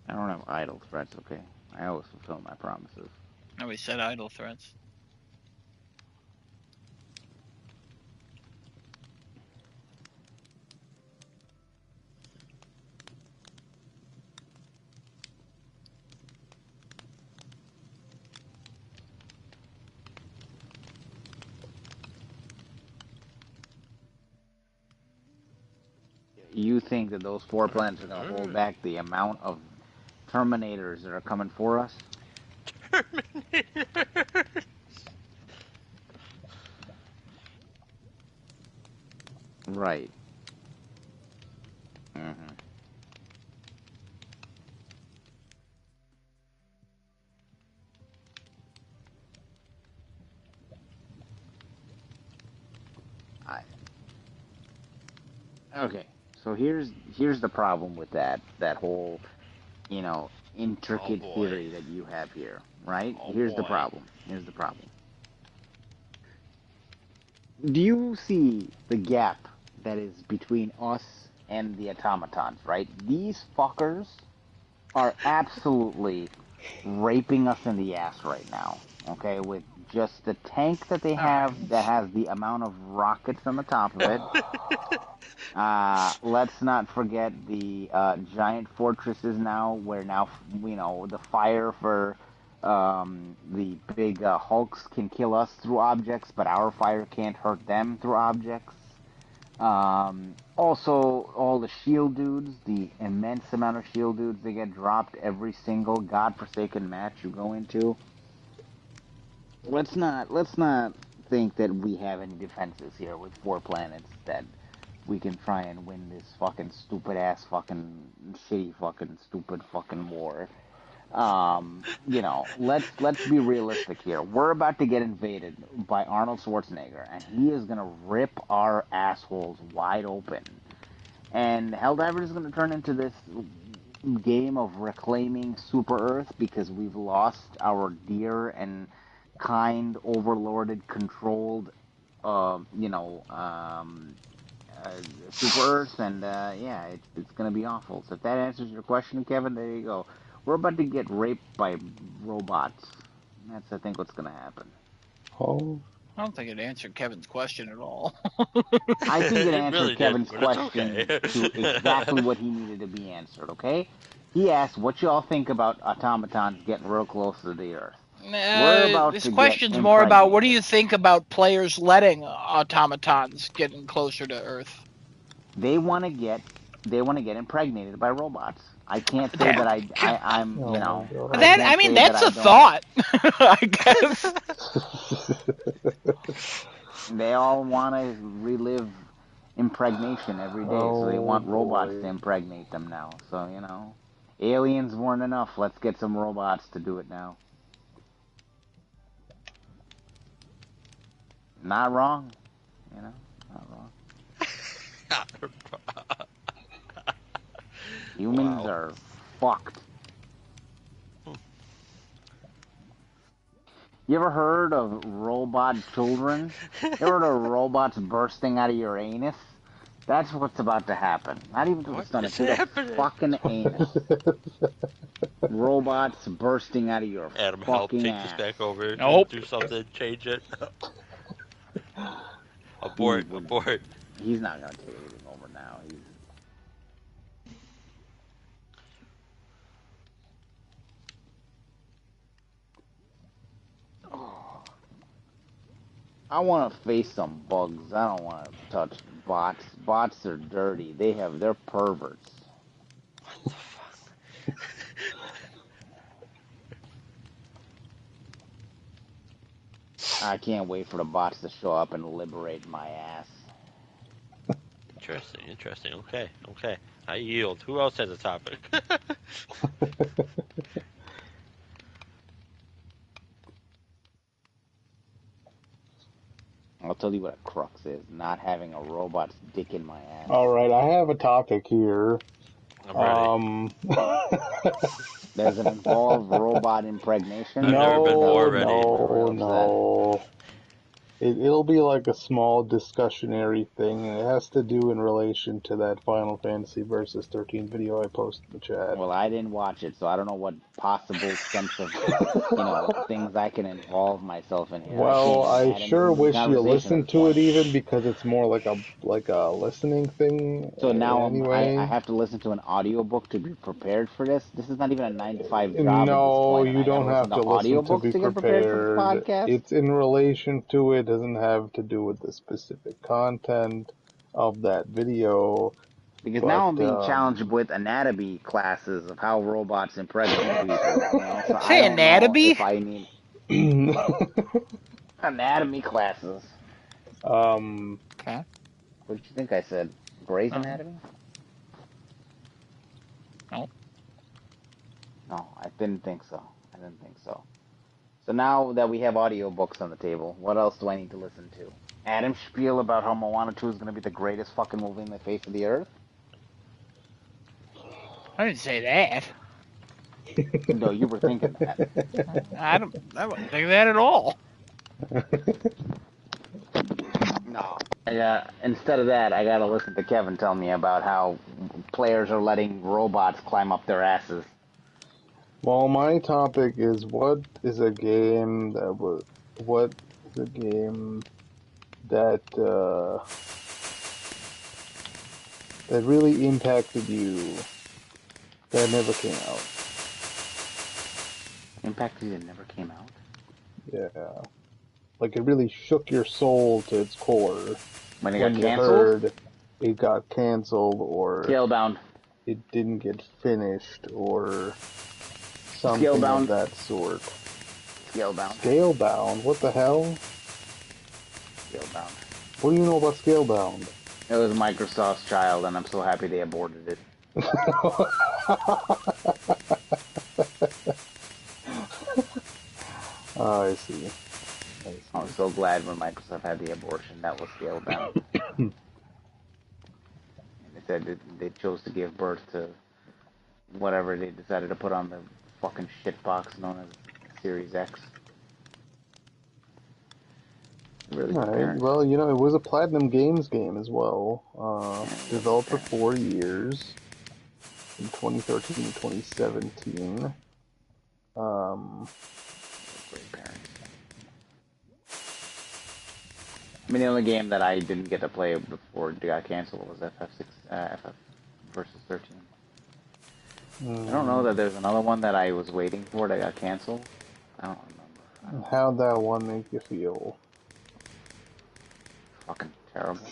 don't have idle threats, okay? I always fulfill my promises. Nobody said idle threats. You think that those 4 planets are going to hold back the amount of Terminators that are coming for us? Terminators. Right. Mm-hmm. Okay. So here's the problem with that whole, intricate theory that you have here, right? Here's the problem. Do you see the gap that is between us and the automatons, right? These fuckers are absolutely raping us in the ass right now, okay? With just the tank that they have that has the amount of rockets on the top of it. Let's not forget the giant fortresses now, where now, the fire for the big hulks can kill us through objects, but our fire can't hurt them through objects. Also, all the shield dudes, the immense amount of shield dudes that get dropped every single godforsaken match you go into. Let's not think that we have any defenses here with 4 planets that we can try and win this fucking stupid ass fucking shitty fucking stupid fucking war. Let's be realistic here. We're about to get invaded by Arnold Schwarzenegger, and he is gonna rip our assholes wide open. And Helldiver is gonna turn into this game of reclaiming Super Earth because we've lost our dear and kind, overlorded, controlled, Super Earth, and it's gonna be awful. So if that answers your question, Kevin, there you go. We're about to get raped by robots. That's, I think, what's gonna happen. Oh. I don't think it answered Kevin's question at all. I think it answered really Kevin's question to exactly what he needed to be answered, okay? He asked what y'all think about automatons getting real close to the Earth. We're about this to question's get more about what do you think about players letting automatons getting closer to Earth? They want to get impregnated by robots. I can't say that I'm that's a thought. I guess. They all want to relive impregnation every day, so they want robots to impregnate them now. So, aliens weren't enough. Let's get some robots to do it now. Not wrong. Not wrong. Humans are fucked. You ever heard of robot children? You ever heard of robots bursting out of your anus? That's what's about to happen. Not even to the stomach, to the fucking anus. Robots bursting out of your Adam, fucking help take ass. this back over. Nope. Do something, change it. Abort. He's not gonna take anything over now. I want to face some bugs. I don't want to touch bots. Bots are dirty. They're perverts. What the fuck? I can't wait for the bots to show up and liberate my ass. Interesting. Okay. I yield. Who else has a topic? I'll tell you what a crux is. Not having a robot's dick in my ass. All right, I have a topic here. I'm ready. Does it involve robot impregnation? I've never been more ready. No. It'll be like a small discussionary thing, and it has to do in relation to that Final Fantasy Versus 13 video I posted in the chat. Well, I didn't watch it, so I don't know what possible sense of, things I can involve myself in here. Well, I add sure into the wish you conversation listened at this to it point. even, because it's more like a listening thing. So now anyway. I have to listen to an audiobook to be prepared for this. This is not even a 9 to 5 job at this No, point, and you I gotta don't have to listen to audiobooks be to get prepared for this prepared. podcast. It's in relation to it. Doesn't have to do with the specific content of that video. Because now I'm being challenged with anatomy classes of how robots impregnate people. So I don't anatomy? know if I need anatomy classes. Okay. What did you think I said? Grey's Anatomy? No. No, I didn't think so. So now that we have audiobooks on the table, what else do I need to listen to? Adam's spiel about how Moana 2 is going to be the greatest fucking movie in the face of the earth? I didn't say that. No, you were thinking that. I don't think that at all. No. Instead of that, I gotta listen to Kevin tell me about how players are letting robots climb up their asses. Well, my topic is what is a game that that really impacted you that never came out. Impacted you that never came out? Yeah. Like it really shook your soul to its core. When you heard it got canceled, or Scalebound. It didn't get finished, or something of that sort. Scalebound. What the hell? Scalebound. What do you know about Scalebound? It was Microsoft's child, and I'm so happy they aborted it. Oh, I see. I was so glad when Microsoft had the abortion. That was Scalebound. And they said they chose to give birth to whatever they decided to put on the fucking shitbox known as Series X. Really good parents. Well, it was a Platinum Games game as well. Developed for 4 years, from 2013 to 2017. Great parents. I mean, the only game that I didn't get to play before it got canceled was FF versus 13. I don't know that there's another one that I was waiting for that got canceled. I don't remember. How'd that one make you feel? Fucking terrible.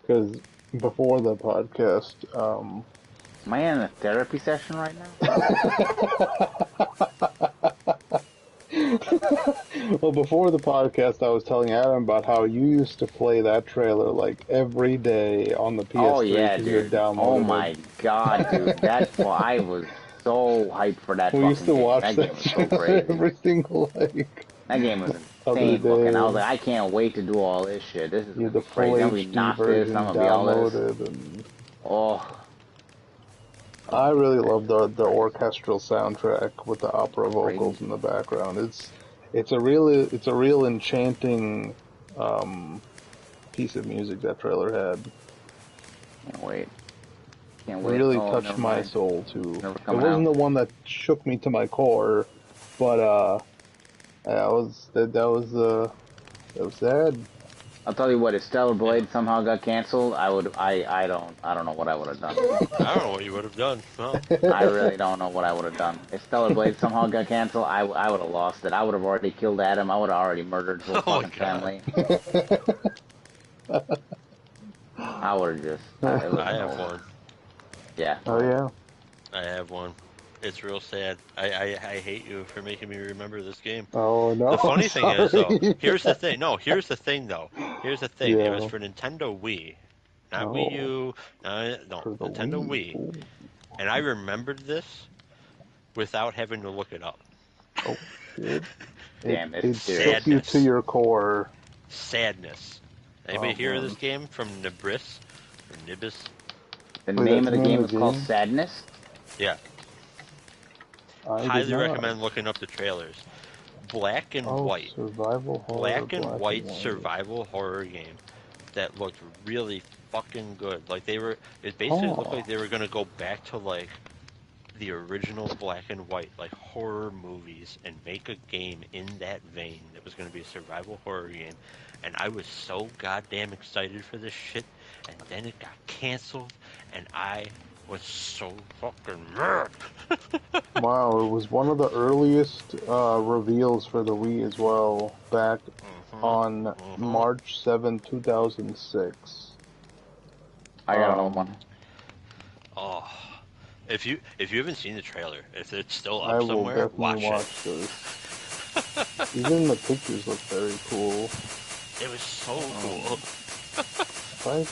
Because before the podcast, am I in a therapy session right now? Well, before the podcast, I was telling Adam about how you used to play that trailer like every day on the PS3. Oh yeah, dude. Oh my god, dude. I was so hyped for that. We used to watch that game was so crazy. Every single that game was insane. Fucking, I was like, I can't wait to do all this shit. This is the crazy. Then we knocked this. I'm gonna be all this. Oh. I really love the orchestral soundtrack with the opera vocals in the background. It's a real enchanting piece of music that trailer had. Can't wait. Really touched my soul too. It wasn't the one that shook me to my core, but that was sad. I'll tell you what, if Stellar Blade somehow got canceled, I don't know what I would have done. I don't know what you would have done. No. I really don't know what I would have done. If Stellar Blade somehow got canceled, I would have lost it. I would have already killed Adam. I would have already murdered his whole fucking family. I would have just... I have one. Yeah. Oh, yeah? I have one. It's real sad. I hate you for making me remember this game. Oh, no. The funny thing is, though, here's the thing. No, here's the thing, though. Here's the thing. Yeah. It was for Nintendo Wii. Not Wii U. No, Nintendo Wii. And I remembered this without having to look it up. Oh, shit. Damn, it shook you to your core. Sadness. Anybody hear of this game from Nibris? Or Nibis? The name of the game is called Sadness? Yeah. Highly recommend looking up the trailers. Black and white. Survival horror. Black and white survival horror game that looked really fucking good. Like it basically looked like they were gonna go back to like the original black and white, like horror movies, and make a game in that vein that was gonna be a survival horror game. And I was so goddamn excited for this shit, and then it got canceled, and I was so fucking mad. Wow, it was one of the earliest reveals for the Wii as well, back on March 7, 2006. I got another one. Oh, if you haven't seen the trailer, if it's still up somewhere, watch this. Even the pictures look very cool. It was so cool. I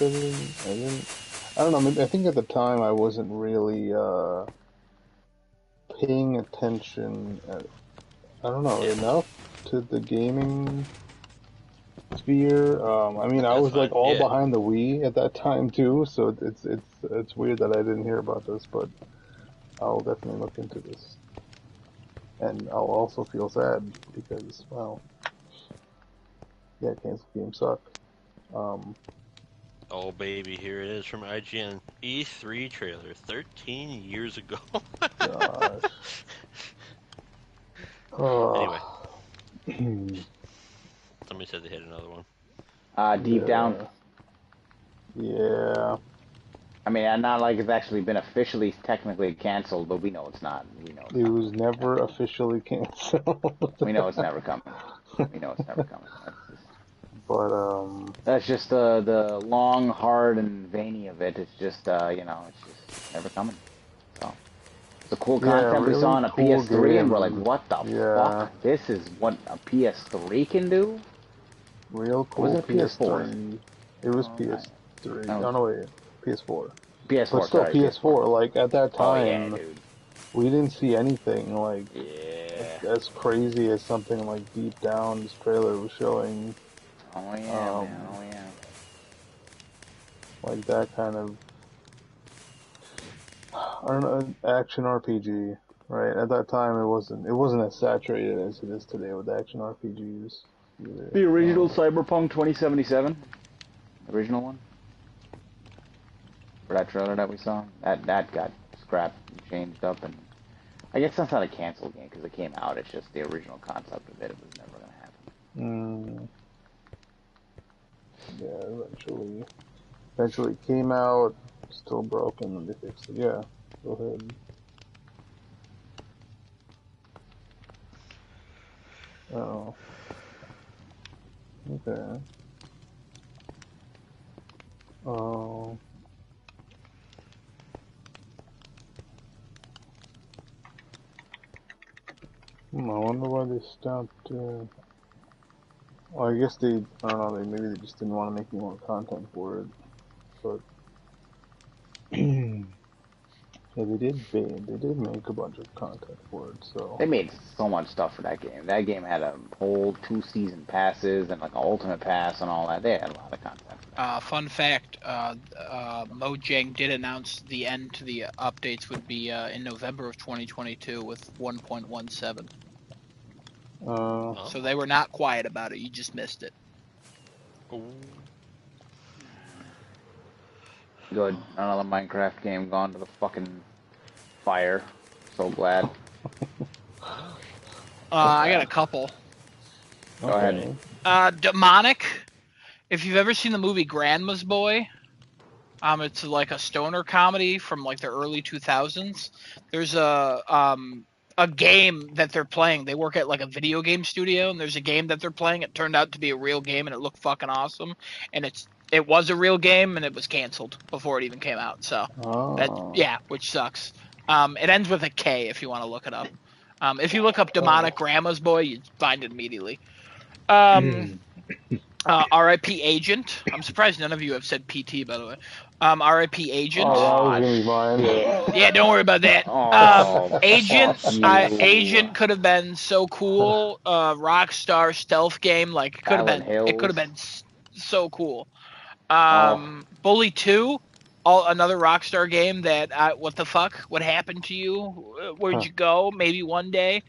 don't know. I think at the time I wasn't really paying attention. Enough to the gaming sphere. I mean, I was like all behind the Wii at that time too, so it's weird that I didn't hear about this, but I'll definitely look into this. And I'll also feel sad because, well, yeah, cancel games suck. Oh baby, here it is from IGN. E3 trailer 13 years ago. Gosh. Anyway. Somebody said they hit another one. Deep Down. Yeah. I mean, not like it's actually been officially technically canceled, but we know it's not. It was never officially canceled. We know it's never coming. But that's just the long, hard, and veiny of it. It's just it's just never coming. So the cool content we saw on a PS3, and we're like, what the fuck? This is what a PS3 can do. Real cool. Was it PS4? It was PS3. No, wait, PS4. PS4. But still, PS4. Like at that time, dude. We didn't see anything like as crazy as something like Deep Down. This trailer was showing. Oh yeah, man. Oh yeah. Like that kind of, I don't know, action RPG, right? At that time, it wasn't as saturated as it is today with action RPGs. Either. The original Cyberpunk 2077, original one. For that trailer that we saw, that got scrapped and changed up, and I guess that's not a canceled game because it came out. It's just the original concept of it. It was never gonna happen. Yeah, eventually came out, still broken, and they fixed it. Yeah, go ahead. Oh. Okay. Oh. I wonder why they stopped. Well, I guess I don't know, maybe they just didn't want to make any more content for it. But yeah, they did make a bunch of content for it. So they made so much stuff for that game. That game had a whole 2 season passes and like an ultimate pass and all that. They had a lot of content. Fun fact: Mojang did announce the end to the updates would be in November of 2022 with 1.17. So they were not quiet about it. You just missed it. Good. Another Minecraft game gone to the fucking fire. So glad. I got a couple. Go ahead. Demonic. If you've ever seen the movie Grandma's Boy, it's like a stoner comedy from like the early 2000s. There's a game that they're playing. They work at like a video game studio, and there's a game that they're playing. It turned out to be a real game, and it looked fucking awesome. And it was a real game, and it was canceled before it even came out. So which sucks. It ends with a K if you want to look it up. If you look up Demonic Grandma's Boy, you find it immediately. R.I.P. Agent. I'm surprised none of you have said PT, by the way. R.I.P. Agent. Oh, that was gonna be mine. Yeah, don't worry about that. Oh, Agent. fuck you. Agent could have been so cool. Rockstar stealth game. Like it could have Silent been. It could Hills. have been so cool. Oh. Bully 2. Another Rockstar game that. What the fuck? What happened to you? Where'd you go? Maybe one day.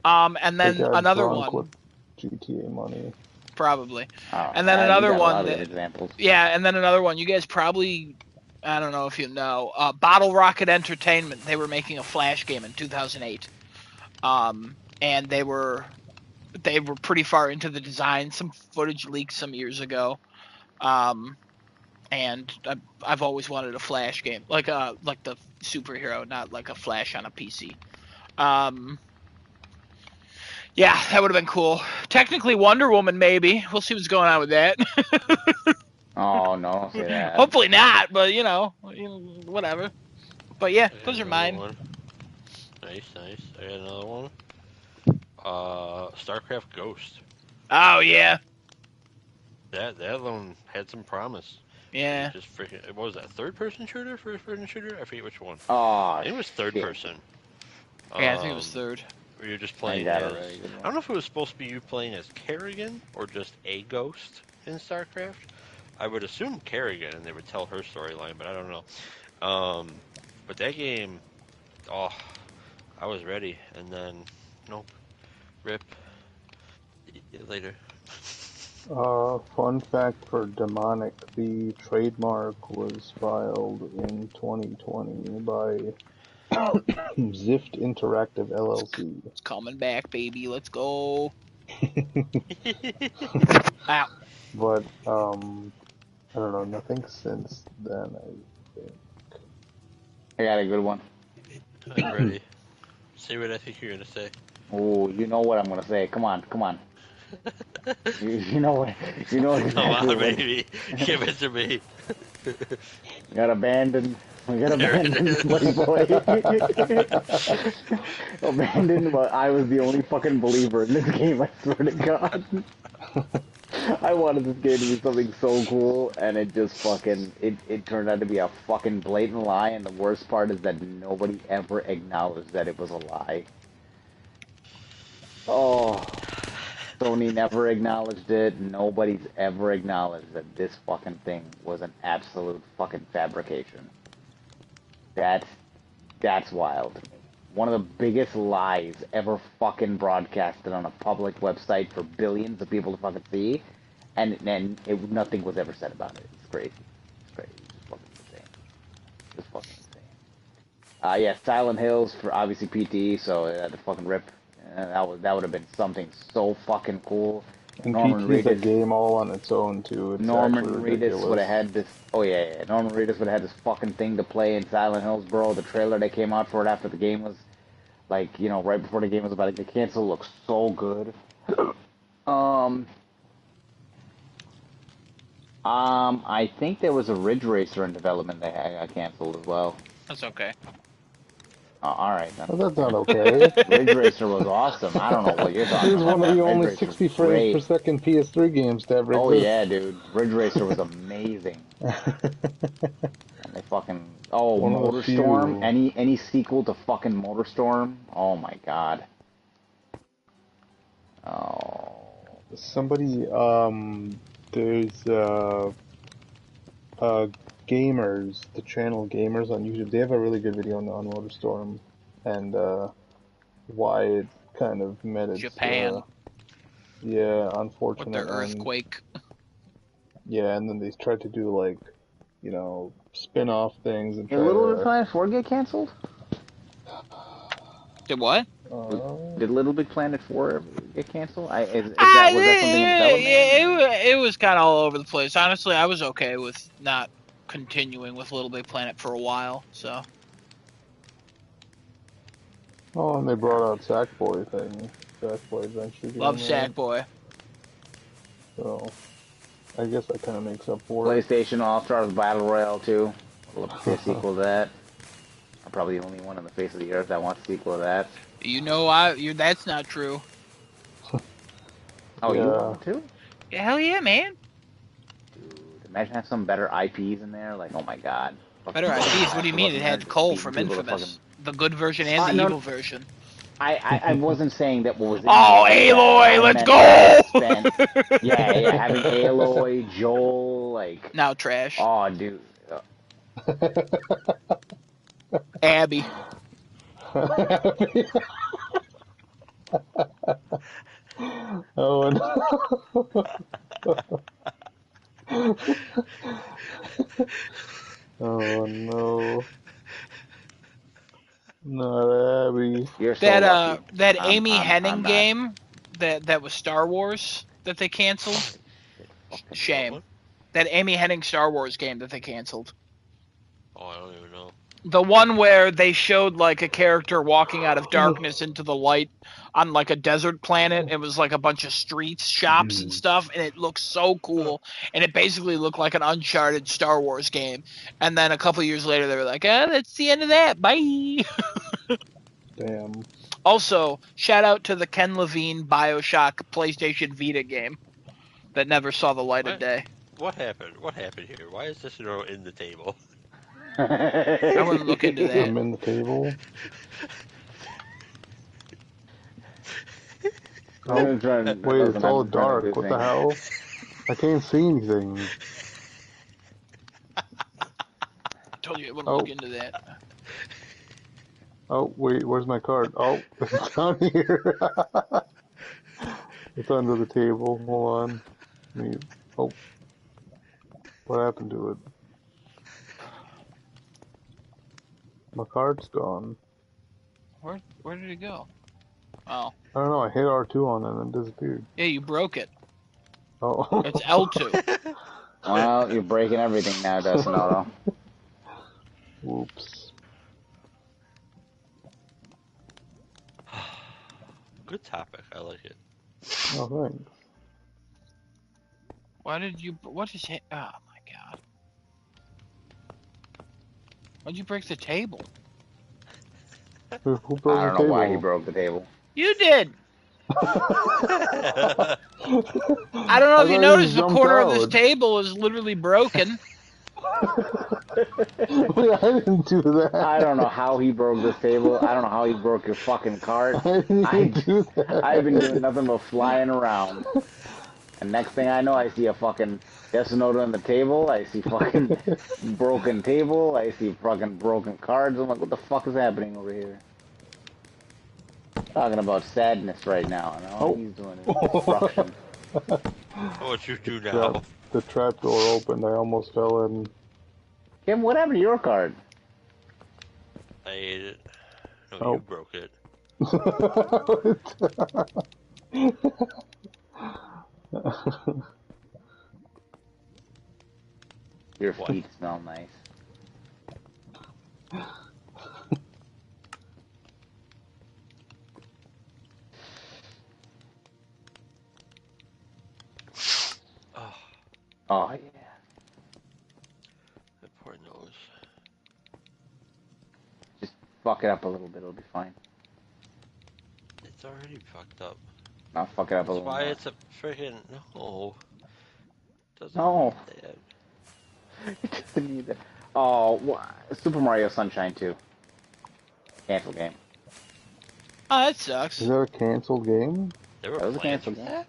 And They then got another drunk one. with GTA money. Probably. Oh, And then you another got a one lot of good that. examples. Yeah, and then another one. You guys probably. I don't know if you know. Bottle Rocket Entertainment. They were making a Flash game in 2008. And they were pretty far into the design. Some footage leaked some years ago. And I've always wanted a Flash game, like the superhero, not like a Flash on a PC. Yeah, that would have been cool. Technically, Wonder Woman, maybe. We'll see what's going on with that. Oh, no, don't say that. Hopefully not, but whatever. But yeah, those are mine. One. Nice. I got another one. StarCraft Ghost. Oh yeah. That one had some promise. Yeah. Just freaking. What was that? Third person shooter? First person shooter? I forget which one. Oh, I think it was third person. Yeah, I think it was third. Where you're just playing I as. I don't know if it was supposed to be you playing as Kerrigan or just a ghost in StarCraft. I would assume Kerrigan, and they would tell her storyline, but I don't know. But that game, oh, I was ready, and then nope, rip. Later. Fun fact for Demonic, the trademark was filed in 2020 by Zift Interactive LLC. It's coming back, baby. Let's go. Ow. But, I don't know, nothing since then, I think. I got a good one. I'm ready. Say what I think you're gonna say. Oh, you know what I'm gonna say. Come on. You know what? You know exactly. Come on, baby. Give it to me. We got abandoned Playboy. Abandoned, but I was the only fucking believer in this game, I swear to God. I wanted this game to be something so cool, and it just fucking, it turned out to be a fucking blatant lie, and the worst part is that nobody ever acknowledged that it was a lie. Oh, Sony never acknowledged it. Nobody's ever acknowledged that this fucking thing was an absolute fucking fabrication. That's wild to me. One of the biggest lies ever fucking broadcasted on a public website for billions of people to fucking see, and nothing was ever said about it. It's crazy. It's crazy. It's fucking insane. It's fucking insane. Yeah, Silent Hills for obviously PT, so the fucking rip. That would have been something so fucking cool. And PT's a game all on its own too. It's Norman Reedus would have had this. Oh yeah. Norman Reedus would have had this fucking thing to play in Silent Hills, bro. The trailer that came out for it after the game was, like, right before the game was about to get canceled, looks so good. I think there was a Ridge Racer in development that got canceled as well. That's okay. All right then. Well, that's not okay. Ridge Racer was awesome. I don't know what you're talking It was about. one of the Ridge only Racer's 60 frames per second PS3 games to ever exist. Oh yeah, dude. Ridge Racer was amazing. And they fucking MotorStorm. Any sequel to fucking MotorStorm? Oh my god. Oh. Somebody there's Gamers, the channel Gamers on YouTube. They have a really good video on MotorStorm and why it kind of met its Japan. Yeah, unfortunate. With their earthquake. Yeah, and then they tried to do like, spin-off things and Did Little Big Planet 4 get canceled? Did what? Did Little Big Planet 4 get canceled? Was that something in development? It was kind of all over the place. Honestly, I was okay with not continuing with Little Big Planet for a while, so. Oh, and they brought out Sackboy thing. Sackboy Adventure game. Love Sackboy. So, I guess that kind of makes up for PlayStation All-Stars Battle Royale 2. I'd love to see a sequel to that. I'm probably the only one on the face of the earth that wants a sequel to that. That's not true. Oh, yeah. You want too? Hell yeah, man. Imagine having some better IPs in there. Like, oh my god. Better IPs? What do you mean? It had Cole from Infamous, the good version and the evil version. I wasn't saying that what was in Aloy, let's go! Yeah, having Aloy, Joel, like... Now trash. Oh, dude. Abby. Oh no. Oh no. Not Abby. You're so lucky. That Amy Hennig game that was Star Wars that they canceled. Shame. That Amy Hennig Star Wars game that they canceled. Oh, I don't even know. The one where they showed like a character walking out of darkness into the light on like a desert planet. It was like a bunch of streets, shops, and stuff, and it looked so cool. And it basically looked like an Uncharted Star Wars game. And then a couple years later, they were like, that's the end of that. Bye. Damn. Also, shout out to the Ken Levine BioShock PlayStation Vita game that never saw the light of day. What happened? What happened here? Why is this arrow in the table? I want to look into that. I'm in the table. Oh, wait, it's all dark. What the hell? I can't see anything. I told you I want to look into that. Oh, wait, where's my card? Oh, it's down here. It's under the table. Hold on. Oh. What happened to it? My card's gone. Where did it go? Oh. I don't know, I hit R2 on it and it disappeared. Yeah, you broke it. Oh. It's L2. Well, you're breaking everything now, Destinato. Whoops. Good topic. I like it. Oh, thanks. What is it? Oh my god. Why'd you break the table? Who broke the table? I don't know why he broke the table. You did! I don't know if you noticed the corner of this table is literally broken. Wait, I didn't do that. I don't know how he broke this table. I don't know how he broke your fucking cart. I didn't do that. I've been doing nothing but flying around. And next thing I know, I see a fucking Destinato on the table. I see fucking broken table. I see fucking broken cards. I'm like, what the fuck is happening over here? Talking about sadness right now. And all he's doing is destruction. What you do now? The trap door opened. I almost fell in. Kim, what happened to your card? I ate it. No, Oh. you broke it. Your feet smell nice. Oh, yeah. That poor nose. Just fuck it up a little bit, it'll be fine. It's already fucked up. I'll fuck it up a That's little why more. it's a freaking no. Doesn't No. need that. It doesn't need that. Oh, Super Mario Sunshine 2. Cancel game. Oh, that sucks. Is that a canceled game? There were That was a plans canceled for game. that?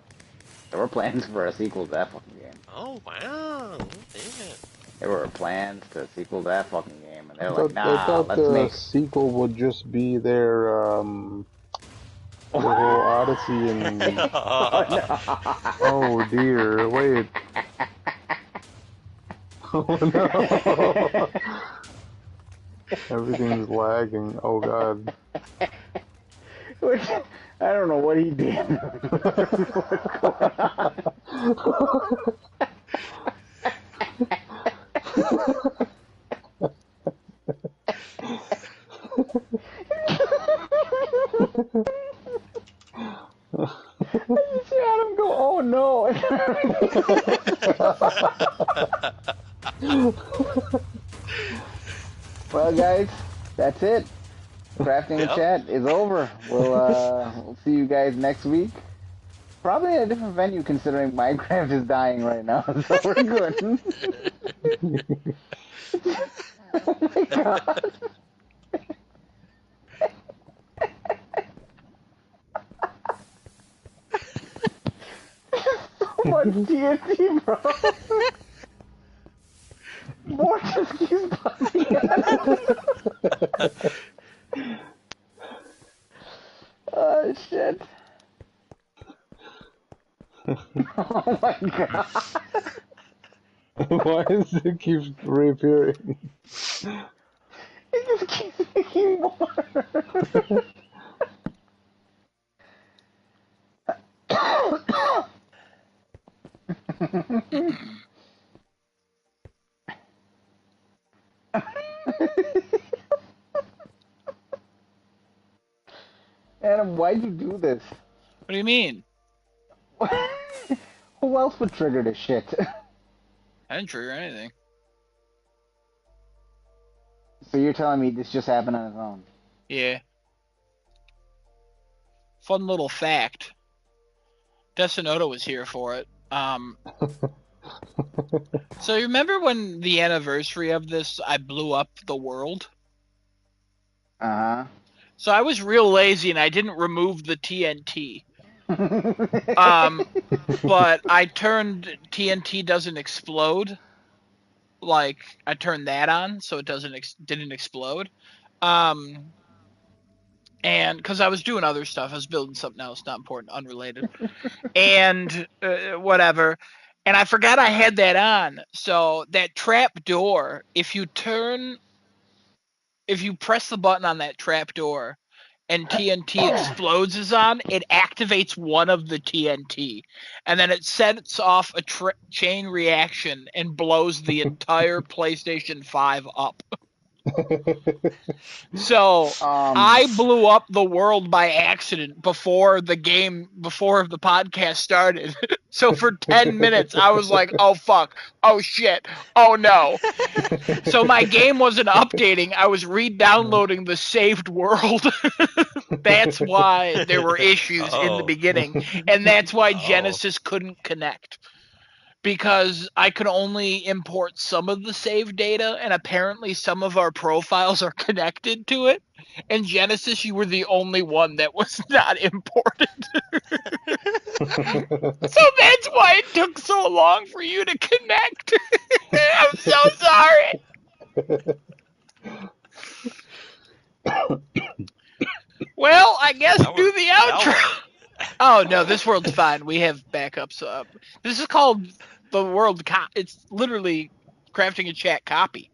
There were plans for a sequel to that fucking game. Oh wow! Damn it! There were plans to sequel to that fucking game, and they're I like, thought nah, let's the make... sequel would just be their the whole Odyssey and oh dear, wait. Oh no. Everything's lagging. Oh god. I don't know what he did. What's going on? I just had him go, oh no. Well, guys, that's it. Crafting the Chat is over. We'll see you guys next week. Probably a different venue considering Minecraft is dying right now, so we're good. Oh my god. So much TNT, bro. More just keeps popping out. Oh, shit. Oh my god. Why does it keep reappearing? It just keeps making more. Adam, why'd you do this? What do you mean? Who else would trigger this shit? I didn't trigger anything. So you're telling me this just happened on its own? Yeah. Fun little fact. Desinoto was here for it. So you remember when the anniversary of this, I blew up the world? Uh-huh. So I was real lazy and I didn't remove the TNT. But I turned TNT doesn't explode. Like I turned that on so it didn't explode. And because I was doing other stuff, I was building something else, not important, unrelated, and whatever. And I forgot I had that on. So that trap door, if you press the button on that trap door, and TNT explodes is on, it activates one of the TNT, and then it sets off a chain reaction and blows the entire PlayStation 5 up. So I blew up the world by accident before the podcast started. So for 10 minutes, I was like, oh fuck, oh shit, oh no. So my game wasn't updating, I was re-downloading the saved world. That's why there were issues in the beginning. And that's why Genesis couldn't connect. Because I could only import some of the save data, and apparently some of our profiles are connected to it. And Genesis, you were the only one that was not imported. So that's why it took so long for you to connect. I'm so sorry. Well, I guess do the outro. Oh, no, this world's fine. We have backups. This is called the world. It's literally crafting a chat copy.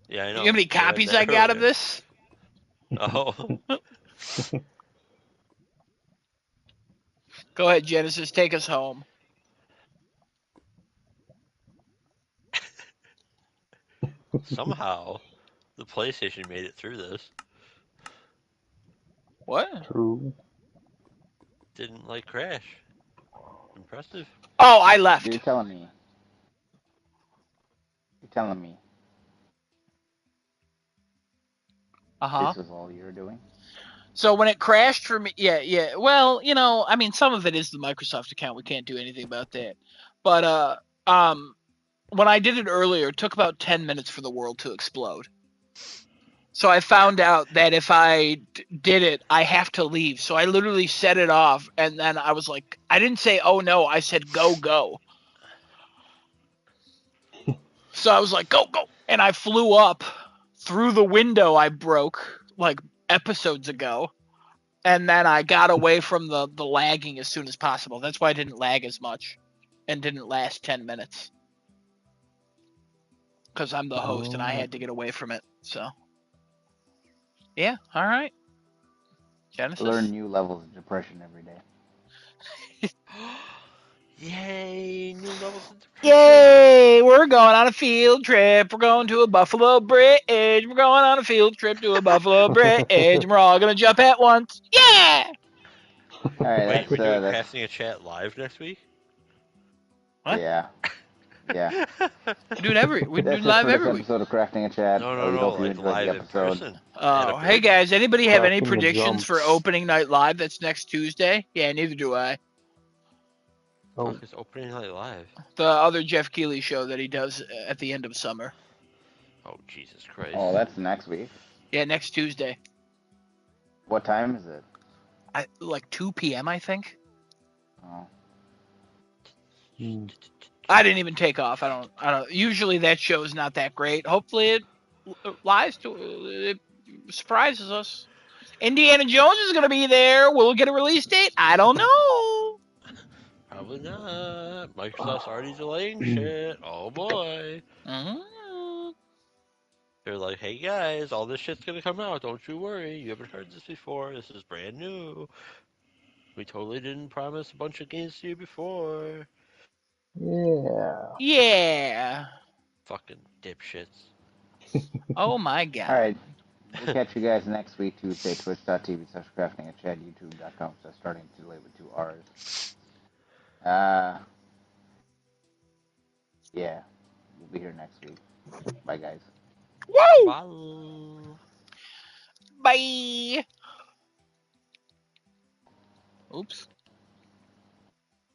Yeah, I know. You know how many copies I got of this? Oh. Go ahead, Genesis. Take us home. Somehow, the PlayStation made it through this. What? True. Didn't crash. Impressive. Oh, I left. You're telling me. You're telling me. Uh-huh. This was all you were doing? So when it crashed for me, yeah. Well, I mean, some of it is the Microsoft account. We can't do anything about that. But when I did it earlier, it took about 10 minutes for the world to explode. So I found out that if I did it, I have to leave. So I literally set it off, and then I was like, I didn't say, oh no, I said, go. So I was like, go. And I flew up through the window I broke, episodes ago. And then I got away from the lagging as soon as possible. That's why I didn't lag as much and didn't last 10 minutes. Because I'm the host and I had to get away from it. So, yeah, all right. Genesis? Learn new levels of depression every day. Yay, new levels of depression. Yay, we're going on a field trip. We're going to a Buffalo Bridge. We're going on a field trip to a Buffalo Bridge. And we're all going to jump at once. Yeah! All right, Wait, we're doing Crafting a Chat live next week? What? Yeah. We do live every week. Episode of Crafting a Chat. No, we hope you enjoyed live the in episode. person. Oh, hey guys, anybody have any Crafting the predictions jumps. for opening night live? That's next Tuesday. Yeah, neither do I. Oh, It's opening night live. The other Jeff Keighley show that he does at the end of summer. Oh, Jesus Christ. Oh, that's next week. Yeah, next Tuesday. What time is it? Like 2 p.m. I think. Oh. I didn't even take off. I don't. Usually that show is not that great. Hopefully it it surprises us. Indiana Jones is going to be there. Will it get a release date? I don't know. Probably not. Microsoft's already delaying shit. Oh boy. Mm-hmm. They're like, hey guys, all this shit's gonna come out. Don't you worry. You haven't heard this before. This is brand new. We totally didn't promise a bunch of games to you before. yeah. Yeah. Fucking dipshits. Oh my god. All right. We'll catch you guys next week, Tuesday, twitch.tv/crafting at Chad, youtube.com/starting to delay with 2 R's. Yeah. We'll be here next week. Bye, guys. Woo! Bye. Bye. Oops.